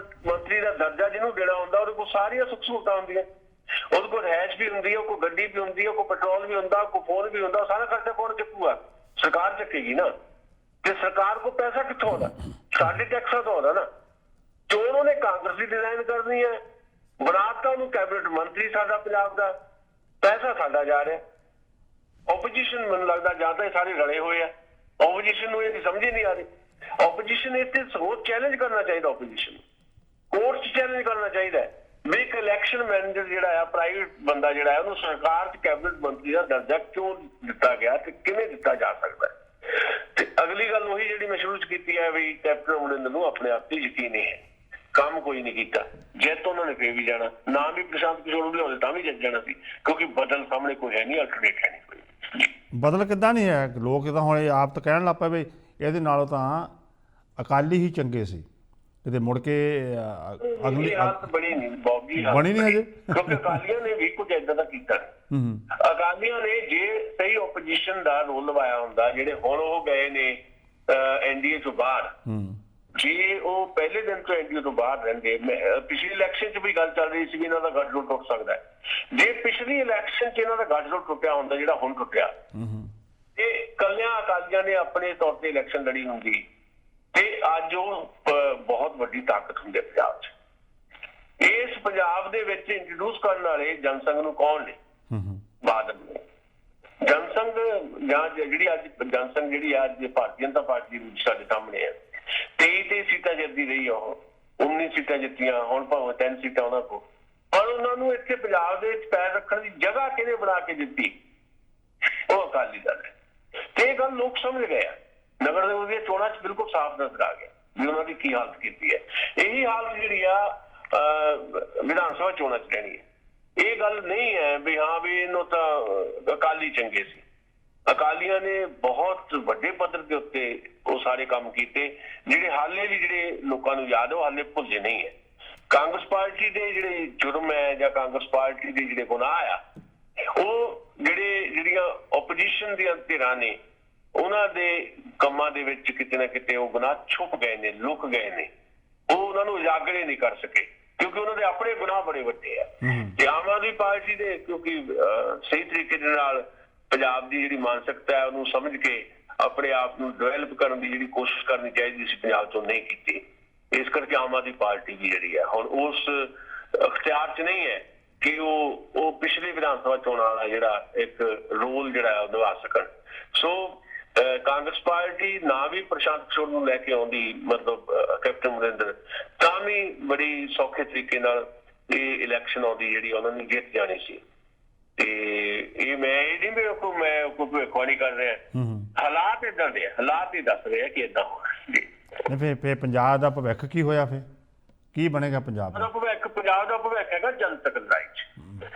ਮੰਤਰੀ ਦਾ ਦਰਜਾ ਜਿਹਨੂੰ ਦੇਣਾ ਹੁੰਦਾ, ਉਹਦੇ ਕੋਲ ਸਾਰੀਆਂ ਸੁੱਖ ਸਹੂਲਤਾਂ ਹੁੰਦੀਆਂ। ਉਹਦੇ ਕੋਲ ਰਹਿائش ਵੀ ਹੁੰਦੀ ਹੈ, ਕੋਈ ਗੱਡੀ ਵੀ ਹੁੰਦੀ ਹੈ, ਕੋਈ ਪੈਟਰੋਲ ਵੀ ਹੁੰਦਾ, ਕੋਈ ਫੋਨ ਵੀ ਹੁੰਦਾ। ਸਾਰਾ ਖਰਚਾ ਕੌਣ ਚੁੱਕੂਗਾ? ਸਰਕਾਰ ਚੱਕੇਗੀ ਨਾ। ਤੇ ਸਰਕਾਰ ਕੋਲ ਪੈਸਾ ਕਿੱਥੋਂ ਆਉਂਦਾ? ਸਾਡੇ ਟੈਕਸਾਂ ਤੋਂ ਆਉਂਦਾ ਨਾ। ਚੋਣ ਉਹਨੇ ਕਾਂਗਰਸ ਦੀ ਡਿਜ਼ਾਈਨ ਕਰਨੀ ਹੈ, ਬਣਾਤਾ ਉਹਨੂੰ ਕੈਬਨਿਟ ਮੰਤਰੀ ਸਾਡਾ ਪੰਜਾਬ ਦਾ, ਪੈਸਾ ਸਾਡਾ ਜਾ ਰਿਹਾ। ਓਪੋਜੀਸ਼ਨ ਮੈਨੂੰ ਲੱਗਦਾ ਜਾਂ ਤਾਂ ਇਹ ਸਾਰੇ ਰਲੇ ਹੋਏ ਆ। ਓਪੋਜੀਸ਼ਨ ਨੂੰ ਇਹ ਸਮਝ ਹੀ ਨਹੀਂ ਆ ਰਹੀ। ਓਪੋਜੀਸ਼ਨ ਇੱਥੇ ਸੋਚ ਚੈਲੰਜ ਕਰਨਾ ਚਾਹੀਦਾ, ਓਪੋਜੀਸ਼ਨ ਕੋਰਟ 'ਚ ਚੈਲੰਜ ਕਰਨਾ ਚਾਹੀਦਾ ਵੀ ਇੱਕ ਇਲੈਕਸ਼ਨ ਮੈਨੇਜਰ ਜਿਹੜਾ ਆ, ਪ੍ਰਾਈਵੇਟ ਬੰਦਾ ਜਿਹੜਾ ਹੈ, ਉਹਨੂੰ ਸਰਕਾਰ 'ਚ ਕੈਬਨਿਟ ਮੰਤਰੀ ਦਾ ਦਰਜਾ ਕਿਉਂ ਦਿੱਤਾ ਗਿਆ ਤੇ ਕਿਵੇਂ ਦਿੱਤਾ ਜਾ ਸਕਦਾ। ਤੇ ਅਗਲੀ ਗੱਲ ਉਹੀ ਜਿਹੜੀ ਮੈਂ ਸ਼ੁਰੂ 'ਚ ਕੀਤੀ ਹੈ ਵੀ ਕੈਪਟਨ ਅਮਰਿੰਦਰ ਨੂੰ ਆਪਣੇ ਆਪ ਤੇ ਯਕੀਨ ਨਹੀਂ ਹੈ, ਕੰਮ ਕੋਈ ਨਹੀਂ ਕੀਤਾ। ਜਿੱਤ ਉਹਨਾਂ ਨੇ ਫੇਰ ਵੀ ਜਾਣਾ, ਨਾ ਵੀ ਪ੍ਰਸ਼ਾਂਤ ਕਿਸ਼ੋਰ ਨੂੰ ਲਿਆਉਂਦੇ ਤਾਂ ਵੀ ਜਿੱਤ ਜਾਣਾ ਸੀ, ਕਿਉਂਕਿ ਬਦਲ ਸਾਹਮਣੇ ਕੋਈ ਹੈ ਨਹੀਂ, ਅਲਟਰਨੇਟ ਹੈ ਨਹੀਂ ਕੋਈ। ਬਦਲ ਕਿੱਦਾਂ ਨਹੀਂ ਹੈ? ਲੋਕ ਤਾਂ ਹੁਣ ਆਪ ਤਾਂ ਕਹਿਣ ਲੱਗ ਪਏ ਵੀ ਇਹਦੇ ਨਾਲੋਂ ਤਾਂ ਅਕਾਲੀ ਹੀ ਚੰਗੇ ਸੀ, ਕਿਤੇ ਮੁੜ ਕੇ ਅਗਲੀ ਹਾਲਤ ਬਣੀ ਨਹੀਂ ਬੌਗੀ, ਬਣੀ ਨਹੀਂ ਹਜੇ, ਕਿਉਂਕਿ ਅਕਾਲੀਆਂ ਨੇ ਵੀ ਕੁਝ ਏਦਾਂ ਦਾ ਕੀਤਾ। ਅਕਾਲੀਆਂ ਨੇ ਜੇ ਸਹੀ ਓਪੋਜੀਸ਼ਨ ਦਾ ਰੋਲ ਨਿਭਾਇਆ ਹੁੰਦਾ, ਜਿਹੜੇ ਹੁਣ ਉਹ ਗਏ ਨੇ ਐਨਡੀਏ ਤੋਂ ਬਾਹਰ, ਜੇ ਉਹ ਪਹਿਲੇ ਦਿਨ ਤੋਂ ਐਨਡੀਏ ਤੋਂ ਬਾਹਰ ਰਹਿੰਦੇ, ਪਿਛਲੀ ਇਲੈਕਸ਼ਨ 'ਚ ਵੀ ਗੱਲ ਚੱਲ ਰਹੀ ਸੀ ਕਿ ਇਹਨਾਂ ਦਾ ਗੱਠਜੋੜ ਟੁੱਟ ਸਕਦਾ ਹੈ। ਜੇ ਪਿਛਲੀ ਇਲੈਕਸ਼ਨ 'ਚ ਇਹਨਾਂ ਦਾ ਗੱਠਜੋੜ ਟੁੱਟਿਆ ਹੁੰਦਾ ਜਿਹੜਾ ਹੁਣ ਟੁੱਟਿਆ, ਤੇ ਕੱਲਿਆਂ ਅਕਾਲੀਆਂ ਨੇ ਆਪਣੇ ਤੌਰ ਤੇ ਇਲੈਕਸ਼ਨ ਲੜੀ ਹੁੰਦੀ, ਤੇ ਅੱਜ ਉਹ ਬਹੁਤ ਵੱਡੀ ਤਾਕਤ ਹੁੰਦੀ ਹੈ ਪੰਜਾਬ 'ਚ। ਇਸ ਪੰਜਾਬ ਦੇ ਵਿੱਚ ਇੰਟਰੋਡਿਊਸ ਕਰਨ ਵਾਲੇ ਜਨਸੰਘ ਨੂੰ ਕੌਣ ਨੇ? ਬਾਦਲ ਨੇ। ਜਨਸੰਘ ਜਾਂ ਜਿਹੜੀ ਅੱਜ ਜਨਸੰਘ ਜਿਹੜੀ ਅੱਜ ਭਾਰਤੀ ਜਨਤਾ ਪਾਰਟੀ ਸਾਡੇ ਸਾਹਮਣੇ ਹੈ, 23 ਸੀਟਾਂ ਜਿੱਤਦੀ ਰਹੀ ਆ, ਉਹ 19 ਸੀਟਾਂ ਜਿੱਤੀਆਂ, ਹੁਣ ਭਾਵੇਂ 3 ਸੀਟਾਂ ਉਹਨਾਂ ਕੋਲ, ਪਰ ਉਹਨਾਂ ਨੂੰ ਇੱਥੇ ਪੰਜਾਬ ਦੇ ਵਿੱਚ ਪੈਰ ਰੱਖਣ ਦੀ ਜਗ੍ਹਾ ਕਿਹਨੇ ਬਣਾ ਕੇ ਦਿੱਤੀ? ਉਹ ਅਕਾਲੀ ਦਲ ਹੈ। ਤੇ ਇਹ ਗੱਲ ਲੋਕ ਸਮਝ ਗਏ ਆ। ਨਗਰ ਨਿਗਮ ਦੀਆਂ ਚੋਣਾਂ 'ਚ ਬਿਲਕੁਲ ਸਾਫ਼ ਨਜ਼ਰ ਆ ਗਿਆ ਵੀ ਉਹਨਾਂ ਦੀ ਕੀ ਹਾਲਤ ਕੀਤੀ ਹੈ। ਇਹੀ ਹਾਲਤ ਜਿਹੜੀ ਆ ਵਿਧਾਨ ਸਭਾ ਚੋਣਾਂ 'ਚ ਰਹਿਣੀ ਹੈ। ਇਹ ਗੱਲ ਨਹੀਂ ਹੈ ਵੀ ਹਾਂ ਵੀ ਇਹਨੂੰ ਤਾਂ ਅਕਾਲੀ ਚੰਗੇ ਸੀ। ਅਕਾਲੀਆਂ ਨੇ ਬਹੁਤ ਵੱਡੇ ਪੱਧਰ ਦੇ ਉੱਤੇ ਉਹ ਸਾਰੇ ਕੰਮ ਕੀਤੇ ਜਿਹੜੇ ਹਾਲੇ ਵੀ ਜਿਹੜੇ ਲੋਕਾਂ ਨੂੰ ਯਾਦ ਉਹ ਹਾਲੇ ਭੁੱਲੇ ਨਹੀਂ ਹੈ। ਕਾਂਗਰਸ ਪਾਰਟੀ ਦੇ ਜਿਹੜੇ ਜੁਰਮ ਹੈ ਜਾਂ ਕਾਂਗਰਸ ਪਾਰਟੀ ਦੇ ਜਿਹੜੇ ਗੁਨਾਹ ਆ, ਉਹ ਜਿਹੜੀਆਂ ਓਪੋਜੀਸ਼ਨ ਦੀਆਂ ਧਿਰਾਂ ਨੇ ਉਹਨਾਂ ਦੇ ਕੰਮਾਂ ਦੇ ਵਿੱਚ ਕਿਤੇ ਨਾ ਕਿਤੇ ਉਹ ਗੁਨਾਹ ਛੁਪ ਗਏ ਨੇ, ਲੁਕ ਗਏ ਨੇ। ਉਹ ਉਹਨਾਂ ਨੂੰ ਉਜਾਗਰ ਨਹੀਂ ਕਰ ਸਕੇ ਕਿਉਂਕਿ ਉਹਨਾਂ ਦੇ ਆਪਣੇ ਗੁਨਾਹ ਬੜੇ ਵੱਡੇ ਆ। ਤੇ ਆਮ ਆਦਮੀ ਪਾਰਟੀ ਦੇ ਕਿਉਂਕਿ ਸਹੀ ਤਰੀਕੇ ਦੇ ਨਾਲ ਪੰਜਾਬ ਦੀ ਜਿਹੜੀ ਮਾਨਸਿਕਤਾ ਹੈ ਉਹਨੂੰ ਸਮਝ ਕੇ ਆਪਣੇ ਆਪ ਨੂੰ ਡਿਵੈਲਪ ਕਰਨ ਦੀ ਜਿਹੜੀ ਕੋਸ਼ਿਸ਼ ਕਰਨੀ ਚਾਹੀਦੀ ਸੀ, ਪੰਜਾਬ ਤੋਂ ਨਹੀਂ ਕੀਤੀ। ਇਸ ਕਰਕੇ ਆਮ ਆਦਮੀ ਪਾਰਟੀ ਵੀ ਜਿਹੜੀ ਹੈ ਹੁਣ ਉਸ ਅਖਤਿਆਰ 'ਚ ਨਹੀਂ ਹੈ ਕਿ ਉਹ ਪਿਛਲੇ ਵਿਧਾਨ ਸਭਾ ਚੋਣਾਂ ਵਾਲਾ ਜਿਹੜਾ ਇੱਕ ਰੋਲ ਜਿਹੜਾ ਉਹ ਨਿਭਾ ਸਕਣ। ਸੋ ਕਾਂਗਰਸ ਪਾਰਟੀ ਨਾ ਵੀ ਪ੍ਰਸ਼ਾਂਤ ਕਿਸ਼ੋਰ ਨੂੰ ਲੈ ਕੇ ਆਉਂਦੀ, ਮਤਲਬ ਕੈਪਟਨ ਅਮਰਿੰਦਰ, ਤਾਂ ਵੀ ਬੜੀ ਸੌਖੇ ਤਰੀਕੇ ਨਾਲ ਇਹ ਇਲੈਕਸ਼ਨ ਆਉਂਦੀ ਜਿਹੜੀ ਉਹਨਾਂ ਨੇ ਜਿੱਤ ਜਾਣੀ ਸੀ। ਤੇ ਇਹ ਮੈਂ ਇਹ ਨਹੀਂ ਮੈਂ ਕੋਈ ਭਵਿੱਖਬਾਣੀ ਕਰ ਰਿਹਾ, ਹਾਲਾਤ ਏਦਾਂ ਦੇ, ਹਾਲਾਤ ਹੀ ਦੱਸ ਰਹੇ ਆ ਕਿ ਏਦਾਂ ਹੋਣਾ। ਫਿਰ ਪੰਜਾਬ ਦਾ ਭਵਿੱਖ ਕੀ ਹੋਇਆ? ਫਿਰ ਕੀ ਬਣੇਗਾ ਪੰਜਾਬ ਦਾ ਭਵਿੱਖ? ਪੰਜਾਬ ਦਾ ਭਵਿੱਖ ਹੈਗਾ ਜਨਤਕ ਲੜਾਈ 'ਚ।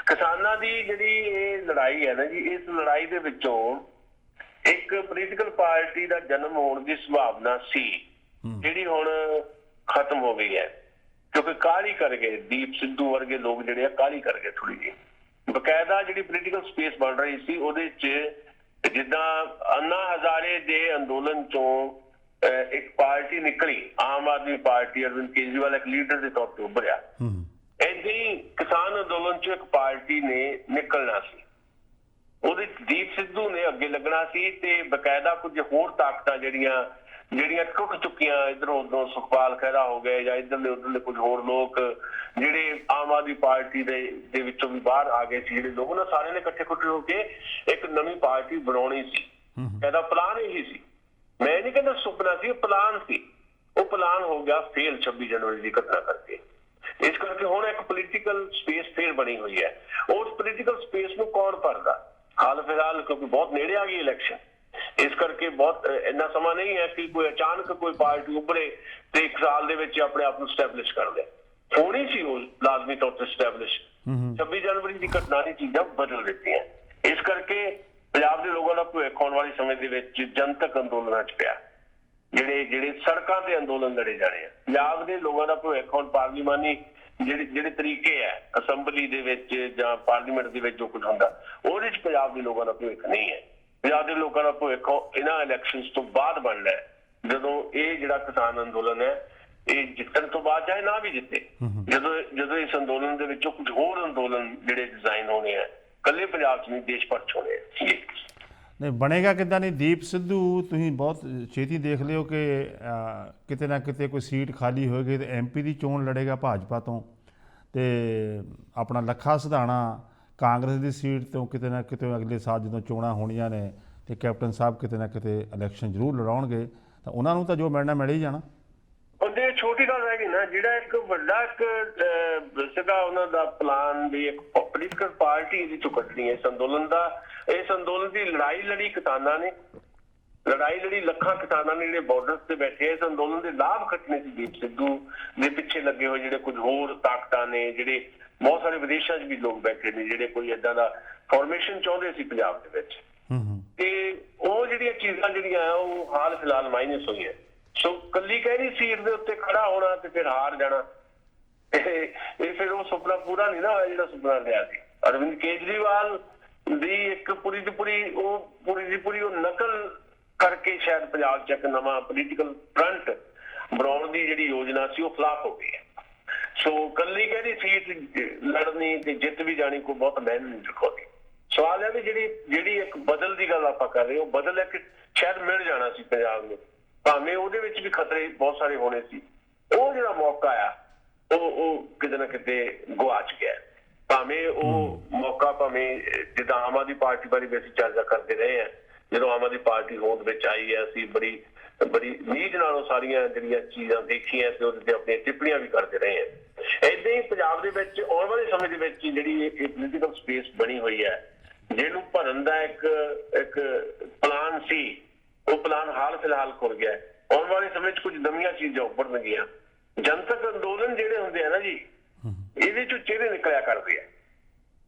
ਕਿਸਾਨਾਂ ਦੀ ਜਿਹੜੀ ਇਹ ਲੜਾਈ ਹੈ ਨਾ ਜੀ, ਇਸ ਲੜਾਈ ਦੇ ਵਿੱਚੋਂ ਇੱਕ ਪੋਲੀਟੀਕਲ ਪਾਰਟੀ ਦਾ ਜਨਮ ਹੋਣ ਦੀ ਸੰਭਾਵਨਾ ਸੀ ਜਿਹੜੀ ਹੁਣ ਖਤਮ ਹੋ ਗਈ ਹੈ ਕਿਉਂਕਿ ਕਾਹਲੀ ਕਰ ਗਏ ਦੀਪ ਸਿੱਧੂ ਵਰਗੇ ਲੋਕ ਜਿਹੜੇ ਆ, ਕਾਹਲੀ ਕਰ ਗਏ ਥੋੜੀ ਜਿਹੀ। ਬਕਾਇਦਾ ਜਿਹੜੀ ਪੋਲੀਟੀਕਲ ਸਪੇਸ ਬਣ ਰਹੀ ਸੀ ਉਹਦੇ 'ਚ ਜਿੱਦਾਂ ਅੰਨਾ ਹਜ਼ਾਰੇ ਦੇ ਅੰਦੋਲਨ ਚੋਂ ਇੱਕ ਪਾਰਟੀ ਨਿਕਲੀ, ਆਮ ਆਦਮੀ ਪਾਰਟੀ, ਅਰਵਿੰਦ ਕੇਜਰੀਵਾਲ ਇੱਕ ਲੀਡਰ ਦੇ ਤੌਰ ਤੇ ਉੱਭਰਿਆ, ਏਦਾਂ ਹੀ ਕਿਸਾਨ ਅੰਦੋਲਨ 'ਚੋਂ ਇੱਕ ਪਾਰਟੀ ਨੇ ਨਿਕਲਣਾ ਸੀ। ਉਹਦੇ ਦੀਪ ਸਿੱਧੂ ਨੇ ਅੱਗੇ ਲੱਗਣਾ ਸੀ ਤੇ ਬਕਾਇਦਾ ਕੁਝ ਹੋਰ ਤਾਕਤਾਂ ਜਿਹੜੀਆਂ ਟੁੱਟ ਚੁੱਕੀਆਂ, ਇੱਧਰੋਂ ਉੱਧਰੋਂ ਸੁਖਪਾਲ ਖਹਿਰਾ ਹੋ ਗਏ ਜਾਂ ਇੱਧਰਲੇ ਉੱਧਰਲੇ ਕੁਝ ਹੋਰ ਲੋਕ ਜਿਹੜੇ ਆਮ ਆਦਮੀ ਪਾਰਟੀ ਦੇ ਵਿੱਚੋਂ ਵੀ ਬਾਹਰ ਆ ਗਏ ਸੀ, ਜਿਹੜੇ ਲੋਕ ਉਹਨਾਂ ਸਾਰਿਆਂ ਨੇ ਇਕੱਠੇ ਹੋ ਕੇ ਇੱਕ ਨਵੀਂ ਪਾਰਟੀ ਬਣਾਉਣੀ ਸੀ। ਇਹਦਾ ਪਲਾਨ ਇਹੀ ਸੀ, ਮੈਂ ਨਹੀਂ ਕਹਿੰਦਾ ਸੁਪਨਾ ਸੀ, ਉਹ ਪਲਾਨ ਸੀ। ਉਹ ਪਲਾਨ ਹੋ ਗਿਆ ਫੇਲ 26 ਜਨਵਰੀ ਦੀ ਘਟਨਾ ਕਰਕੇ। ਇਸ ਕਰਕੇ ਹੁਣ ਇੱਕ ਪੋਲੀਟੀਕਲ ਸਪੇਸ ਫੇਰ ਬਣੀ ਹੋਈ ਹੈ। ਉਸ ਪੋਲੀਟੀਕਲ ਸਪੇਸ ਨੂੰ ਕੌਣ ਭਰਦਾ? ਹਾਲ ਫਿਲਹਾਲ ਕਿਉਂਕਿ ਬਹੁਤ ਨੇੜੇ ਆ ਗਈ ਇਲੈਕਸ਼ਨ, ਇਸ ਕਰਕੇ ਬਹੁਤ ਇੰਨਾ ਸਮਾਂ ਨਹੀਂ ਹੈ ਕਿ ਕੋਈ ਅਚਾਨਕ ਕੋਈ ਪਾਰਟੀ ਉੱਭਰੇ ਤੇ 1 ਸਾਲ ਦੇ ਵਿੱਚ ਆਪਣੇ ਆਪ ਨੂੰ ਸਟੈਬਲਿਸ਼ ਕਰ ਲੈ। ਹੋਣੀ ਸੀ ਉਹ ਲਾਜ਼ਮੀ ਤੌਰ ਤੇ ਸਟੈਬਲਿਸ਼। 26 ਜਨਵਰੀ ਦੀ ਘਟਨਾ ਨੇ ਚੀਜ਼ਾਂ ਬਦਲ ਦਿੱਤੀਆਂ। ਇਸ ਕਰਕੇ ਪੰਜਾਬ ਦੇ ਲੋਕਾਂ ਦਾ ਭਵਿੱਖ ਆਉਣ ਵਾਲੇ ਸਮੇਂ ਦੇ ਵਿੱਚ ਜਨਤਕ ਅੰਦੋਲਨਾਂ 'ਚ ਪਿਆ, ਜਿਹੜੇ ਸੜਕਾਂ ਤੇ ਅੰਦੋਲਨ ਲੜੇ ਜਾਣੇ ਆ। ਪੰਜਾਬ ਦੇ ਲੋਕਾਂ ਦਾ ਭਵਿੱਖ ਹੁਣ ਪਾਰਲੀਮਾਨੀ ਜਿਹੜੇ ਤਰੀਕੇ ਹੈ ਅਸੈਂਬਲੀ ਦੇ ਵਿੱਚ ਜਾਂ ਪਾਰਲੀਮੈਂਟ ਦੇ ਵਿੱਚ ਜੋ ਕੁਝ ਹੁੰਦਾ ਉਹਦੇ 'ਚ ਪੰਜਾਬ ਦੇ ਲੋਕਾਂ ਦਾ ਭਵਿੱਖ ਨਹੀਂ ਹੈ। ਪੰਜਾਬ ਦੇ ਲੋਕਾਂ ਦਾ ਭਵਿੱਖ ਇਹਨਾਂ ਇਲੈਕਸ਼ਨਸ ਤੋਂ ਬਾਅਦ ਬਣਨਾ ਹੈ, ਜਦੋਂ ਇਹ ਜਿਹੜਾ ਕਿਸਾਨ ਅੰਦੋਲਨ ਹੈ ਇਹ ਜਿੱਤਣ ਤੋਂ ਬਾਅਦ ਚਾਹੇ ਨਾ ਵੀ ਜਿੱਤੇ, ਜਦੋਂ ਇਸ ਅੰਦੋਲਨ ਦੇ ਵਿੱਚੋਂ ਕੁਝ ਹੋਰ ਅੰਦੋਲਨ ਜਿਹੜੇ ਡਿਜ਼ਾਈਨ ਹੋਣੇ ਆ, ਇਕੱਲੇ ਪੰਜਾਬ 'ਚ ਨਹੀਂ ਦੇਸ਼ ਭਰ 'ਚ ਹੋਣੇ ਆ। ਨਹੀਂ ਬਣੇਗਾ ਕਿੱਦਾਂ? ਨਹੀਂ ਦੀਪ ਸਿੱਧੂ ਤੁਸੀਂ ਬਹੁਤ ਛੇਤੀ ਦੇਖ ਲਿਓ ਕਿ ਕਿਤੇ ਨਾ ਕਿਤੇ ਕੋਈ ਸੀਟ ਖਾਲੀ ਹੋਏਗੀ ਤੇ ਐਮਪੀ ਦੀ ਚੋਣ ਲੜੇਗਾ ਭਾਜਪਾ ਤੋਂ, ਤੇ ਆਪਣਾ ਲੱਖਾ ਸਿਧਾਣਾ ਕਾਂਗਰਸ ਦੀ ਸੀਟ ਤੋਂ ਕਿਤੇ ਨਾ ਕਿਤੇ ਅਗਲੇ ਸਾਲ ਜਦੋਂ ਚੋਣਾਂ ਹੋਣੀਆਂ ਨੇ ਤੇ ਕੈਪਟਨ ਸਾਹਿਬ ਕਿਤੇ ਨਾ ਕਿਤੇ ਇਲੈਕਸ਼ਨ ਜ਼ਰੂਰ ਲੜਾਉਣਗੇ, ਤਾਂ ਉਹਨਾਂ ਨੂੰ ਤਾਂ ਜੋ ਮਿਲਣਾ ਮਿਲ ਹੀ ਜਾਣਾ। ਉਹਦੇ ਛੋਟੀ ਗੱਲ ਰਹਿ ਗਈ ਨਾ, ਜਿਹੜਾ ਇੱਕ ਵੱਡਾ ਸੀਗਾ ਉਹਨਾਂ ਦਾ ਪਲਾਨ ਵੀ ਇੱਕ ਪੋਲੀਟੀਕਲ ਪਾਰਟੀ ਇਹਦੇ ਚੋਂ ਕੱਢਣੀ ਹੈ। ਇਸ ਅੰਦੋਲਨ ਦੀ ਲੜਾਈ ਲੜੀ ਕਿਸਾਨਾਂ ਨੇ, ਲੜਾਈ ਲੜੀ ਲੱਖਾਂ ਕਿਸਾਨਾਂ ਨੇ ਜਿਹੜੇ ਬਾਰਡਰਸ ਤੇ ਬੈਠੇ। ਇਸ ਅੰਦੋਲਨ ਦੇ ਲਾਭ ਖੱਟਣੇ ਸੀ ਦੀਪ ਸਿੱਧੂ ਦੇ ਪਿੱਛੇ ਲੱਗੇ ਹੋਏ ਜਿਹੜੇ ਕੁਝ ਹੋਰ ਤਾਕਤਾਂ ਨੇ, ਜਿਹੜੇ ਬਹੁਤ ਸਾਰੇ ਵਿਦੇਸ਼ਾਂ 'ਚ ਵੀ ਲੋਕ ਬੈਠੇ ਨੇ ਜਿਹੜੇ ਕੋਈ ਏਦਾਂ ਦਾ ਫਾਰਮੇਸ਼ਨ ਚਾਹੁੰਦੇ ਸੀ ਪੰਜਾਬ ਦੇ ਵਿੱਚ। ਤੇ ਉਹ ਜਿਹੜੀਆਂ ਚੀਜ਼ਾਂ ਜਿਹੜੀਆਂ ਉਹ ਹਾਲ ਫਿਲਹਾਲ ਮਾਈਨਸ ਹੋਈਆਂ। ਸੋ ਕੱਲੀ ਕਹਿਣੀ ਸੀਟ ਦੇ ਉੱਤੇ ਖੜਾ ਹੋਣਾ ਤੇ ਫਿਰ ਹਾਰ ਜਾਣਾ, ਇਹ ਫਿਰ ਉਹ ਸੁਪਨਾ ਪੂਰਾ ਨਹੀਂ ਨਾ ਹੋਇਆ ਜਿਹੜਾ ਸੁਪਨਾ ਲਿਆ ਸੀ। ਅਰਵਿੰਦ ਕੇਜਰੀਵਾਲ ਦੀ ਇੱਕ ਪੂਰੀ ਦੀ ਪੂਰੀ ਉਹ ਨਕਲ ਕਰਕੇ ਸ਼ਾਇਦ ਪੰਜਾਬ 'ਚ ਇੱਕ ਨਵਾਂ ਪੋਲੀਟੀਕਲ ਫਰੰਟ ਬਣਾਉਣ ਦੀ ਜਿਹੜੀ ਯੋਜਨਾ ਸੀ ਉਹ ਫਲਾਪ ਹੋ ਗਈ ਹੈ। ਸੋ ਕੱਲੀ ਕਹਿੰਦੀ ਸੀਟ ਲੜਨੀ ਤੇ ਜਿੱਤ ਵੀ ਜਾਣੀ ਕੋਈ ਬਹੁਤ ਮਿਹਨਤ ਨਹੀਂ ਦਿਖਾਉਂਦੀ। ਸਵਾਲ ਹੈ ਵੀ ਜਿਹੜੀ ਇੱਕ ਬਦਲ ਦੀ ਗੱਲ ਆਪਾਂ ਕਰ ਰਹੇ ਹਾਂ, ਉਹ ਬਦਲ ਇੱਕ ਸ਼ਾਇਦ ਮਿਲ ਜਾਣਾ ਸੀ ਪੰਜਾਬ ਨੂੰ, ਭਾਵੇਂ ਉਹਦੇ ਵਿੱਚ ਵੀ ਖਤਰੇ ਬਹੁਤ ਸਾਰੇ ਹੋਣੇ ਸੀ। ਉਹ ਜਿਹੜਾ ਮੌਕਾ ਆ ਉਹ ਕਿਤੇ ਨਾ ਕਿਤੇ ਗੁਆਚ ਗਿਆ। ਭਾਵੇਂ ਉਹ ਮੌਕਾ ਜਿੱਦਾਂ ਆਮ ਆਦਮੀ ਪਾਰਟੀ ਬਾਰੇ ਵੀ ਅਸੀਂ ਚਰਚਾ ਕਰਦੇ ਰਹੇ ਹਾਂ, ਜਦੋਂ ਆਮ ਆਦਮੀ ਪਾਰਟੀ ਹੋਂਦ ਵਿੱਚ ਆਈ ਹੈ ਅਸੀਂ ਬੜੀ ਨੀਝ ਨਾਲ ਸਾਰੀਆਂ ਜਿਹੜੀਆਂ ਚੀਜ਼ਾਂ ਦੇਖੀਆਂ ਤੇ ਉਹਦੇ ਤੇ ਆਪਣੀਆਂ ਟਿੱਪਣੀਆਂ ਵੀ ਕਰਦੇ ਰਹੇ ਹਾਂ। ਏਦਾਂ ਹੀ ਪੰਜਾਬ ਦੇ ਵਿੱਚ ਆਉਣ ਵਾਲੇ ਸਮੇਂ ਦੇ ਵਿੱਚ ਜਿਹੜੀ ਇਹ ਪੋਲੀਟੀਕਲ ਸਪੇਸ ਬਣੀ ਹੋਈ ਹੈ, ਜਿਹਨੂੰ ਭਰਨ ਦਾ ਇੱਕ ਪਲਾਨ ਸੀ, ਉਹ ਪਲਾਨ ਹਾਲ ਫਿਲਹਾਲ ਖੁਰ ਗਿਆ। ਆਉਣ ਵਾਲੇ ਸਮੇਂ 'ਚ ਕੁਝ ਨਵੀਆਂ ਚੀਜ਼ਾਂ ਉੱਭਰਨਗੀਆਂ। ਜਨਤਕ ਅੰਦੋਲਨ ਜਿਹੜੇ ਹੁੰਦੇ ਆ ਨਾ ਜੀ, ਇਹਦੇ 'ਚੋਂ ਚਿਹਰੇ ਨਿਕਲਿਆ ਕਰਦੇ ਆ।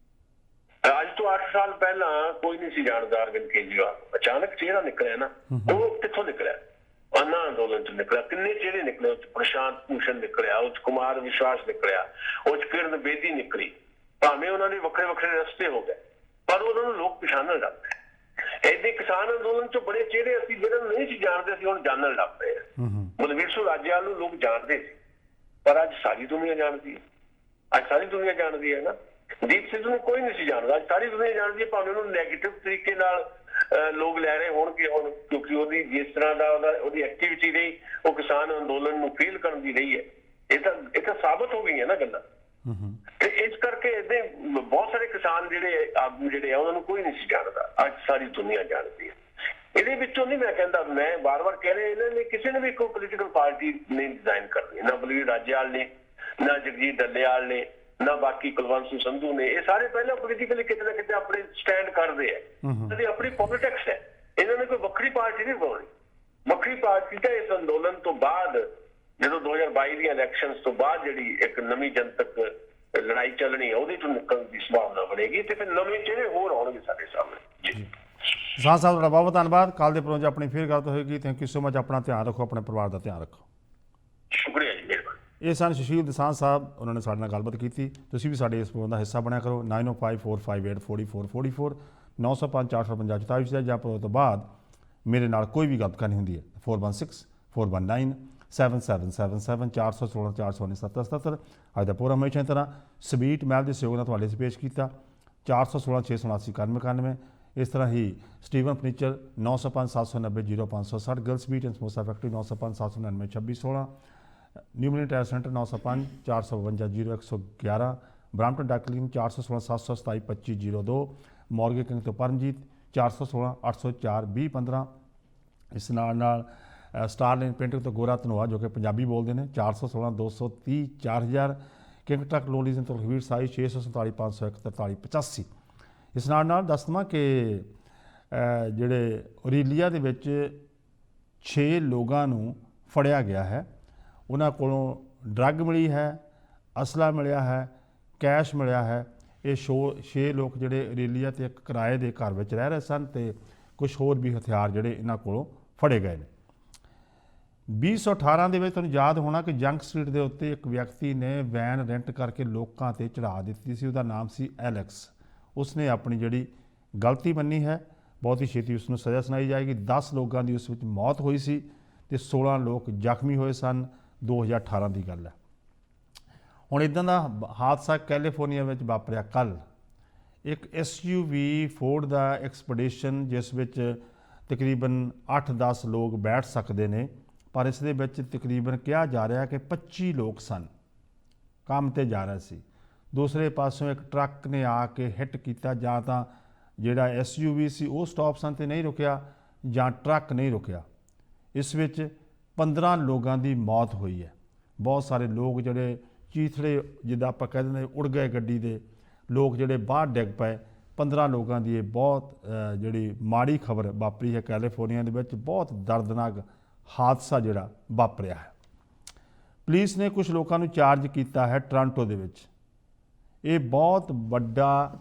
ਅੱਜ ਤੋਂ 8 ਸਾਲ ਪਹਿਲਾਂ ਕੋਈ ਨਹੀਂ ਸੀ ਜਾਣਦਾ ਅਰਵਿੰਦ ਕੇਜਰੀਵਾਲ, ਅਚਾਨਕ ਚਿਹਰਾ ਨਿਕਲਿਆ ਨਾ, ਉਹ ਕਿੱਥੋਂ ਨਿਕਲਿਆ? ਅੰਨਾ ਅੰਦੋਲਨ 'ਚ ਨਿਕਲਿਆ। ਕਿੰਨੇ ਚਿਹਰੇ ਨਿਕਲੇ? ਉਹ 'ਚ ਪ੍ਰਸ਼ਾਂਤ ਭੂਸ਼ਣ ਨਿਕਲਿਆ, ਉਹ 'ਚ ਕੁਮਾਰ ਵਿਸ਼ਵਾਸ ਨਿਕਲਿਆ, ਉਹ 'ਚ ਕਿਰਨ ਬੇਦੀ ਨਿਕਲੀ। ਭਾਵੇਂ ਉਹਨਾਂ ਦੇ ਵੱਖਰੇ ਵੱਖਰੇ ਰਸਤੇ ਹੋ ਗਏ, ਪਰ ਉਹਨਾਂ ਨੂੰ ਲੋਕ ਪਛਾਣਨ ਲੱਗ ਪਏ। ਏਦਾਂ ਕਿਸਾਨ ਅੰਦੋਲਨ 'ਚ ਬੜੇ ਚਿਹਰੇ ਅਸੀਂ ਜਿਹਨਾਂ ਨੂੰ ਨਹੀਂ ਸੀ ਜਾਣਦੇ ਸੀ, ਹੁਣ ਜਾਣਨ ਲੱਗ ਪਏ ਆ। ਬਲਵੀਰ ਸਿੰਘ ਰਾਜੇਵਾਲ ਨੂੰ ਲੋਕ ਜਾਣਦੇ ਸੀ, ਪਰ ਅੱਜ ਸਾਰੀ ਦੁਨੀਆ ਜਾਣਦੀ ਹੈ। ਅੱਜ ਸਾਰੀ ਦੁਨੀਆ ਜਾਣਦੀ ਹੈ ਨਾ। ਦੀਪ ਸਿੱਧੂ ਨੂੰ ਕੋਈ ਨਹੀਂ ਸੀ ਜਾਣਦਾ, ਅੱਜ ਸਾਰੀ ਦੁਨੀਆ ਜਾਣਦੀ ਹੈ। ਭਾਵੇਂ ਉਹਨੂੰ ਨੈਗੇਟਿਵ ਤਰੀਕੇ ਨਾਲ ਲੋਕ ਲੈ ਰਹੇ ਹੋਣਗੇ ਹੁਣ, ਕਿਉਂਕਿ ਉਹਦੀ ਜਿਸ ਤਰ੍ਹਾਂ ਦਾ ਉਹਦੀ ਐਕਟੀਵਿਟੀ ਰਹੀ, ਉਹ ਕਿਸਾਨ ਅੰਦੋਲਨ ਨੂੰ ਫੀਲ ਕਰਨ ਦੀ ਰਹੀ ਹੈ। ਇਹ ਤਾਂ ਸਾਬਤ ਹੋ ਗਈਆਂ ਨਾ ਗੱਲਾਂ। ਤੇ ਇਸ ਕਰਕੇ ਏਦਾਂ ਬਹੁਤ ਸਾਰੇ ਕਿਸਾਨ ਆਗੂ ਜਿਹੜੇ ਆ, ਉਹਨਾਂ ਨੂੰ ਕੋਈ ਨਹੀਂ ਸੀ ਜਾਣਦਾ, ਅੱਜ ਸਾਰੀ ਦੁਨੀਆ ਜਾਣਦੀ ਹੈ। ਇਹਦੇ ਵਿੱਚੋਂ ਨਹੀਂ ਮੈਂ ਕਹਿੰਦਾ, ਮੈਂ ਵਾਰ-ਵਾਰ ਕਹਿ ਰਿਹਾ, ਇਹਨਾਂ ਨੇ ਕਿਸੇ ਨੇ ਵੀ ਕੋਈ ਪੋਲੀਟੀਕਲ ਪਾਰਟੀ ਨਹੀਂ ਡਿਜ਼ਾਈਨ ਕਰਨੀ, ਨਾ ਬਲਵੀਰ ਰਾਜੇਵਾਲ ਨੇ, ਨਾ ਜਗਜੀਤ ਡੱਲੇਵਾਲ ਨੇ, ਨਾ ਬਾਕੀ ਕੁਲਵੰਤ ਸਿੰਘ ਸੰਧੂ ਨੇ। ਇਹ ਸਾਰੇ ਪਹਿਲਾਂ ਪੋਲੀਟੀਕਲੀ ਕਿਤੇ ਨਾ ਕਿਤੇ ਆਪਣੇ ਸਟੈਂਡ ਕਰਦੇ ਆ, ਇਹਦੀ ਆਪਣੀ ਪੋਲਿਟਿਕਸ ਹੈ। ਇਹਨਾਂ ਨੇ ਕੋਈ ਵੱਖਰੀ ਪਾਰਟੀ ਨਹੀਂ ਬਣਾਉਣੀ। ਵੱਖਰੀ ਪਾਰਟੀ ਤਾਂ ਇਸ ਅੰਦੋਲਨ ਤੋਂ ਬਾਅਦ, ਜਦੋਂ 2022 ਦੀਆਂ ਇਲੈਕਸ਼ਨਸ ਤੋਂ ਬਾਅਦ ਜਿਹੜੀ ਇੱਕ ਨਵੀਂ ਜਨਤਕ ਲੜਾਈ ਚੱਲਣੀ ਹੈ, ਉਹਦੇ ਤੋਂ ਨਿਕਲਣ ਦੀ ਸੰਭਾਵਨਾ ਬਣੇਗੀ ਤੇ ਫਿਰ ਨਵੇਂ ਚਿਹਰੇ ਹੋਰ ਆਉਣਗੇ ਸਾਡੇ ਸਾਹਮਣੇ। ਜੀ ਦਸਾਂਝ ਸਾਹਿਬ, ਤੁਹਾਡਾ ਬਹੁਤ ਬਹੁਤ ਧੰਨਵਾਦ। ਕੱਲ੍ਹ ਦੇ ਪ੍ਰੋਗਰਾਮ 'ਚ ਆਪਣੀ ਫਿਰ ਗੱਲ ਹੋਏਗੀ। Thank you so much. ਆਪਣਾ ਧਿਆਨ ਰੱਖੋ, ਆਪਣੇ ਪਰਿਵਾਰ ਦਾ ਧਿਆਨ ਰੱਖੋ। ਸ਼ੁਕਰੀਆ ਜੀ, ਮਿਹਰਬਾਨੀ। ਇਹ ਸਨ ਸੁਸ਼ੀਲ ਦਸਾਂਝ ਸਾਹਿਬ, ਉਹਨਾਂ ਨੇ ਸਾਡੇ ਨਾਲ ਗੱਲਬਾਤ ਕੀਤੀ। ਤੁਸੀਂ ਵੀ ਸਾਡੇ ਇਸ ਪ੍ਰੋਗਰਾਮ ਦਾ ਹਿੱਸਾ ਬਣਿਆ ਕਰੋ। 9054584444 905-450-44 ਜਾਂ ਪ੍ਰੋਗਰਾਮ ਤੋਂ ਬਾਅਦ ਮੇਰੇ ਨਾਲ ਕੋਈ ਵੀ ਗੱਲ ਕਰਨੀ ਹੁੰਦੀ ਹੈ 4164197777 416-419-7777। ਅੱਜ ਦਾ ਪ੍ਰੋਗਰਾਮ ਹਮੇਸ਼ਾ ਦੀ ਤਰ੍ਹਾਂ ਸਬੀਟ ਮਹਿਲ ਦੇ ਸਹਿਯੋਗ ਨਾਲ ਤੁਹਾਡੇ ਸੇ ਪੇਸ਼ ਕੀਤਾ। 416-679-9191। ਇਸ ਤਰ੍ਹਾਂ ਹੀ Steven furniture 905-790-0560, girls meat and samosa factory 905-799-2616, new Milan tyre centre 905-452-0111, Brampton ਡਾਕਲਿੰਗ 416-727-2502, ਮੌਰਗੇ ਕਿੰਗ ਤੋਂ ਪਰਮਜੀਤ 416-804-2015। ਇਸ ਨਾਲ ਸਟਾਰਲਾਈਨ ਪ੍ਰਿੰਟਿੰਗ ਤੋਂ ਗੋਰਾ ਧਨੋਆ ਜੋ ਕਿ ਪੰਜਾਬੀ ਬੋਲਦੇ ਨੇ 416-230-4000, ਕਿੰਗ ਟਰੱਕ ਲੋਲੀਜ਼ਨ ਤੋਂ ਰਘਵੀਰ ਸਾਈ 647-501-4385। ਇਸ ਨਾਲ ਦੱਸ ਦੇਵਾਂ ਕਿ ਜਿਹੜੇ ਔਰੇਲੀਆ ਦੇ ਵਿੱਚ 6 ਲੋਕਾਂ ਨੂੰ ਫੜਿਆ ਗਿਆ ਹੈ। ਉਹਨਾਂ ਕੋਲੋਂ ਡਰੱਗ ਮਿਲੀ ਹੈ, ਅਸਲਾ ਮਿਲਿਆ ਹੈ, ਕੈਸ਼ ਮਿਲਿਆ ਹੈ। ਇਹ 6 ਲੋਕ ਜਿਹੜੇ ਔਰੇਲੀਆ ਤੇ ਇੱਕ ਕਿਰਾਏ ਦੇ ਘਰ ਵਿੱਚ ਰਹਿ ਰਹੇ ਸਨ ਤੇ ਕੁਝ ਹੋਰ ਵੀ ਹਥਿਆਰ ਜਿਹੜੇ ਇਹਨਾਂ ਕੋਲੋਂ ਫੜੇ ਗਏ ਨੇ। 2018 ਦੇ ਵਿੱਚ ਤੁਹਾਨੂੰ ਯਾਦ ਹੋਣਾ ਕਿ ਜੰਗ ਸਟਰੀਟ ਦੇ ਉੱਤੇ ਇੱਕ ਵਿਅਕਤੀ ਨੇ ਵੈਨ ਰੈਂਟ ਕਰਕੇ ਲੋਕਾਂ ਤੇ ਚੜ੍ਹਾ ਦਿੱਤੀ ਸੀ। ਉਹਦਾ ਨਾਮ ਸੀ ਐਲੈਕਸ। ਉਸਨੇ ਆਪਣੀ ਜਿਹੜੀ ਗਲਤੀ ਮੰਨੀ ਹੈ, ਬਹੁਤ ਹੀ ਛੇਤੀ ਉਸਨੂੰ ਸਜ਼ਾ ਸੁਣਾਈ ਜਾਏਗੀ। 10 ਲੋਕਾਂ ਦੀ ਉਸ ਵਿੱਚ ਮੌਤ ਹੋਈ ਸੀ ਤੇ 16 ਲੋਕ ਜ਼ਖਮੀ ਹੋਏ ਸਨ। 2018 ਦੀ ਗੱਲ ਹੈ। ਹੁਣ ਇੱਦਾਂ ਦਾ ਹਾਦਸਾ ਕੈਲੀਫੋਰਨੀਆ ਵਿੱਚ ਵਾਪਰਿਆ ਕੱਲ੍ਹ। ਇੱਕ SUV ਫੋਰਡ ਦਾ ਐਕਸਪੀਡੀਸ਼ਨ, ਜਿਸ ਵਿੱਚ ਤਕਰੀਬਨ 8-10 ਲੋਕ ਬੈਠ ਸਕਦੇ ਨੇ, ਪਰ ਇਸ ਦੇ ਵਿੱਚ ਤਕਰੀਬਨ ਕਿਹਾ ਜਾ ਰਿਹਾ ਕਿ 25 ਲੋਕ ਸਨ, ਕੰਮ ਤੇ ਜਾ ਰਹੇ ਸੀ। ਦੂਸਰੇ ਪਾਸੋਂ ਇੱਕ ਟਰੱਕ ਨੇ ਆ ਕੇ ਹਿੱਟ ਕੀਤਾ। ਜਾਂ ਤਾਂ ਜਿਹੜਾ SUV ਸੀ ਉਹ ਸਟਾਪ ਸਾਈਨ ਤੇ ਨਹੀਂ ਰੁਕਿਆ, ਜਾਂ ਟਰੱਕ ਨਹੀਂ ਰੁਕਿਆ। ਇਸ ਵਿੱਚ 15 ਲੋਕਾਂ ਦੀ ਮੌਤ ਹੋਈ ਹੈ। ਬਹੁਤ ਸਾਰੇ ਲੋਕ ਜਿਹੜੇ ਚੀਥੜੇ, ਜਿੱਦਾਂ ਆਪਾਂ ਕਹਿ ਦਿੰਦੇ, ਉੜ ਗਏ ਗੱਡੀ ਦੇ। ਲੋਕ ਜਿਹੜੇ ਬਾਹਰ ਡਿੱਗ ਪਏ। 15 ਲੋਕਾਂ ਦੀ ਇਹ ਬਹੁਤ ਜਿਹੜੀ ਮਾੜੀ ਖਬਰ ਵਾਪਰੀ ਹੈ ਕੈਲੀਫੋਰਨੀਆ ਦੇ ਵਿੱਚ। ਬਹੁਤ ਦਰਦਨਾਕ ਹਾਦਸਾ ਜਿਹੜਾ ਵਾਪਰਿਆ ਹੈ। ਪੁਲਿਸ ਨੇ ਕੁਝ ਲੋਕਾਂ ਨੂੰ ਚਾਰਜ ਕੀਤਾ ਹੈ ਟੋਰਾਂਟੋ ਦੇ ਵਿੱਚ। ਇਹ ਬਹੁਤ ਵੱਡਾ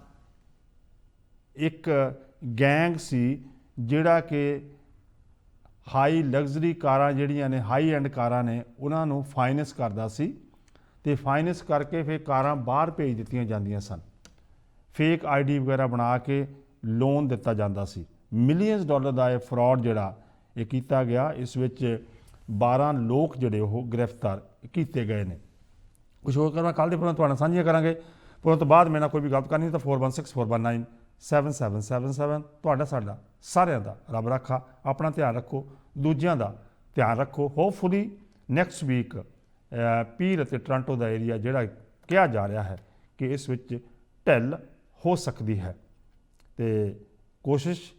ਇੱਕ ਗੈਂਗ ਸੀ ਜਿਹੜਾ ਕਿ ਹਾਈ ਲਗਜ਼ਰੀ ਕਾਰਾਂ ਜਿਹੜੀਆਂ ਨੇ, ਹਾਈ ਐਂਡ ਕਾਰਾਂ ਨੇ, ਉਹਨਾਂ ਨੂੰ ਫਾਈਨੈਂਸ ਕਰਦਾ ਸੀ ਤੇ ਫਾਈਨੈਂਸ ਕਰਕੇ ਫਿਰ ਕਾਰਾਂ ਬਾਹਰ ਭੇਜ ਦਿੱਤੀਆਂ ਜਾਂਦੀਆਂ ਸਨ। ਫੇਕ ID ਵਗੈਰਾ ਬਣਾ ਕੇ ਲੋਨ ਦਿੱਤਾ ਜਾਂਦਾ ਸੀ। ਮਿਲੀਅਨਸ ਡਾਲਰ ਦਾ ਇਹ ਫਰਾਡ ਜਿਹੜਾ ਇਹ ਕੀਤਾ ਗਿਆ। ਇਸ ਵਿੱਚ 12 ਲੋਕ ਜਿਹੜੇ ਉਹ ਗ੍ਰਿਫਤਾਰ ਕੀਤੇ ਗਏ ਨੇ। ਕੁਛ ਹੋਰ ਕਰਨਾ ਕੱਲ੍ਹ ਦੇ ਪ੍ਰੋਗਰਾਮ ਤੁਹਾਡੇ ਨਾਲ ਸਾਂਝੀਆਂ ਕਰਾਂਗੇ। ਪ੍ਰੋਗਰਾਮ ਤੋਂ ਬਾਅਦ ਮੇਰੇ ਨਾਲ ਕੋਈ ਵੀ ਗੱਲ ਕਰਨੀ ਤਾਂ 4164197777 ਤੁਹਾਡਾ ਸਾਡਾ ਸਾਰਿਆਂ ਦਾ ਰੱਬ ਰਾਖਾ। ਆਪਣਾ ਧਿਆਨ ਰੱਖੋ, ਦੂਜਿਆਂ ਦਾ ਧਿਆਨ ਰੱਖੋ। ਹੋਪਫੁਲੀ ਨੈਕਸਟ ਵੀਕ ਪੀਲ ਅਤੇ ਟੋਰਾਂਟੋ ਦਾ ਏਰੀਆ ਜਿਹੜਾ ਕਿਹਾ ਜਾ ਰਿਹਾ ਹੈ ਕਿ ਇਸ ਵਿੱਚ ਢਿੱਲ ਹੋ ਸਕਦੀ ਹੈ, ਤੇ ਕੋਸ਼ਿਸ਼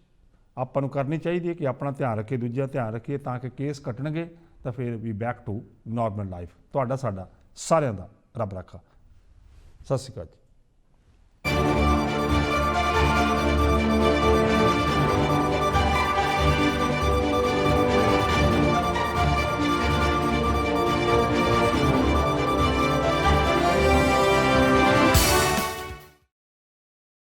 ਆਪਾਂ ਨੂੰ ਕਰਨੀ ਚਾਹੀਦੀ ਹੈ ਕਿ ਆਪਣਾ ਧਿਆਨ ਰੱਖੀਏ, ਦੂਜਿਆਂ ਦਾ ਧਿਆਨ ਰੱਖੀਏ, ਤਾਂ ਕਿ ਕੇਸ ਘਟਣਗੇ ਤਾਂ ਫਿਰ ਵੀ ਬੈਕ ਟੂ ਨਾਰਮਲ ਲਾਈਫ। ਤੁਹਾਡਾ ਸਾਡਾ ਸਾਰਿਆਂ ਦਾ ਰੱਬ ਰਾਖਾ। ਸਤਿ ਸ਼੍ਰੀ ਅਕਾਲ ਜੀ।